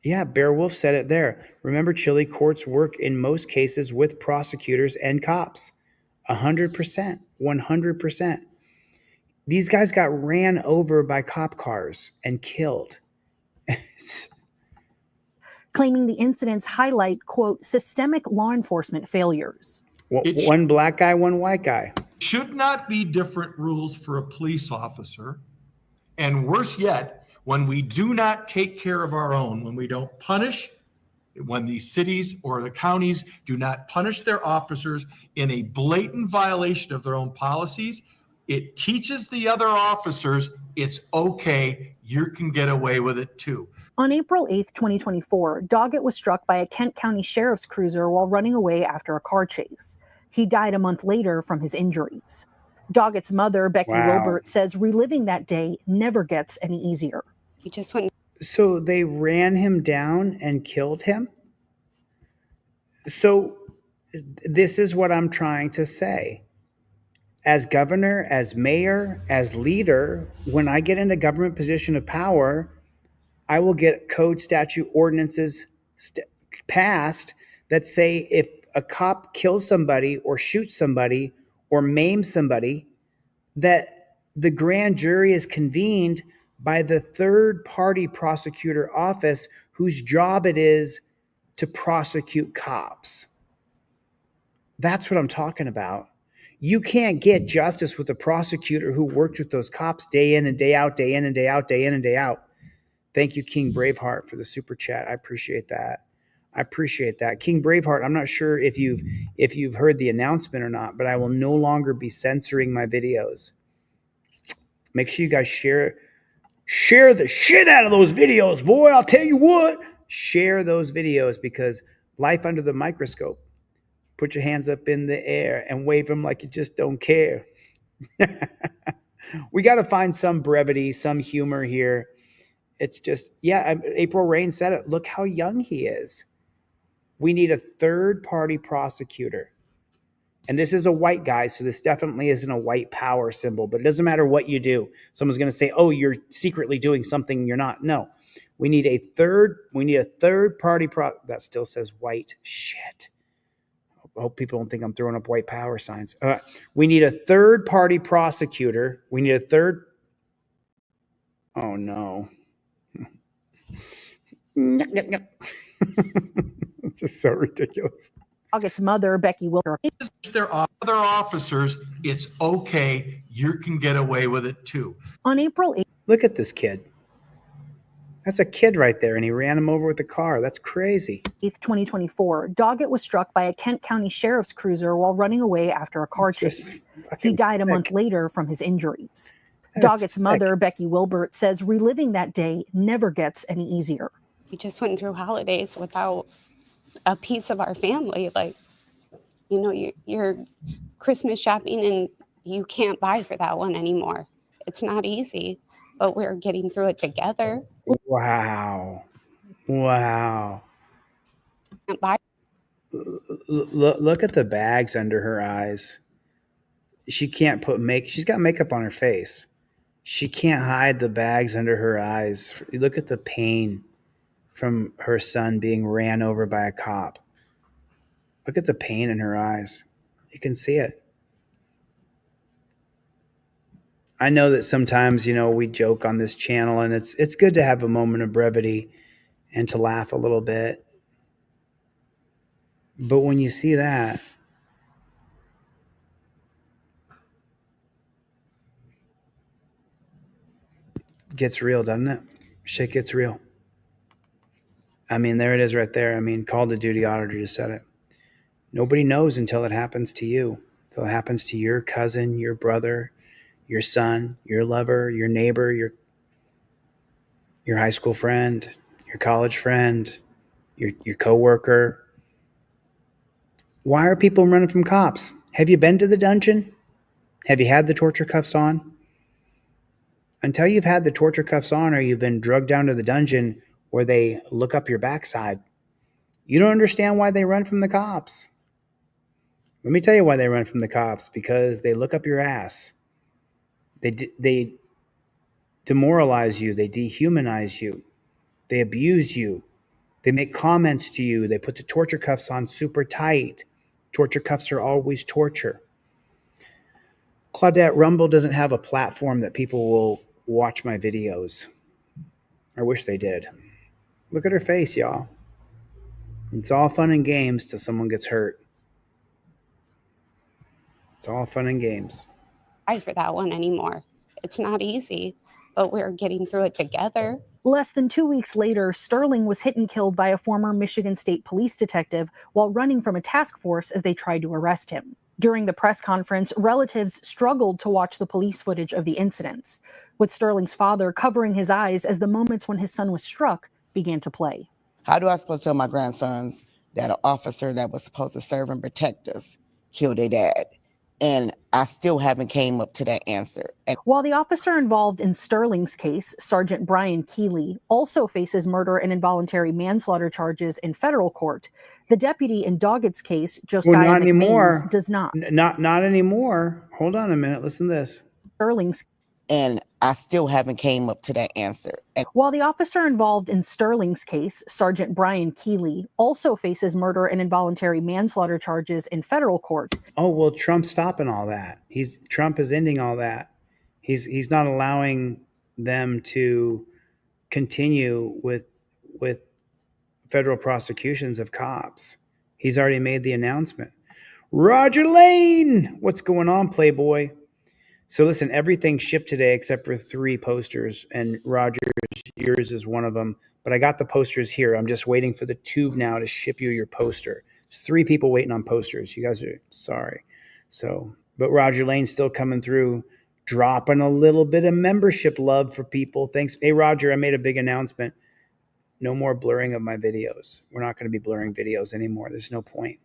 Yeah, Bear Wolf said it there. Remember, Chile courts work in most cases with prosecutors and cops. 100%, 100%. These guys got ran over by cop cars and killed. Claiming the incidents highlight, quote, systemic law enforcement failures. One black guy, one white guy. Should not be different rules for a police officer. And worse yet, when we do not take care of our own, when we don't punish, when the cities or the counties do not punish their officers in a blatant violation of their own policies, it teaches the other officers it's okay, you can get away with it too. On April 8th, 2024, Doggett was struck by a Kent County sheriff's cruiser while running away after a car chase. He died a month later from his injuries. Doggett's mother, Becky Wilbert, says reliving that day never gets any easier. He just went. So they ran him down and killed him? So this is what I'm trying to say. As governor, as mayor, as leader, when I get into government position of power, I will get code, statute, ordinances passed that say if a cop kills somebody or shoots somebody or maims somebody, that the grand jury is convened by the third-party prosecutor office whose job it is to prosecute cops. That's what I'm talking about. You can't get justice with a prosecutor who worked with those cops day in and day out, day in and day out, day in and day out. Thank you, King Braveheart, for the super chat. I appreciate that. I appreciate that. King Braveheart, I'm not sure if you've heard the announcement or not, but I will no longer be censoring my videos. Make sure you guys share the shit out of those videos, boy. I'll tell you what. Share those videos, because life under the microscope. Put your hands up in the air and wave them like you just don't care. We got to find some brevity, some humor here. It's just, yeah, April Rain said it. Look how young he is. We need a third-party prosecutor. And this is a white guy, so this definitely isn't a white power symbol, but it doesn't matter what you do. Someone's going to say, oh, you're secretly doing something you're not. No, we need a third-party that still says white. Shit. I hope people don't think I'm throwing up white power signs. We need a third-party prosecutor. We need a third. Oh, no. It's just so ridiculous. Doggett's mother, Becky Wilbert. There are other officers, it's okay, you can get away with it too. On April 8th. Look at this kid. That's a kid right there, and he ran him over with the car. That's crazy. 2024, Doggett was struck by a Kent County sheriff's cruiser while running away after a car chase. He died a month later from his injuries. Doggett's mother, Becky Wilbert, says reliving that day never gets any easier. We just went through holidays without a piece of our family. Like, you know, you're Christmas shopping and you can't buy for that one anymore. It's not easy, but we're getting through it together. Wow. Look at the bags under her eyes. She can't she's got makeup on her face. She can't hide the bags under her eyes. Look at the pain from her son being ran over by a cop. Look at the pain in her eyes. You can see it. I know that sometimes, you know, we joke on this channel, and it's good to have a moment of brevity and to laugh a little bit. But when you see that, it gets real, doesn't it? Shit gets real. I mean, there it is right there. I mean, Call of Duty Auditor just said it. Nobody knows until it happens to you, until it happens to your cousin, your brother, your son, your lover, your neighbor, your high school friend, your college friend, your coworker. Why are people running from cops? Have you been to the dungeon? Have you had the torture cuffs on? Until you've had the torture cuffs on or you've been drugged down to the dungeon where they look up your backside, you don't understand why they run from the cops. Let me tell you why they run from the cops. Because they look up your ass. They demoralize you. They dehumanize you. They abuse you. They make comments to you. They put the torture cuffs on super tight. Torture cuffs are always torture. Claudette, Rumble doesn't have a platform that people will watch my videos. I wish they did. Look at her face, y'all. It's all fun and games till someone gets hurt. It's all fun and games. For that one anymore. It's not easy, but we're getting through it together. Less than 2 weeks later, Sterling was hit and killed by a former Michigan State police detective while running from a task force as they tried to arrest him. During the press conference, relatives struggled to watch the police footage of the incidents, with Sterling's father covering his eyes as the moments when his son was struck began to play. How do I supposed to tell my grandsons that an officer that was supposed to serve and protect us killed their dad? And I still haven't came up to that answer. While the officer involved in Sterling's case, Sergeant Brian Keeley, also faces murder and involuntary manslaughter charges in federal court, the deputy in Doggett's case, Josiah not anymore. does not. Not anymore. Hold on a minute. Listen to this. Sterling's. And I still haven't came up to that answer. While the officer involved in Sterling's case, Sergeant Brian Keeley, also faces murder and involuntary manslaughter charges in federal court. Oh, well, Trump's stopping all that. Trump is ending all that. He's not allowing them to continue with federal prosecutions of cops. He's already made the announcement. Roger Lane, what's going on, Playboy? So listen, everything shipped today except for 3 posters, and Roger's, yours is one of them. But I got the posters here. I'm just waiting for the tube now to ship you your poster. There's 3 people waiting on posters. You guys are sorry. So, but Roger Lane's still coming through, dropping a little bit of membership love for people. Thanks. Hey, Roger, I made a big announcement. No more blurring of my videos. We're not going to be blurring videos anymore. There's no point.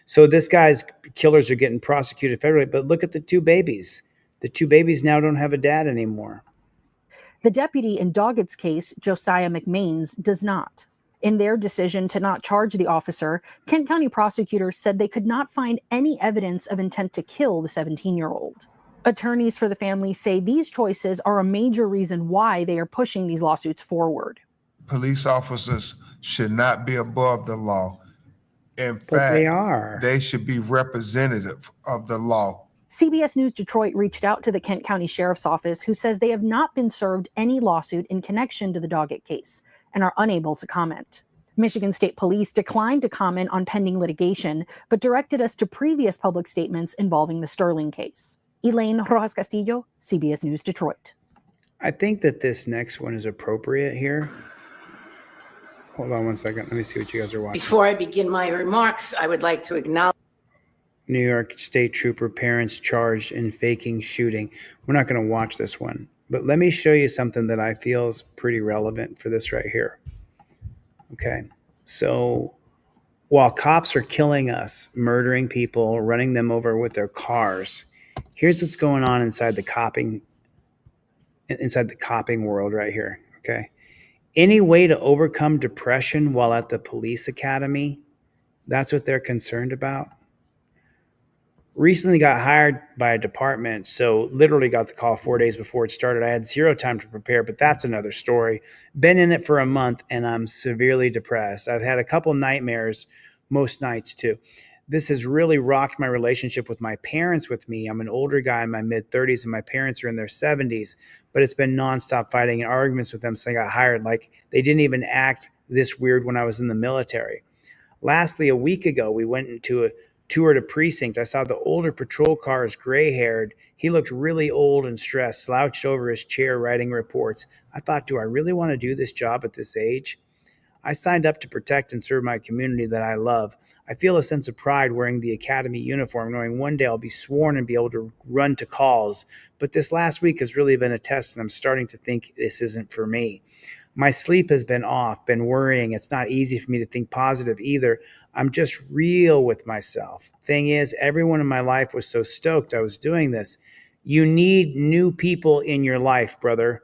So this guy's killers are getting prosecuted federally, but look at the 2 babies. The 2 babies now don't have a dad anymore. The deputy in Doggett's case, Josiah McMains, does not. In their decision to not charge the officer, Kent County prosecutors said they could not find any evidence of intent to kill the 17-year-old. Attorneys for the family say these choices are a major reason why they are pushing these lawsuits forward. Police officers should not be above the law. In But fact, they are. They should be representative of the law. CBS News Detroit reached out to the Kent County Sheriff's Office, who says they have not been served any lawsuit in connection to the Doggett case and are unable to comment. Michigan State Police declined to comment on pending litigation, but directed us to previous public statements involving the Sterling case. Elaine Rojas Castillo, CBS News Detroit. I think that this next one is appropriate here. Hold on one second. Let me see what you guys are watching. Before I begin my remarks, I would like to acknowledge New York State Trooper parents charged in faking shooting. We're not going to watch this one, but let me show you something that I feel is pretty relevant for this right here. Okay, so while cops are killing us, murdering people, running them over with their cars, here's what's going on inside the copping world right here. Okay, any way to overcome depression while at the police academy, that's what they're concerned about. Recently got hired by a department, so literally got the call 4 days before it started. I had 0 time to prepare, but that's another story. Been in it for a month, and I'm severely depressed. I've had a couple nightmares, most nights too. This has really rocked my relationship with my parents with me. I'm an older guy in my mid-30s, and my parents are in their 70s, but it's been nonstop fighting and arguments with them since I got hired. Like, they didn't even act this weird when I was in the military. Lastly, a week ago, we went into a tour to precinct. I saw the older patrol cars, gray-haired. He looked really old and stressed, slouched over his chair writing reports. I thought, do I really want to do this job at this age? I signed up to protect and serve my community that I love. I feel a sense of pride wearing the academy uniform, knowing one day I'll be sworn and be able to run to calls. But this last week has really been a test, and I'm starting to think this isn't for me. My sleep has been off, been worrying. It's not easy for me to think positive either. I'm just real with myself. Thing is, everyone in my life was so stoked I was doing this. You need new people in your life, brother.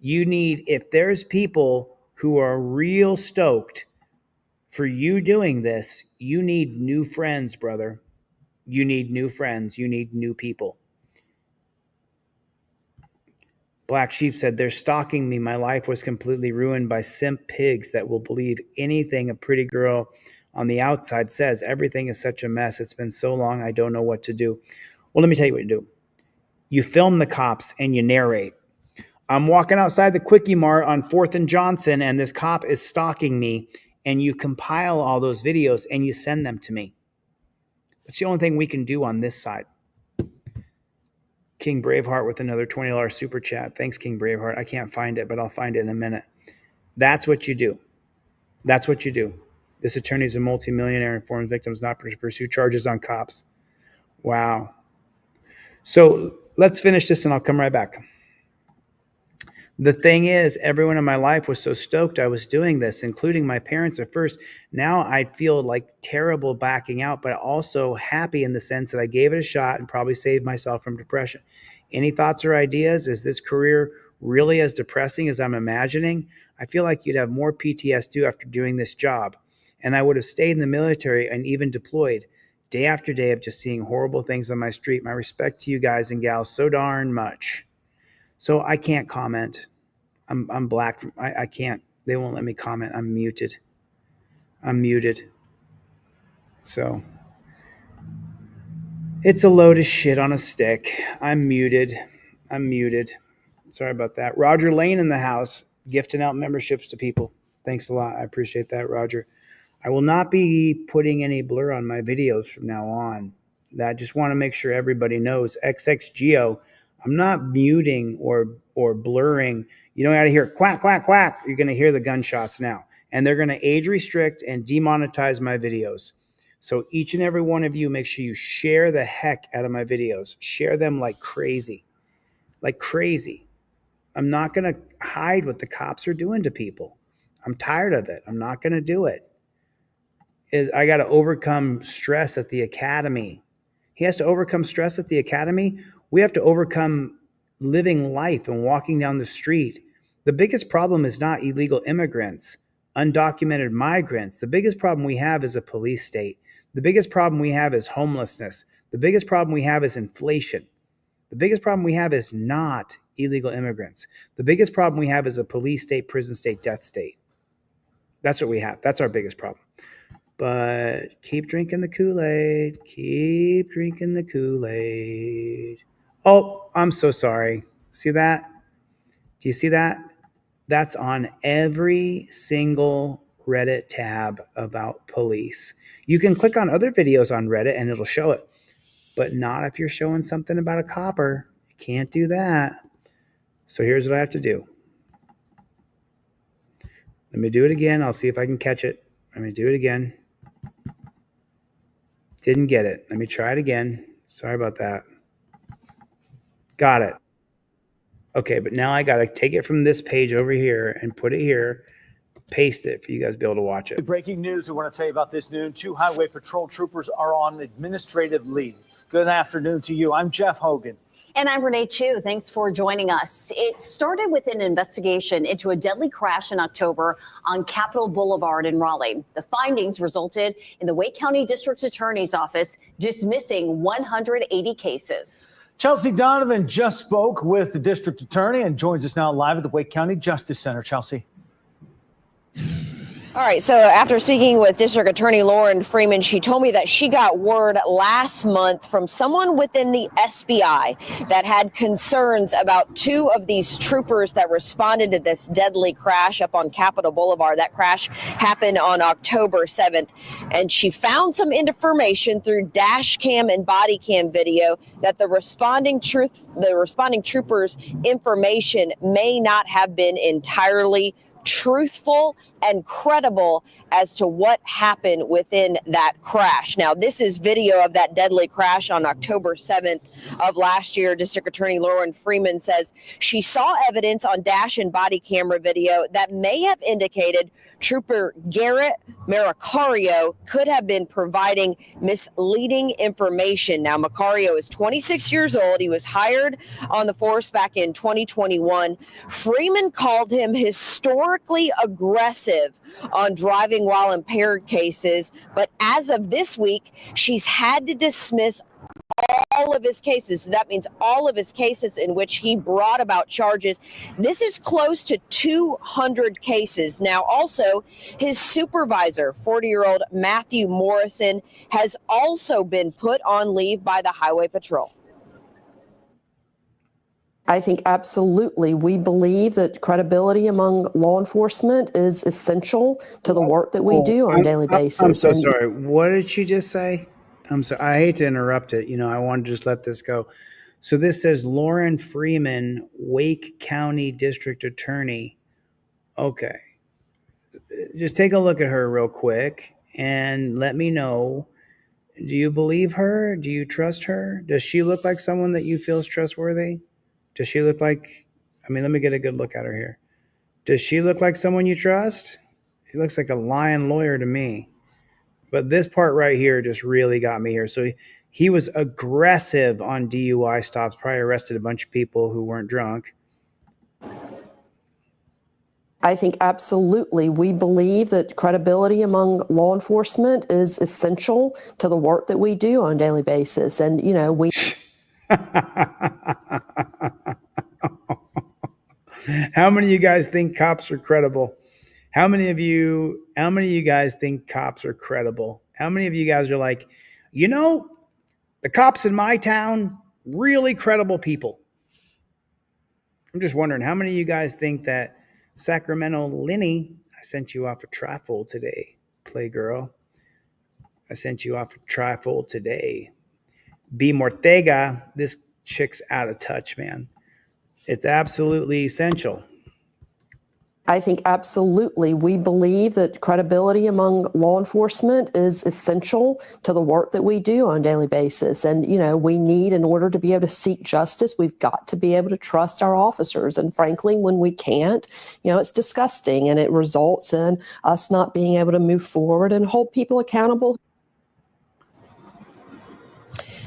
You need, if there's people who are real stoked for you doing this, you need new friends, brother. You need new friends. You need new people. Black Sheep said, they're stalking me. My life was completely ruined by simp pigs that will believe anything a pretty girl on the outside says. Everything is such a mess. It's been so long, I don't know what to do. Well, let me tell you what you do. You film the cops and you narrate. I'm walking outside the Quickie Mart on 4th and Johnson, and this cop is stalking me, and you compile all those videos and you send them to me. That's the only thing we can do on this side. King Braveheart with another $20 super chat. Thanks, King Braveheart. I can't find it, but I'll find it in a minute. That's what you do. That's what you do. This attorney is a multimillionaire and informs victims not to pursue charges on cops. Wow. So let's finish this and I'll come right back. The thing is, everyone in my life was so stoked I was doing this, including my parents at first. Now I feel like terrible backing out, but also happy in the sense that I gave it a shot and probably saved myself from depression. Any thoughts or ideas? Is this career really as depressing as I'm imagining? I feel like you'd have more PTSD after doing this job. And I would have stayed in the military and even deployed. Day after day of just seeing horrible things on my street. My respect to you guys and gals so darn much. So I can't comment. I'm black. I can't. They won't let me comment. I'm muted. So it's a load of shit on a stick. I'm muted. Sorry about that. Roger Lane in the house, gifting out memberships to people. Thanks a lot. I appreciate that, Roger. I will not be putting any blur on my videos from now on. I just want to make sure everybody knows. XXGeo, I'm not muting or blurring. You don't got to hear quack, quack, quack. You're going to hear the gunshots now. And they're going to age restrict and demonetize my videos. So each and every one of you, make sure you share the heck out of my videos. Share them like crazy. Like crazy. I'm not going to hide what the cops are doing to people. I'm tired of it. I'm not going to do it. I got to overcome stress at the academy. He has to overcome stress at the academy. We have to overcome living life and walking down the street. The biggest problem is not illegal immigrants, undocumented migrants. The biggest problem we have is a police state. The biggest problem we have is homelessness. The biggest problem we have is inflation. The biggest problem we have is not illegal immigrants. The biggest problem we have is a police state, prison state, death state. That's what we have. That's our biggest problem. But keep drinking the Kool-Aid. Keep drinking the Kool-Aid. Oh, I'm so sorry. See that? Do you see that? That's on every single Reddit tab about police. You can click on other videos on Reddit and it'll show it. But not if you're showing something about a copper. You can't do that. So here's what I have to do. Let me do it again. I'll see if I can catch it. Let me do it again. Didn't get it. Let me try it again. Sorry about that. Got it. Okay, but now I got to take it from this page over here and put it here, paste it for you guys to be able to watch it. Breaking news we want to tell you about this noon. 2 highway patrol troopers are on administrative leave. Good afternoon to you. I'm Jeff Hogan. And I'm Renee Chu. Thanks for joining us. It started with an investigation into a deadly crash in October on Capitol Boulevard in Raleigh. The findings resulted in the Wake County District Attorney's Office dismissing 180 cases. Chelsea Donovan just spoke with the district attorney and joins us now live at the Wake County Justice Center. Chelsea. All right, so after speaking with District Attorney Lauren Freeman, she told me that she got word last month from someone within the SBI that had concerns about 2 of these troopers that responded to this deadly crash up on Capitol Boulevard. That crash happened on October 7th, and she found some information through dash cam and body cam video that the responding troopers' information may not have been entirely truthful. and credible as to what happened within that crash. Now, this is video of that deadly crash on October 7th of last year. District Attorney Lauren Freeman says she saw evidence on dash and body camera video that may have indicated Trooper Garrett Maricario could have been providing misleading information. Now, Macario is 26 years old. He was hired on the force back in 2021. Freeman called him historically aggressive on driving while impaired cases. But as of this week, she's had to dismiss all of his cases. So that means all of his cases in which he brought about charges. This is close to 200 cases. Now, also, his supervisor, 40-year-old Matthew Morrison, has also been put on leave by the Highway Patrol. I think absolutely. We believe that credibility among law enforcement is essential to the work that we do on a daily basis. I'm so sorry. What did she just say? I'm sorry. I hate to interrupt it. I want to just let this go. So this says Lauren Freeman, Wake County District Attorney. Okay. Just take a look at her real quick and let me know. Do you believe her? Do you trust her? Does she look like someone that you feel is trustworthy? Does she look like, let me get a good look at her here. Does she look like someone you trust? He looks like a lying lawyer to me. But this part right here just really got me here. So he was aggressive on DUI stops, probably arrested a bunch of people who weren't drunk. I think absolutely. We believe that credibility among law enforcement is essential to the work that we do on a daily basis. And, we... How many of you guys think cops are credible? How many of you guys think cops are credible? How many of you guys are like, the cops in my town, really credible people? I'm just wondering, how many of you guys think that Sacramento Lenny, I sent you off a trifold today, Playgirl. I sent you off a trifold today. B. Mortega, this chick's out of touch, man. It's absolutely essential. I think absolutely. We believe that credibility among law enforcement is essential to the work that we do on a daily basis. And, we need, in order to be able to seek justice, we've got to be able to trust our officers. And frankly, when we can't, it's disgusting, and it results in us not being able to move forward and hold people accountable.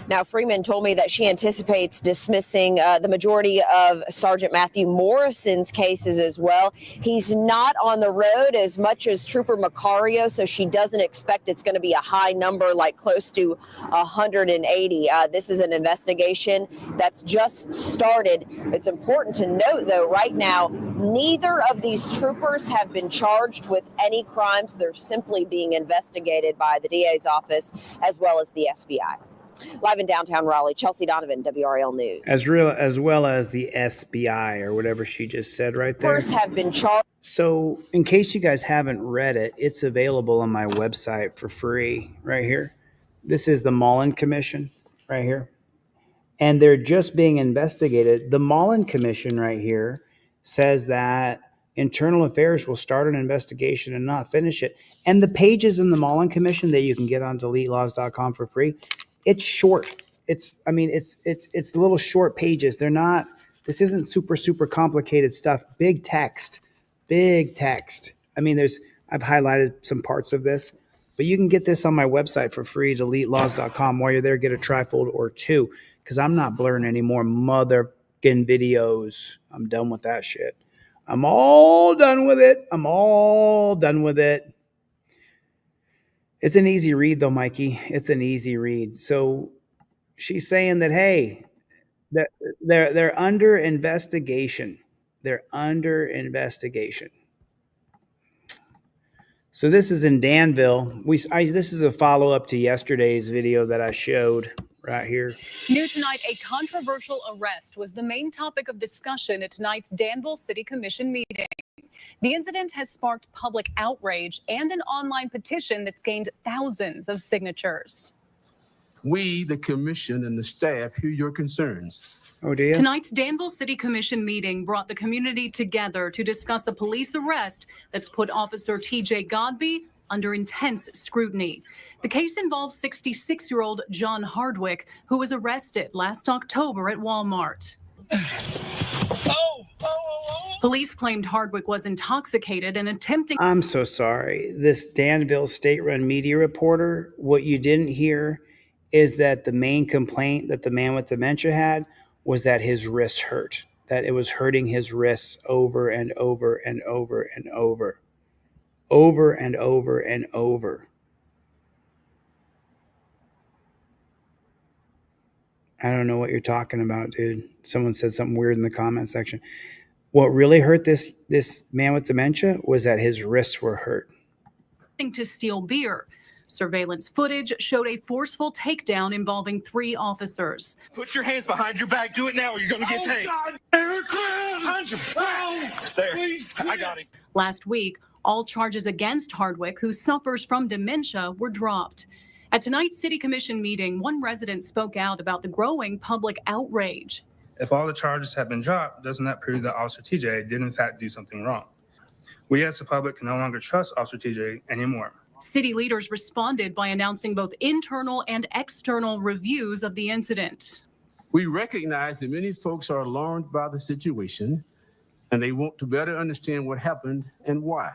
Now, Freeman told me that she anticipates dismissing the majority of Sergeant Matthew Morrison's cases as well. He's not on the road as much as Trooper Macario, so she doesn't expect it's going to be a high number, like close to 180. This is an investigation that's just started. It's important to note, though, right now, neither of these troopers have been charged with any crimes. They're simply being investigated by the DA's office as well as the SBI. Live in downtown Raleigh, Chelsea Donovan, WRL News. As well as the SBI or whatever she just said right there. Troopers have been charged. So in case you guys haven't read it, it's available on my website for free right here. This is the Mullen Commission right here. And they're just being investigated. The Mullen Commission right here says that Internal Affairs will start an investigation and not finish it. And the pages in the Mullen Commission that you can get on DeleteLawz.com for free, it's short. It's the little short pages. This isn't super complicated stuff. Big text. I've highlighted some parts of this, but you can get this on my website for free, DeleteLawz.com. While you're there, get a trifold or two, because I'm not blurring any more motherfucking videos. I'm done with that shit. I'm all done with it. It's an easy read, though, Mikey. It's an easy read. So she's saying that, hey, they're under investigation. They're under investigation. So this is in Danville. This is a follow-up to yesterday's video that I showed right here. New tonight, a controversial arrest was the main topic of discussion at tonight's Danville City Commission meeting. The incident has sparked public outrage and an online petition that's gained thousands of signatures. We, the commission and the staff, hear your concerns. Oh, do you? Tonight's Danville City Commission meeting brought the community together to discuss a police arrest that's put Officer TJ Godby under intense scrutiny. The case involves 66-year-old John Hardwick, who was arrested last October at Walmart. Police claimed Hardwick was intoxicated and attempting. I'm so sorry. This Danville state-run media reporter, what you didn't hear is that the main complaint that the man with dementia had was that his wrists hurt, that it was hurting his wrists over and over and over and over, over and over and over. I don't know what you're talking about, dude. Someone said something weird in the comment section. What really hurt this man with dementia was that his wrists were hurt. To steal beer. Surveillance footage showed a forceful takedown involving 3 officers. Put your hands behind your back. Do it now or you're going to get tased. Behind your back. There. I got him. Last week, all charges against Hardwick, who suffers from dementia, were dropped. At tonight's City Commission meeting, one resident spoke out about the growing public outrage. If all the charges have been dropped, doesn't that prove that Officer TJ did in fact do something wrong? We as the public can no longer trust Officer TJ anymore. City leaders responded by announcing both internal and external reviews of the incident. We recognize that many folks are alarmed by the situation and they want to better understand what happened and why.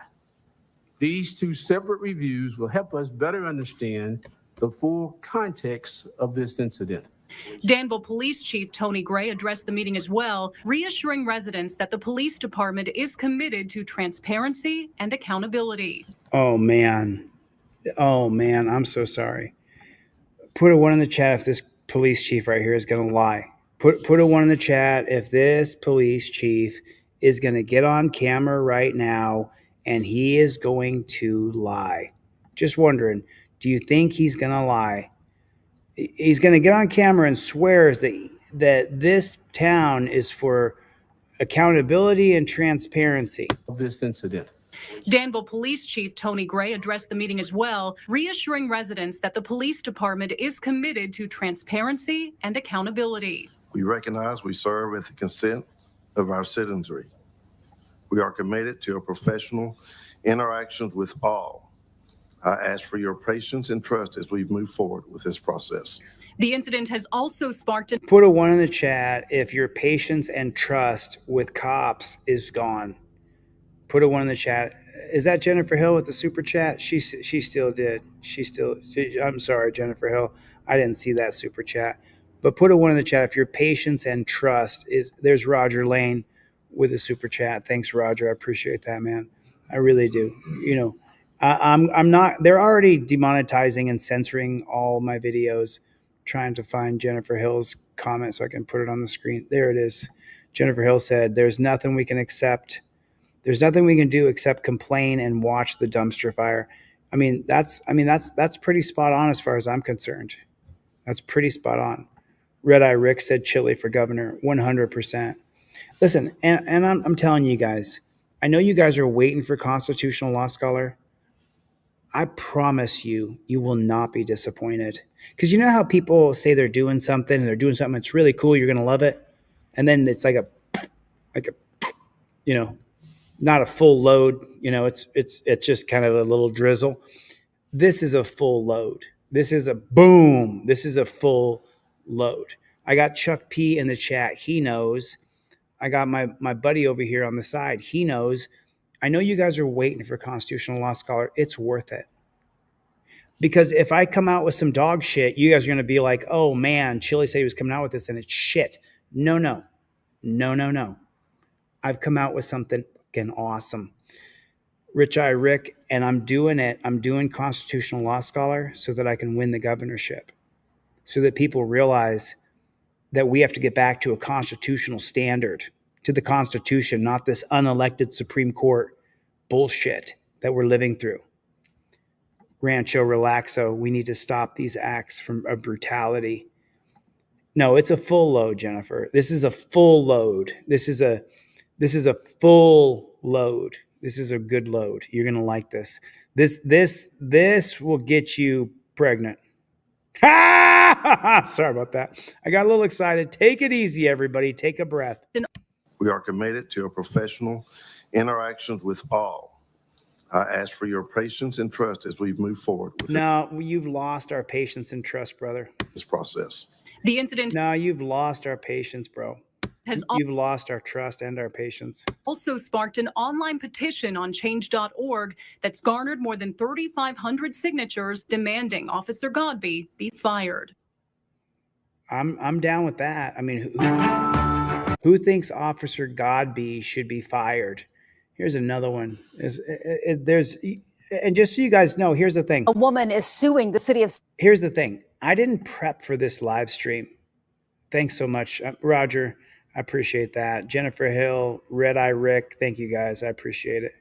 These 2 separate reviews will help us better understand the full context of this incident. Danville Police Chief Tony Gray addressed the meeting as well, reassuring residents that the police department is committed to transparency and accountability. Oh, man. Oh, man. I'm so sorry. Put a 1 in the chat if this police chief right here is going to lie. Put a 1 in the chat if this police chief is going to get on camera right now and he is going to lie. Just wondering, do you think he's going to lie? He's going to get on camera and swears that this town is for accountability and transparency of this incident. Danville Police Chief Tony Gray addressed the meeting as well, reassuring residents that the police department is committed to transparency and accountability. We recognize we serve at the consent of our citizenry. We are committed to a professional interactions with all. I ask for your patience and trust as we move forward with this process. The incident has also sparked Put a 1 in the chat if your patience and trust with cops is gone. Put a 1 in the chat. Is that Jennifer Hill with the super chat? She still did. I'm sorry, Jennifer Hill. I didn't see that super chat. But put a 1 in the chat if your patience and trust is. There's Roger Lane with a super chat. Thanks, Roger. I appreciate that, man. I really do. You know, I'm not. They're already demonetizing and censoring all my videos. Trying to find Jennifer Hill's comment so I can put it on the screen. There it is. Jennifer Hill said, "There's nothing we can accept. There's nothing we can do except complain and watch the dumpster fire." That's pretty spot on as far as I'm concerned. That's pretty spot on. Red Eye Rick said chili for governor, 100%. Listen, and I'm telling you guys, I know you guys are waiting for Constitutional Law Scholar. I promise you, you will not be disappointed. Because you know how people say they're doing something and they're doing something that's really cool, you're going to love it. And then it's like a, not a full load, it's just kind of a little drizzle. This is a full load. This is a boom. This is a full load. I got Chuck P in the chat. He knows. I got my buddy over here on the side. He knows. I know you guys are waiting for Constitutional Law Scholar. It's worth it. Because if I come out with some dog shit, you guys are going to be like, oh man, Chili said he was coming out with this and it's shit. No. I've come out with something fucking awesome. Rich Eye Rick, and I'm doing it. I'm doing Constitutional Law Scholar so that I can win the governorship. So that people realize that we have to get back to a constitutional standard, to the Constitution, not this unelected Supreme Court bullshit that we're living through. Rancho Relaxo, we need to stop these acts of brutality. No, it's a full load, Jennifer. This is a full load. This is a full load. This is a good load. You're going to like this. This will get you pregnant. Sorry about that. I got a little excited. Take it easy, everybody. Take a breath. We are committed to a professional interactions with all. I ask for your patience and trust as we move forward with No, you've lost our patience and trust, brother. this process. The incident No, you've lost our patience, bro. has You've lost our trust and our patience. also sparked an online petition on change.org that's garnered more than 3,500 signatures demanding Officer Godby be fired. I'm down with that. I mean, who thinks Officer Godby should be fired? Here's another one. There's, and just so you guys know, here's the thing. A woman is suing the city of. Here's the thing. I didn't prep for this live stream. Thanks so much, Roger. I appreciate that. Jennifer Hill, Red Eye Rick. Thank you guys. I appreciate it.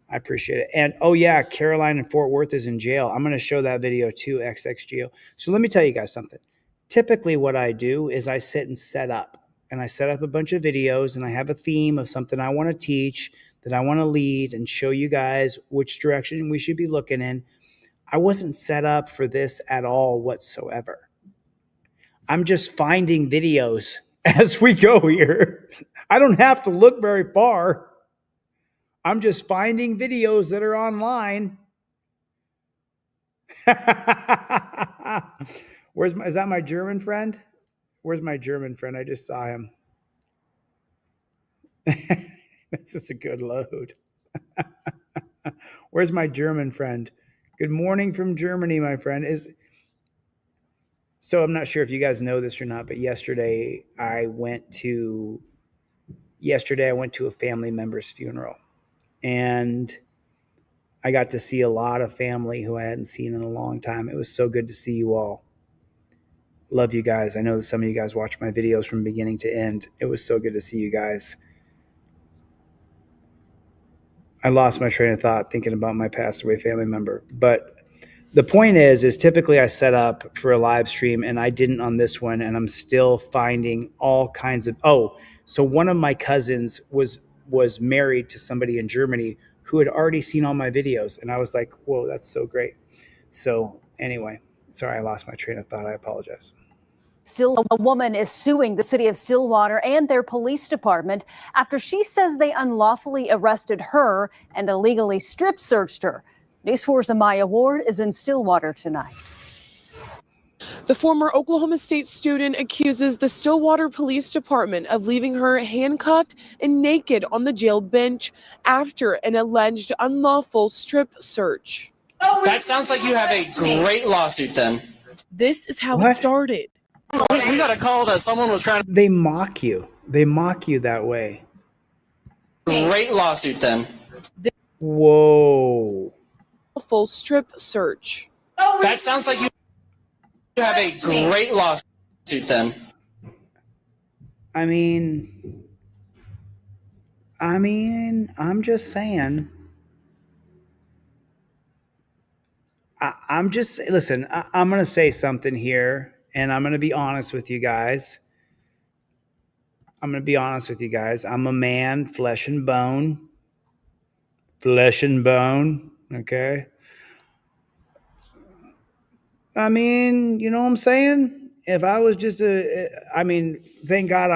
I appreciate it. And oh yeah, Caroline in Fort Worth is in jail. I'm going to show that video too, XXGeo. So let me tell you guys something. Typically what I do is I sit and set up. And I set up a bunch of videos and I have a theme of something I want to teach, that I want to lead and show you guys which direction we should be looking in. I wasn't set up for this at all whatsoever. I'm just finding videos as we go here. I don't have to look very far. I'm just finding videos that are online. Is that my German friend? Where's my German friend? I just saw him. This is a good load. Where's my German friend? Good morning from Germany, my friend. So I'm not sure if you guys know this or not, but yesterday I went to a family member's funeral, and I got to see a lot of family who I hadn't seen in a long time. It was so good to see you all. Love you guys. I know that some of you guys watch my videos from beginning to end. It was so good to see you guys. I lost my train of thought thinking about my passed away family member. But the point is typically I set up for a live stream, and I didn't on this one, and I'm still finding all kinds of, so one of my cousins was married to somebody in Germany who had already seen all my videos. And I was like, whoa, that's so great. So anyway, sorry, I lost my train of thought. I apologize. Still, a woman is suing the city of Stillwater and their police department after she says they unlawfully arrested her and illegally strip searched her. News 4's Amaya Ward is in Stillwater tonight. The former Oklahoma State student accuses the Stillwater Police Department of leaving her handcuffed and naked on the jail bench after an alleged unlawful strip search. That sounds like you have a great lawsuit then. This is how it started. We got a call that someone was trying to... They mock you. They mock you that way. Great lawsuit then. Whoa. Full strip search. That sounds like you have a great lawsuit then. I mean, I'm just saying. Listen, I'm going to say something here, and I'm going to be honest with you guys. I'm a man, flesh and bone. Okay? I mean, you know what I'm saying? If I was just thank God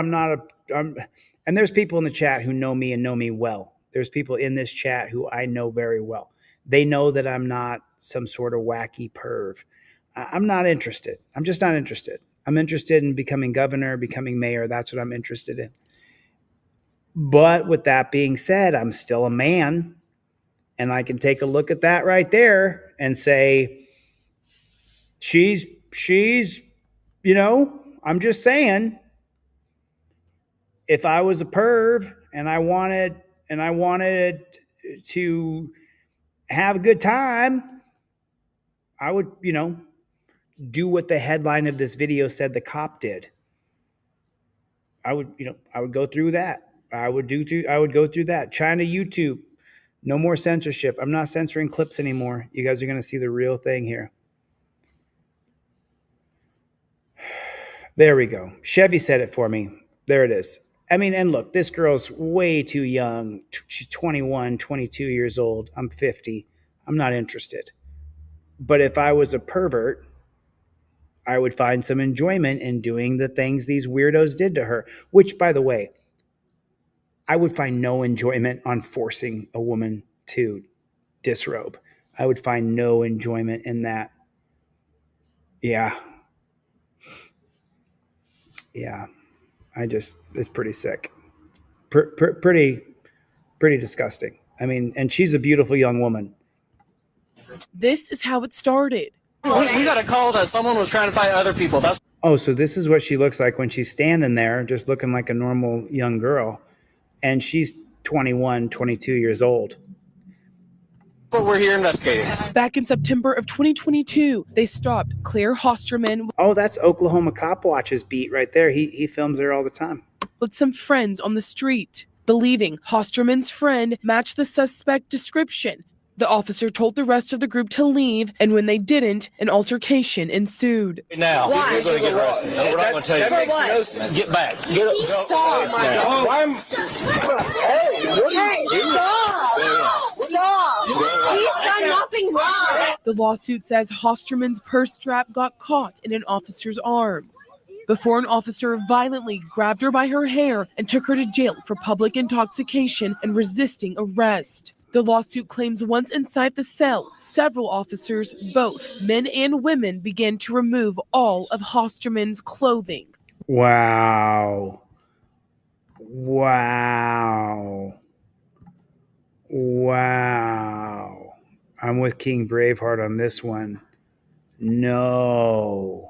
and there's people in the chat who know me and know me well. There's people in this chat who I know very well. They know that I'm not some sort of wacky perv. I'm not interested. I'm just not interested. I'm interested in becoming governor, becoming mayor. That's what I'm interested in. But with that being said, I'm still a man, and I can take a look at that right there and say, she's, I'm just saying, if I was a perv and I wanted to have a good time, I would, do what the headline of this video said the cop did. I would go through that. I would go through that. China YouTube, no more censorship. I'm not censoring clips anymore. You guys are going to see the real thing here. There we go. Chevy said it for me. There it is. I mean, and look, this girl's way too young. She's 21, 22 years old. I'm 50. I'm not interested. But if I was a pervert, I would find some enjoyment in doing the things these weirdos did to her, which, by the way, I would find no enjoyment on forcing a woman to disrobe. I would find no enjoyment in that. Yeah. Yeah. It's pretty sick. Pretty disgusting. I mean, and she's a beautiful young woman. This is how it started. We got a call that someone was trying to fight other people. That's Oh, so this is what she looks like when she's standing there, just looking like a normal young girl. And she's 21, 22 years old. what we're here investigating. Back in September of 2022, they stopped Claire Hosterman. Oh, that's Oklahoma Cop Watch's beat right there. He films her all the time. With some friends on the street. Believing Hosterman's friend matched the suspect description, the officer told the rest of the group to leave, and when they didn't, an altercation ensued. Now, Why? you're going to get arrested. We're not going to tell you. For what? Get back. Get up. Stop. Oh, my God. Hey, stop. Stop. He's done nothing wrong. The lawsuit says Hosterman's purse strap got caught in an officer's arm before an officer violently grabbed her by her hair and took her to jail for public intoxication and resisting arrest. The lawsuit claims once inside the cell, several officers, both men and women, began to remove all of Hosterman's clothing. Wow. Wow. Wow. I'm with King Braveheart on this one. No.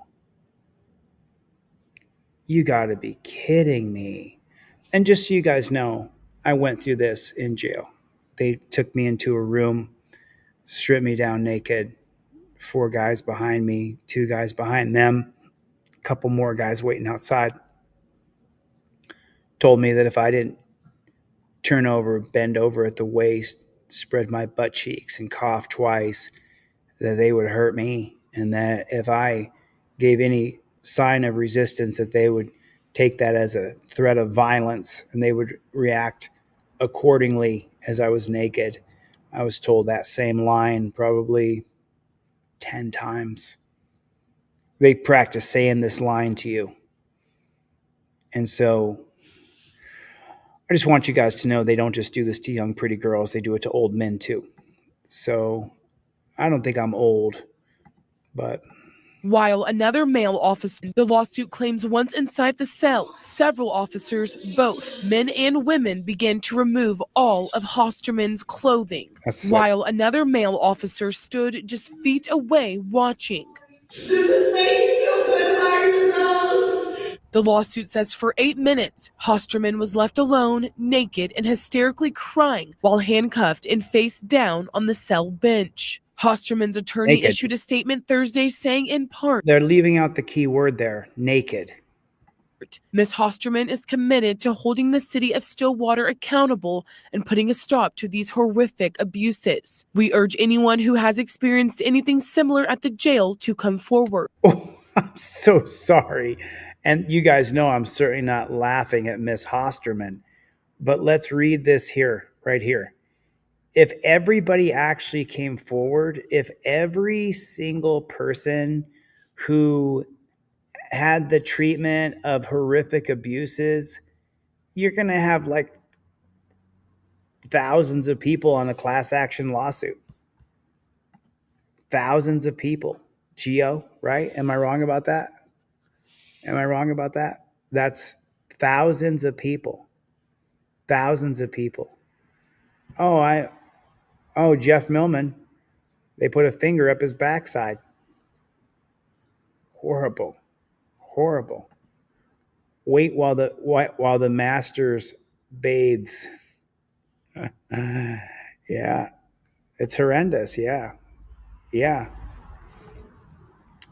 You got to be kidding me. And just so you guys know, I went through this in jail. They took me into a room, stripped me down naked, 4 guys behind me, 2 guys behind them, a couple more guys waiting outside. Told me that if I didn't turn over, bend over at the waist, spread my butt cheeks and cough twice, that they would hurt me. And that if I gave any sign of resistance, that they would take that as a threat of violence and they would react accordingly as I was naked. I was told that same line probably 10 times. They practice saying this line to you. And so I just want you guys to know they don't just do this to young, pretty girls. They do it to old men too. So I don't think I'm old, but... While another male officer, the lawsuit claims once inside the cell, several officers, both men and women, began to remove all of Hosterman's clothing. While another male officer stood just feet away watching. The lawsuit says for 8 minutes, Hosterman was left alone, naked and hysterically crying while handcuffed and face down on the cell bench. Hosterman's attorney Naked. issued a statement Thursday saying in part, they're leaving out the key word there, naked. Ms. Hosterman is committed to holding the city of Stillwater accountable and putting a stop to these horrific abuses. We urge anyone who has experienced anything similar at the jail to come forward. Oh, I'm so sorry. And you guys know I'm certainly not laughing at Miss Hosterman, but let's read this here, right here. If everybody actually came forward, if every single person who had the treatment of horrific abuses, you're going to have like thousands of people on a class action lawsuit. Thousands of people. Geo, right? Am I wrong about that? Am I wrong about that? That's thousands of people. Thousands of people. Oh, Jeff Millman. They put a finger up his backside. Horrible. Horrible. Wait while the Masters bathes. Yeah. It's horrendous. Yeah. Yeah.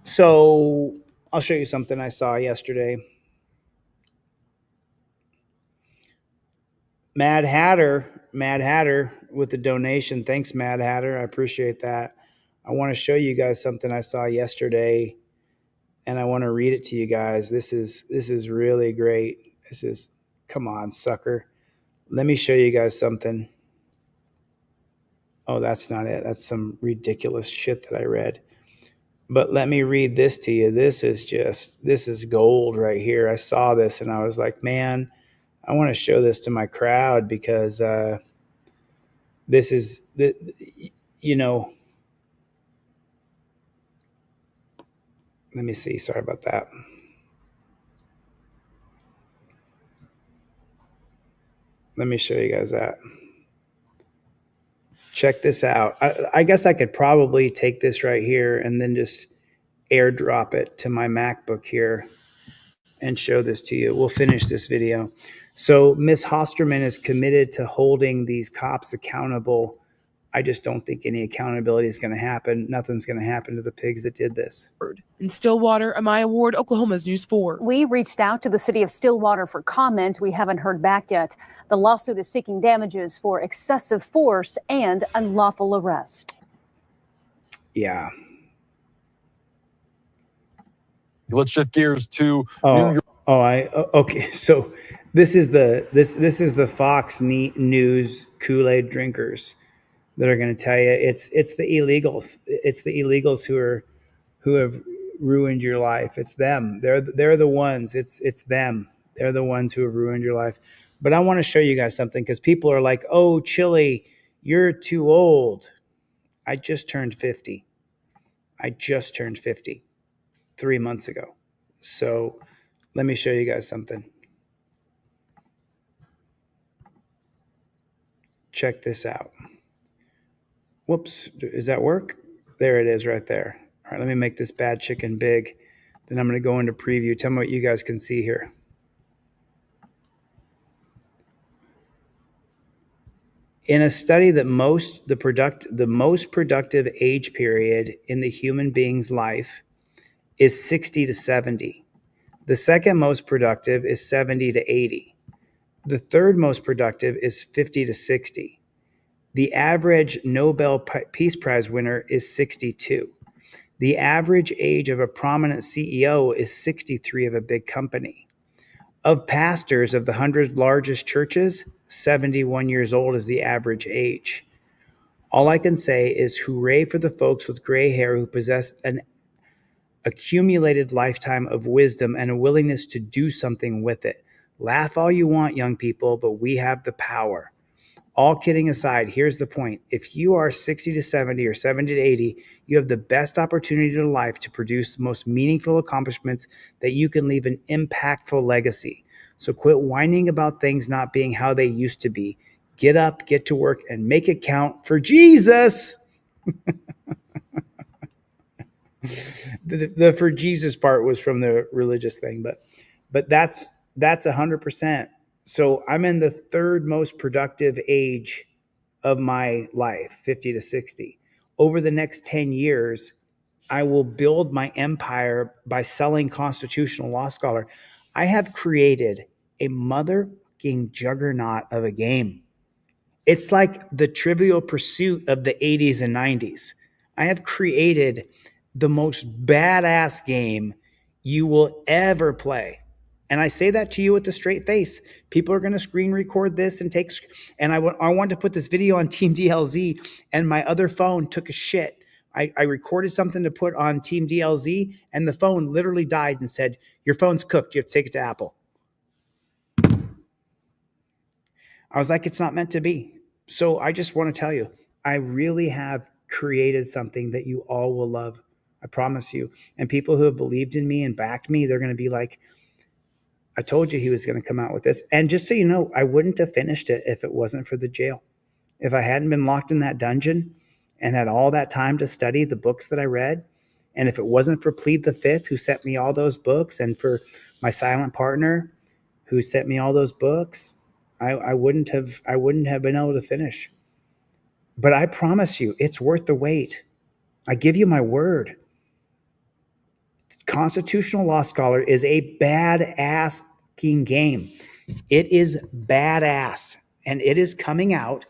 So I'll show you something I saw yesterday. Mad Hatter with the donation. Thanks, Mad Hatter. I appreciate that. I want to show you guys something I saw yesterday, and I want to read it to you guys. This is really great. Come on, sucker. Let me show you guys something. Oh, that's not it. That's some ridiculous shit that I read. But let me read this to you. This is gold right here. I saw this and I was like, man, I want to show this to my crowd because this is the, you know, let me see. Sorry about that. Let me show you guys that. Check this out. I guess I could probably take this right here and then just airdrop it to my MacBook here and show this to you. We'll finish this video. So Miss Hosterman is committed to holding these cops accountable. I just don't think any accountability is going to happen. Nothing's going to happen to the pigs that did this. In Stillwater, Amaya Ward, Oklahoma's News 4. We reached out to the city of Stillwater for comment. We haven't heard back yet. The lawsuit is seeking damages for excessive force and unlawful arrest. Yeah. Let's shift gears to New York. Okay. So this is the Fox News Kool-Aid drinkers that are going to tell you it's the illegals. It's the illegals who have ruined your life. It's them. They're the ones. It's them. They're the ones who have ruined your life. But I want to show you guys something because people are like, "Oh, Chili, you're too old." I just turned 50. I just turned 50 3 months ago. So let me show you guys something. Check this out. Whoops. Does that work? There it is right there. All right, let me make this bad chicken big. Then I'm going to go into preview. Tell me what you guys can see here. In a study that the most productive age period in the human being's life is 60 to 70. The second most productive is 70 to 80. The third most productive is 50 to 60. The average Nobel Peace Prize winner is 62. The average age of a prominent CEO is 63 of a big company. Of pastors of the 100 largest churches, 71 years old is the average age. All I can say is hooray for the folks with gray hair who possess an accumulated lifetime of wisdom and a willingness to do something with it. Laugh all you want, young people, but we have the power. All kidding aside, here's the point. If you are 60 to 70 or 70 to 80, you have the best opportunity in life to produce the most meaningful accomplishments that you can leave an impactful legacy. So quit whining about things not being how they used to be. Get up, get to work, and make it count for Jesus. The for Jesus part was from the religious thing, but that's 100%. So I'm in the third most productive age of my life, 50 to 60. Over the next 10 years, I will build my empire by selling Constitutional Law Scholar. I have created a motherfucking juggernaut of a game. It's like the Trivial Pursuit of the 80s and 90s. I have created the most badass game you will ever play. And I say that to you with a straight face. People are going to screen record this and I wanted to put this video on Team DLZ and my other phone took a shit. I recorded something to put on Team DLZ and the phone literally died and said, your phone's cooked. You have to take it to Apple. I was like, it's not meant to be. So I just want to tell you, I really have created something that you all will love. I promise you. And people who have believed in me and backed me, they're going to be like, I told you he was going to come out with this. And just so you know, I wouldn't have finished it if it wasn't for the jail. If I hadn't been locked in that dungeon and had all that time to study the books that I read, and if it wasn't for Plead the Fifth, who sent me all those books, and for my silent partner who sent me all those books, I wouldn't have been able to finish. But I promise you, it's worth the wait. I give you my word. Constitutional Law Scholar is a badass game. It is badass, and it is coming out,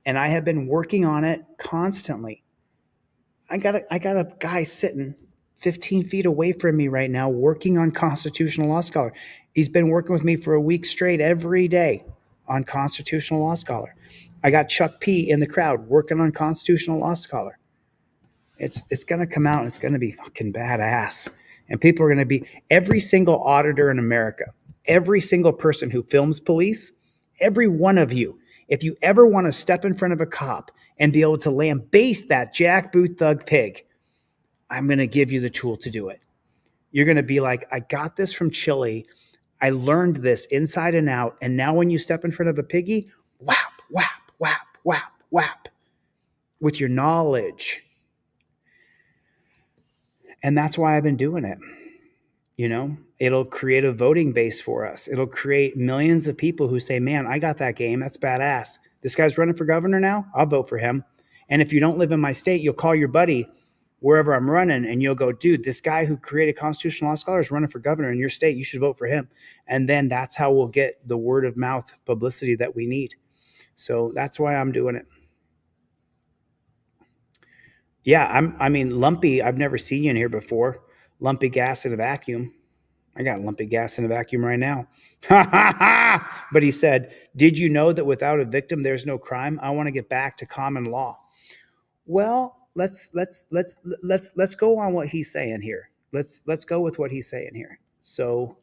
and I have been working on it constantly. I got a guy sitting 15 feet away from me right now working on Constitutional Law Scholar. He's been working with me for a week straight every day on Constitutional Law Scholar. I got Chuck P in the crowd working on Constitutional Law Scholar. It's going to come out and it's going to be fucking badass. And people are going to be, every single auditor in America, every single person who films police, every one of you, if you ever want to step in front of a cop and be able to lambaste that jackboot thug pig, I'm going to give you the tool to do it. You're going to be like, I got this from Chile. I learned this inside and out. And now when you step in front of a piggy, whap, whap, whap, whap, whap, with your knowledge. And that's why I've been doing it. You know, it'll create a voting base for us. It'll create millions of people who say, man, I got that game. That's badass. This guy's running for governor now. I'll vote for him. And if you don't live in my state, you'll call your buddy wherever I'm running and you'll go, dude, this guy who created constitutional law scholars is running for governor in your state. You should vote for him. And then that's how we'll get the word of mouth publicity that we need. So that's why I'm doing it. Yeah, I mean, Lumpy, I've never seen you in here before. Lumpy gas in a vacuum. I got lumpy gas in a vacuum right now. But he said, did you know that without a victim, there's no crime? I want to get back to common law. Well, let's go on what he's saying here. Let's go with what he's saying here. So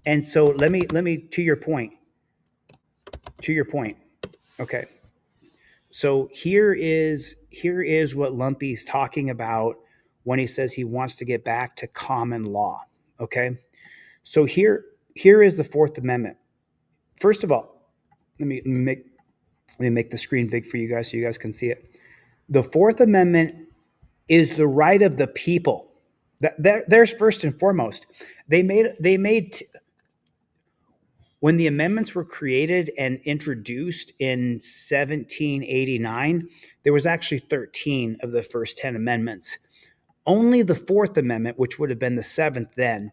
let me to your point. Okay. So here is what Lumpy's talking about when he says he wants to get back to common law. Okay. So here is the Fourth Amendment. First of all, let me make the screen big for you guys so you guys can see it. The Fourth Amendment is the right of the people. There's first and foremost. When the amendments were created and introduced in 1789, there was actually 13 of the first 10 amendments. Only the Fourth Amendment, which would have been the seventh then,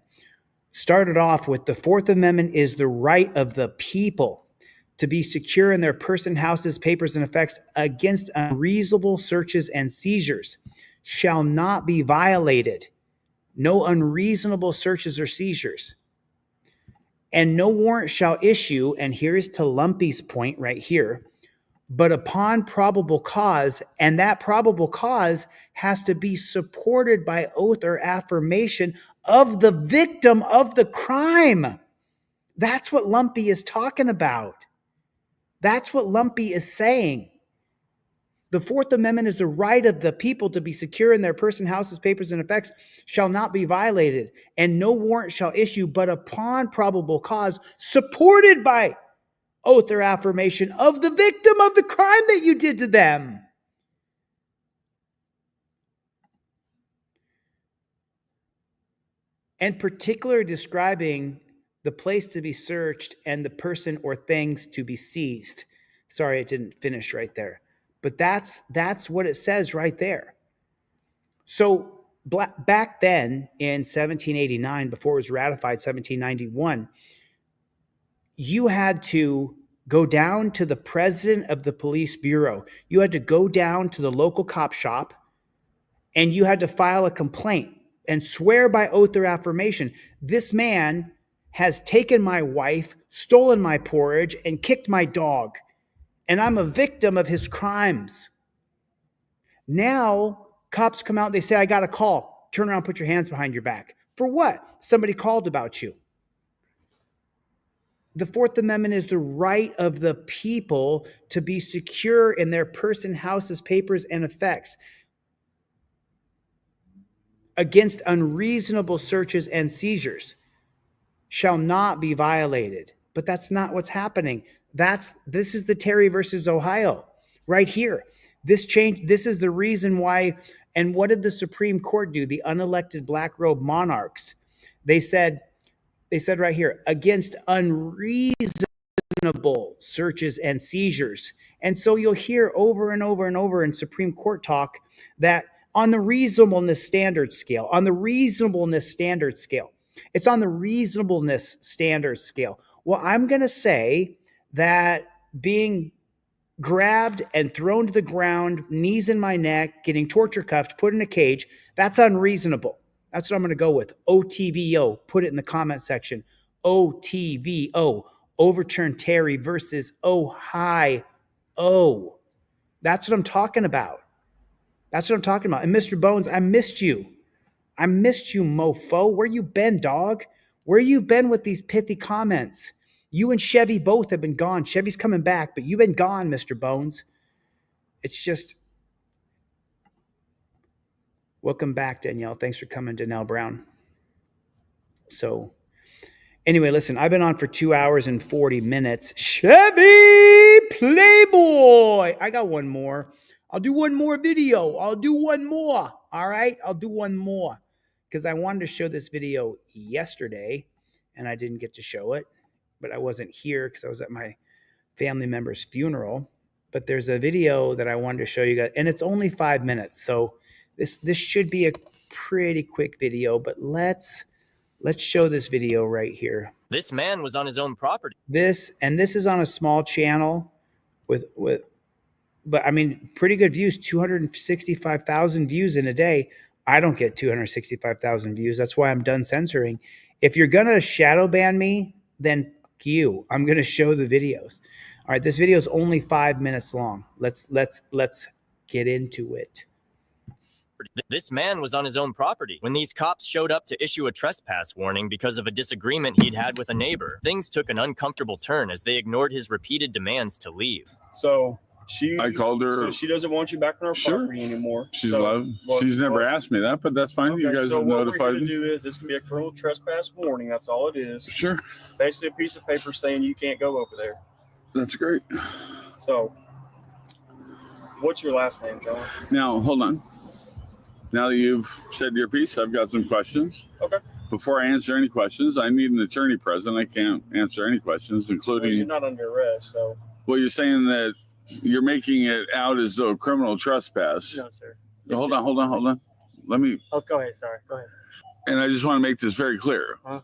started off with the Fourth Amendment is the right of the people to be secure in their person, houses, papers, and effects against unreasonable searches and seizures shall not be violated. No unreasonable searches or seizures. And no warrant shall issue, and here's to Lumpy's point right here, but upon probable cause, and that probable cause has to be supported by oath or affirmation of the victim of the crime. That's what Lumpy is talking about. That's what Lumpy is saying. The Fourth Amendment is the right of the people to be secure in their person, houses, papers, and effects shall not be violated, and no warrant shall issue but upon probable cause, supported by oath or affirmation of the victim of the crime that you did to them. And particularly describing the place to be searched and the person or things to be seized. Sorry, it didn't finish right there. But that's what it says right there. So back then in 1789, before it was ratified 1791, you had to go down to the president of the police bureau. You had to go down to the local cop shop and you had to file a complaint and swear by oath or affirmation, this man has taken my wife, stolen my porridge, and kicked my dog. And I'm a victim of his crimes. Now, cops come out, they say, I got a call. Turn around, put your hands behind your back. For what? Somebody called about you. The Fourth Amendment is the right of the people to be secure in their person, houses, papers, and effects against unreasonable searches and seizures shall not be violated. But that's not what's happening. This is the Terry versus Ohio right here. This is the reason why. And what did the Supreme Court do? The unelected black robe monarchs. They said right here, against unreasonable searches and seizures. And so you'll hear over and over and over in Supreme Court talk that on the reasonableness standard scale, it's on the reasonableness standard scale. Well, I'm going to say that being grabbed and thrown to the ground, knees in my neck, getting torture cuffed, put in a cage, that's unreasonable. That's what I'm going to go with. OTVO. Put it in the comment section. OTVO. Overturn Terry versus Ohio. That's what I'm talking about. That's what I'm talking about. And Mr. Bones, I missed you. I missed you, mofo. Where you been, dog? Where you been with these pithy comments? You and Chevy both have been gone. Chevy's coming back, but you've been gone, Mr. Bones. It's just... Welcome back, Danielle. Thanks for coming, Danielle Brown. So, anyway, listen, I've been on for 2 hours and 40 minutes. Chevy Playboy. I got one more. I'll do one more video. I'll do one more. All right? I'll do one more. Because I wanted to show this video yesterday, and I didn't get to show it. But I wasn't here because I was at my family member's funeral. But there's a video that I wanted to show you guys, and it's only 5 minutes. So this should be a pretty quick video, but let's show this video right here. This man was on his own property. This is on a small channel but I mean, pretty good views, 265,000 views in a day. I don't get 265,000 views. That's why I'm done censoring. If you're going to shadow ban me, then fuck you. I'm going to show the videos. All right, this video is only 5 minutes long. Let's get into it. This man was on his own property when these cops showed up to issue a trespass warning because of a disagreement he'd had with a neighbor. Things took an uncomfortable turn as they ignored his repeated demands to leave. So I called her. So she doesn't want you back on her property anymore. She's she's never asked me that, but that's fine. Okay, You guys so have what notified we're going me. to do is this can be a criminal trespass warning. That's all it is. Sure. Basically, a piece of paper saying you can't go over there. That's great. So, what's your last name, John? Now, hold on. Now that you've said your piece, I've got some questions. Okay. Before I answer any questions, I need an attorney present. I can't answer any questions, including. Well, you're not under arrest, so. Well, you're saying that you're making it out as though criminal trespass. No, sir. Hold on. Let me. Oh, go ahead. Sorry. Go ahead. And I just want to make this very clear. Huh?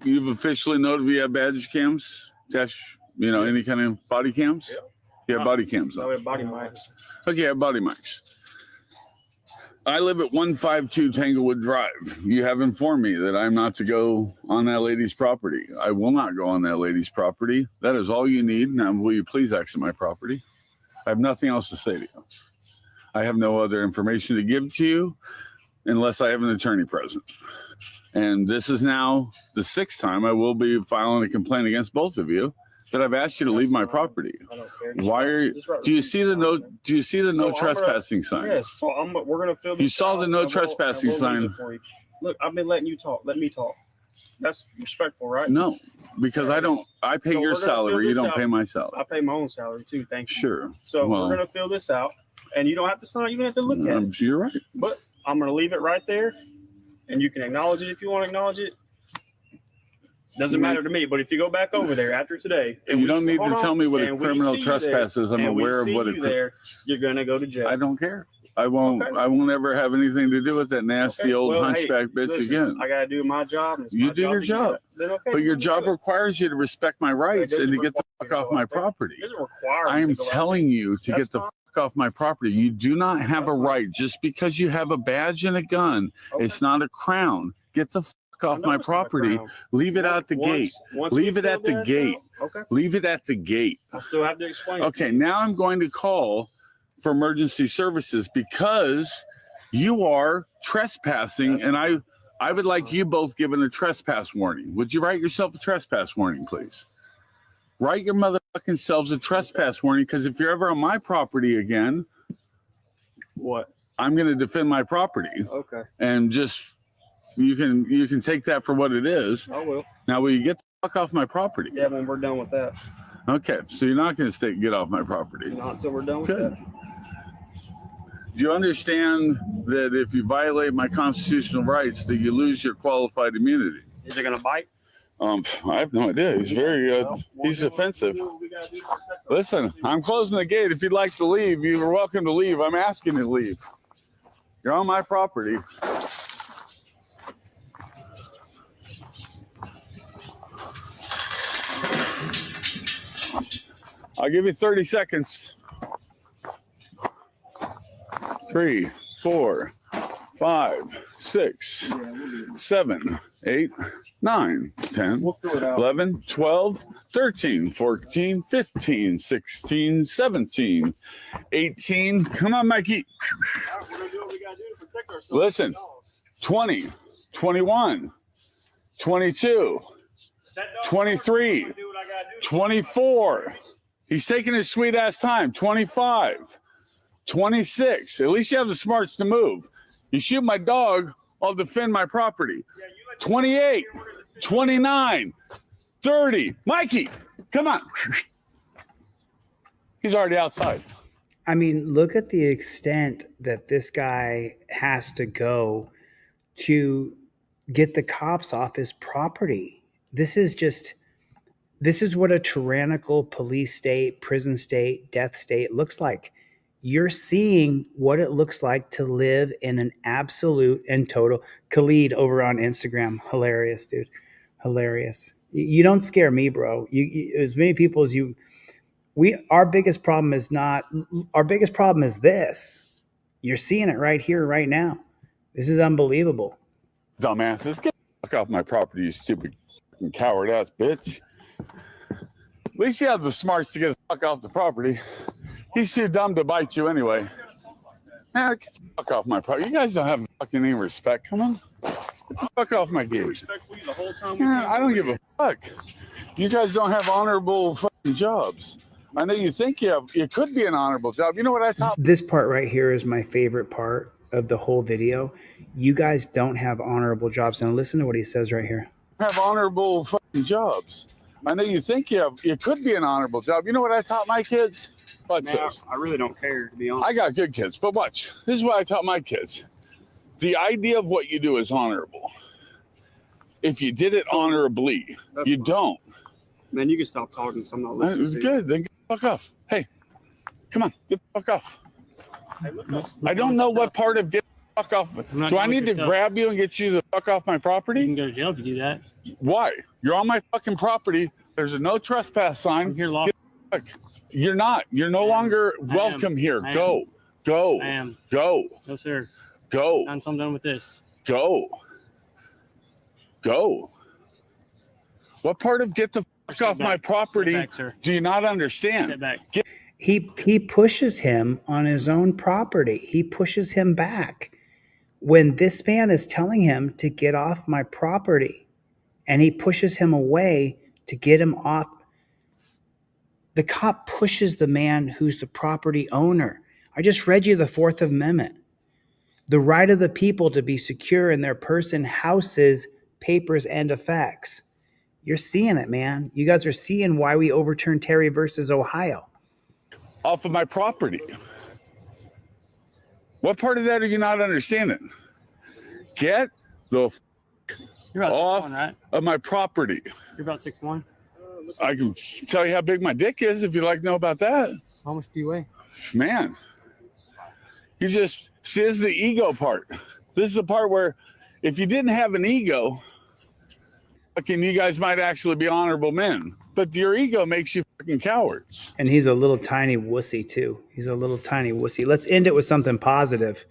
You've officially noted we have badge cams, any kind of body cams? Yeah. You have body cams. No, we have body mics. Okay, I have body mics. I live at 152 Tanglewood Drive. You have informed me that I'm not to go on that lady's property. I will not go on that lady's property. That is all you need. Now, will you please exit my property? I have nothing else to say to you. I have no other information to give to you unless I have an attorney present. And this is now the 6th time I will be filing a complaint against both of you that I've asked you to leave my property. I don't care. Why are you? Do you see the no? Do you see the no trespassing sign? Yes. So we're gonna fill this. You saw out, the no and trespassing we'll leave sign. it for you. Look, I've been letting you talk. Let me talk. That's respectful, right? No, because I don't. I pay So your we're gonna fill salary. You this don't out. pay my salary. I pay my own salary too. Thank you. Sure. So Well, we're gonna fill this out, and you don't have to sign. You don't have to look at it. You're right. But I'm gonna leave it right there, and you can acknowledge it if you want to acknowledge it. Doesn't matter to me. But if you go back over there after today, and You we don't see- need hold to on, tell me what a and we criminal see you trespass there, is. I'm and we aware of see what you a. there. You're gonna go to jail. I don't care. I won't. Okay. I won't ever have anything to do with that nasty Okay, old well, hey, hunchback bitch listen, again. I gotta do my job. And it's You my do your to do job, that. Then okay, but your then job do it. requires you to respect my rights doesn't and to get the require fuck you to off go my out there. property. It doesn't require I me am to go out telling you to That's get the fine. fuck off my property. You do not have a right just because you have a badge and a gun. It's not a crown. Get the fuck off my property. Leave it at the gate. Leave it at the gate. Okay. Leave it at the gate. I still have to explain. it. Okay, now I'm going to call for emergency services because you are trespassing, and I would like you both given a trespass warning. Would you write yourself a trespass warning, please? Write your motherfucking selves a trespass warning, because if you're ever on my property again, What? I'm going to defend my property. Okay. And just you can take that for what it is. I will. Now, will you get the fuck off my property? Yeah, when we're done with that. Okay, so you're not going to get off my property. Not until we're done with Good. that. Do you understand that if you violate my constitutional rights, that you lose your qualified immunity? Is it gonna bite? I have no idea. He's very, he's offensive. Listen, I'm closing the gate. If you'd like to leave, you're welcome to leave. I'm asking you to leave. You're on my property. I'll give you 30 seconds. 3, 4, 5, 6, 7, 8, 9, 10, 11, 12, 13, 14, 15, 16, 17, 18. Come on, Mikey. Listen, 20, 21, 22, 23, 24. He's taking his sweet ass time. 25, 26. At least you have the smarts to move. You shoot my dog, I'll defend my property. 28, 29, 30. Mikey, come on. He's already outside. I mean, look at the extent that this guy has to go to get the cops off his property. This is what a tyrannical police state, prison state, death state looks like. You're seeing what it looks like to live in an absolute and total. Khalid over on Instagram, hilarious, dude, hilarious. You don't scare me, bro. You as many people as you. Our biggest problem is not. Our biggest problem is this. You're seeing it right here, right now. This is unbelievable. Dumbasses, get the fuck off my property, you stupid coward ass bitch. At least you have the smarts to get the fuck off the property. He's too dumb to bite you anyway. Now get the fuck off my property. You guys don't have fucking any respect. Come on. Get the fuck off my gate. I don't give a fuck. You guys don't have honorable fucking jobs. I know you think you have. It could be an honorable job. You know what I thought? This part right here is my favorite part of the whole video. You guys don't have honorable jobs. Now listen to what he says right here. Have honorable fucking jobs. I know you think you have. It could be an honorable job. You know what I taught my kids? Watch this. I really don't care, to be honest. I got good kids, but watch. This is what I taught my kids. The idea of what you do is honorable. If you did it honorably, you don't. Man, you can stop talking. So I'm not listening. It was good. Then get the fuck off. Hey, come on, get the fuck off. I don't know what part of get the fuck off. Do I need to grab you and get you the fuck off my property? You can go to jail if you do that. Why? You're on my fucking property. There's a no trespass sign. I'm here law. You're not. You're no longer welcome here. Go. Go. I am. Go. No, sir. Go. I'm done with this. Go. Go. What part of get the fuck off my property do you not understand? Step back. He pushes him on his own property. He pushes him back when this man is telling him to get off my property, and he pushes him away to get him off. The cop pushes the man who's the property owner. I just read you the Fourth Amendment. The right of the people to be secure in their person, houses, papers, and effects. You're seeing it, man. You guys are seeing why we overturned Terry versus Ohio. Off of my property. What part of that are you not understanding? Get the off 6'1", right? of my property. You're about 6'1". I can tell you how big my dick is if you'd like to know about that. How much do you weigh? Man, you just see, this is the ego part. This is the part where if you didn't have an ego, fucking, you guys might actually be honorable men. But your ego makes you fucking cowards. And he's a little tiny wussy too. He's a little tiny wussy. Let's end it with something positive.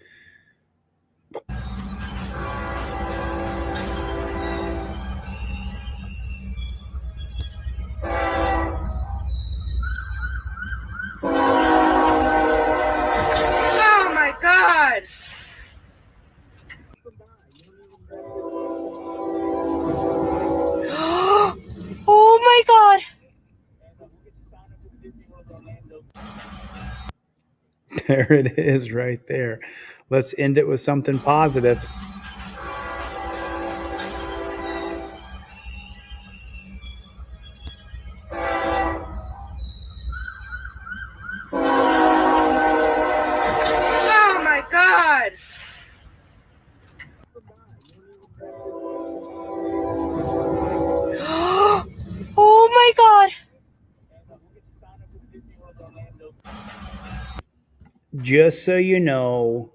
Oh my God! Oh my God. There it is right there. Let's end it with something positive. Oh my God! Oh my God. Just so you know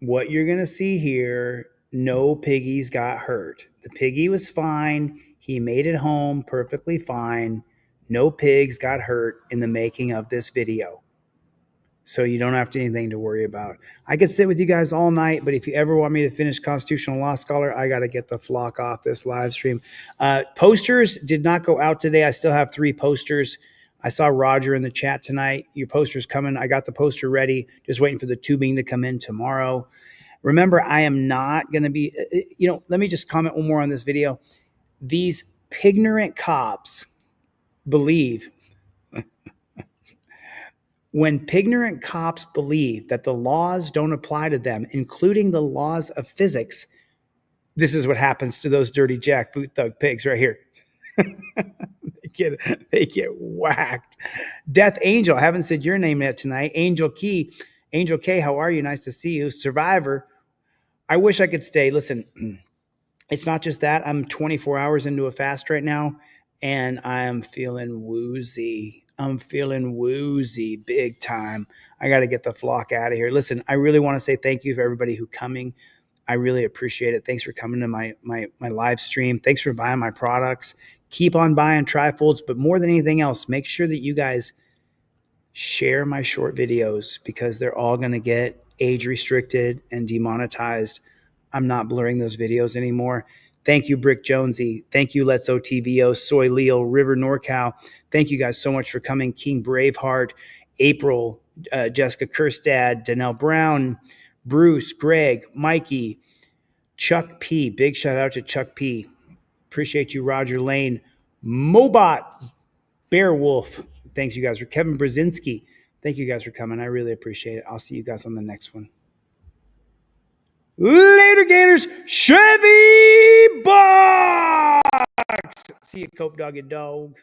what you're going to see here, no piggies got hurt. The piggy was fine. He made it home perfectly fine. No pigs got hurt in the making of this video. So you don't have anything to worry about. I could sit with you guys all night, but if you ever want me to finish Constitutional Law Scholar, I got to get the flock off this live stream. Posters did not go out today. I still have 3 posters. I saw Roger in the chat tonight. Your poster's coming. I got the poster ready. Just waiting for the tubing to come in tomorrow. Remember, I am not going to be, let me just comment one more on this video. These pignorant cops believe when pignorant cops believe that the laws don't apply to them, including the laws of physics, this is what happens to those dirty jackboot thug pigs right here. They get whacked. Death Angel, I haven't said your name yet tonight. Angel K, how are you? Nice to see you. Survivor, I wish I could stay. Listen, it's not just that. I'm 24 hours into a fast right now, and I am feeling woozy. I'm feeling woozy big time. I got to get the flock out of here. Listen, I really want to say thank you for everybody who's coming. I really appreciate it. Thanks for coming to my live stream. Thanks for buying my products. Keep on buying trifolds, but more than anything else, make sure that you guys share my short videos because they're all going to get age restricted and demonetized. I'm not blurring those videos anymore. Thank you, Brick Jonesy. Thank you, Let's OTVO, Soy Leo, River NorCal. Thank you guys so much for coming. King Braveheart, April, Jessica Kerstad, Danelle Brown, Bruce, Greg, Mikey, Chuck P. Big shout out to Chuck P. Appreciate you, Roger Lane, Mobot, Bearwolf. Thanks you guys for Kevin Brzezinski. Thank you guys for coming. I really appreciate it. I'll see you guys on the next one. Later, Gators. Chevy Box. See you, Cope Dog and Dog.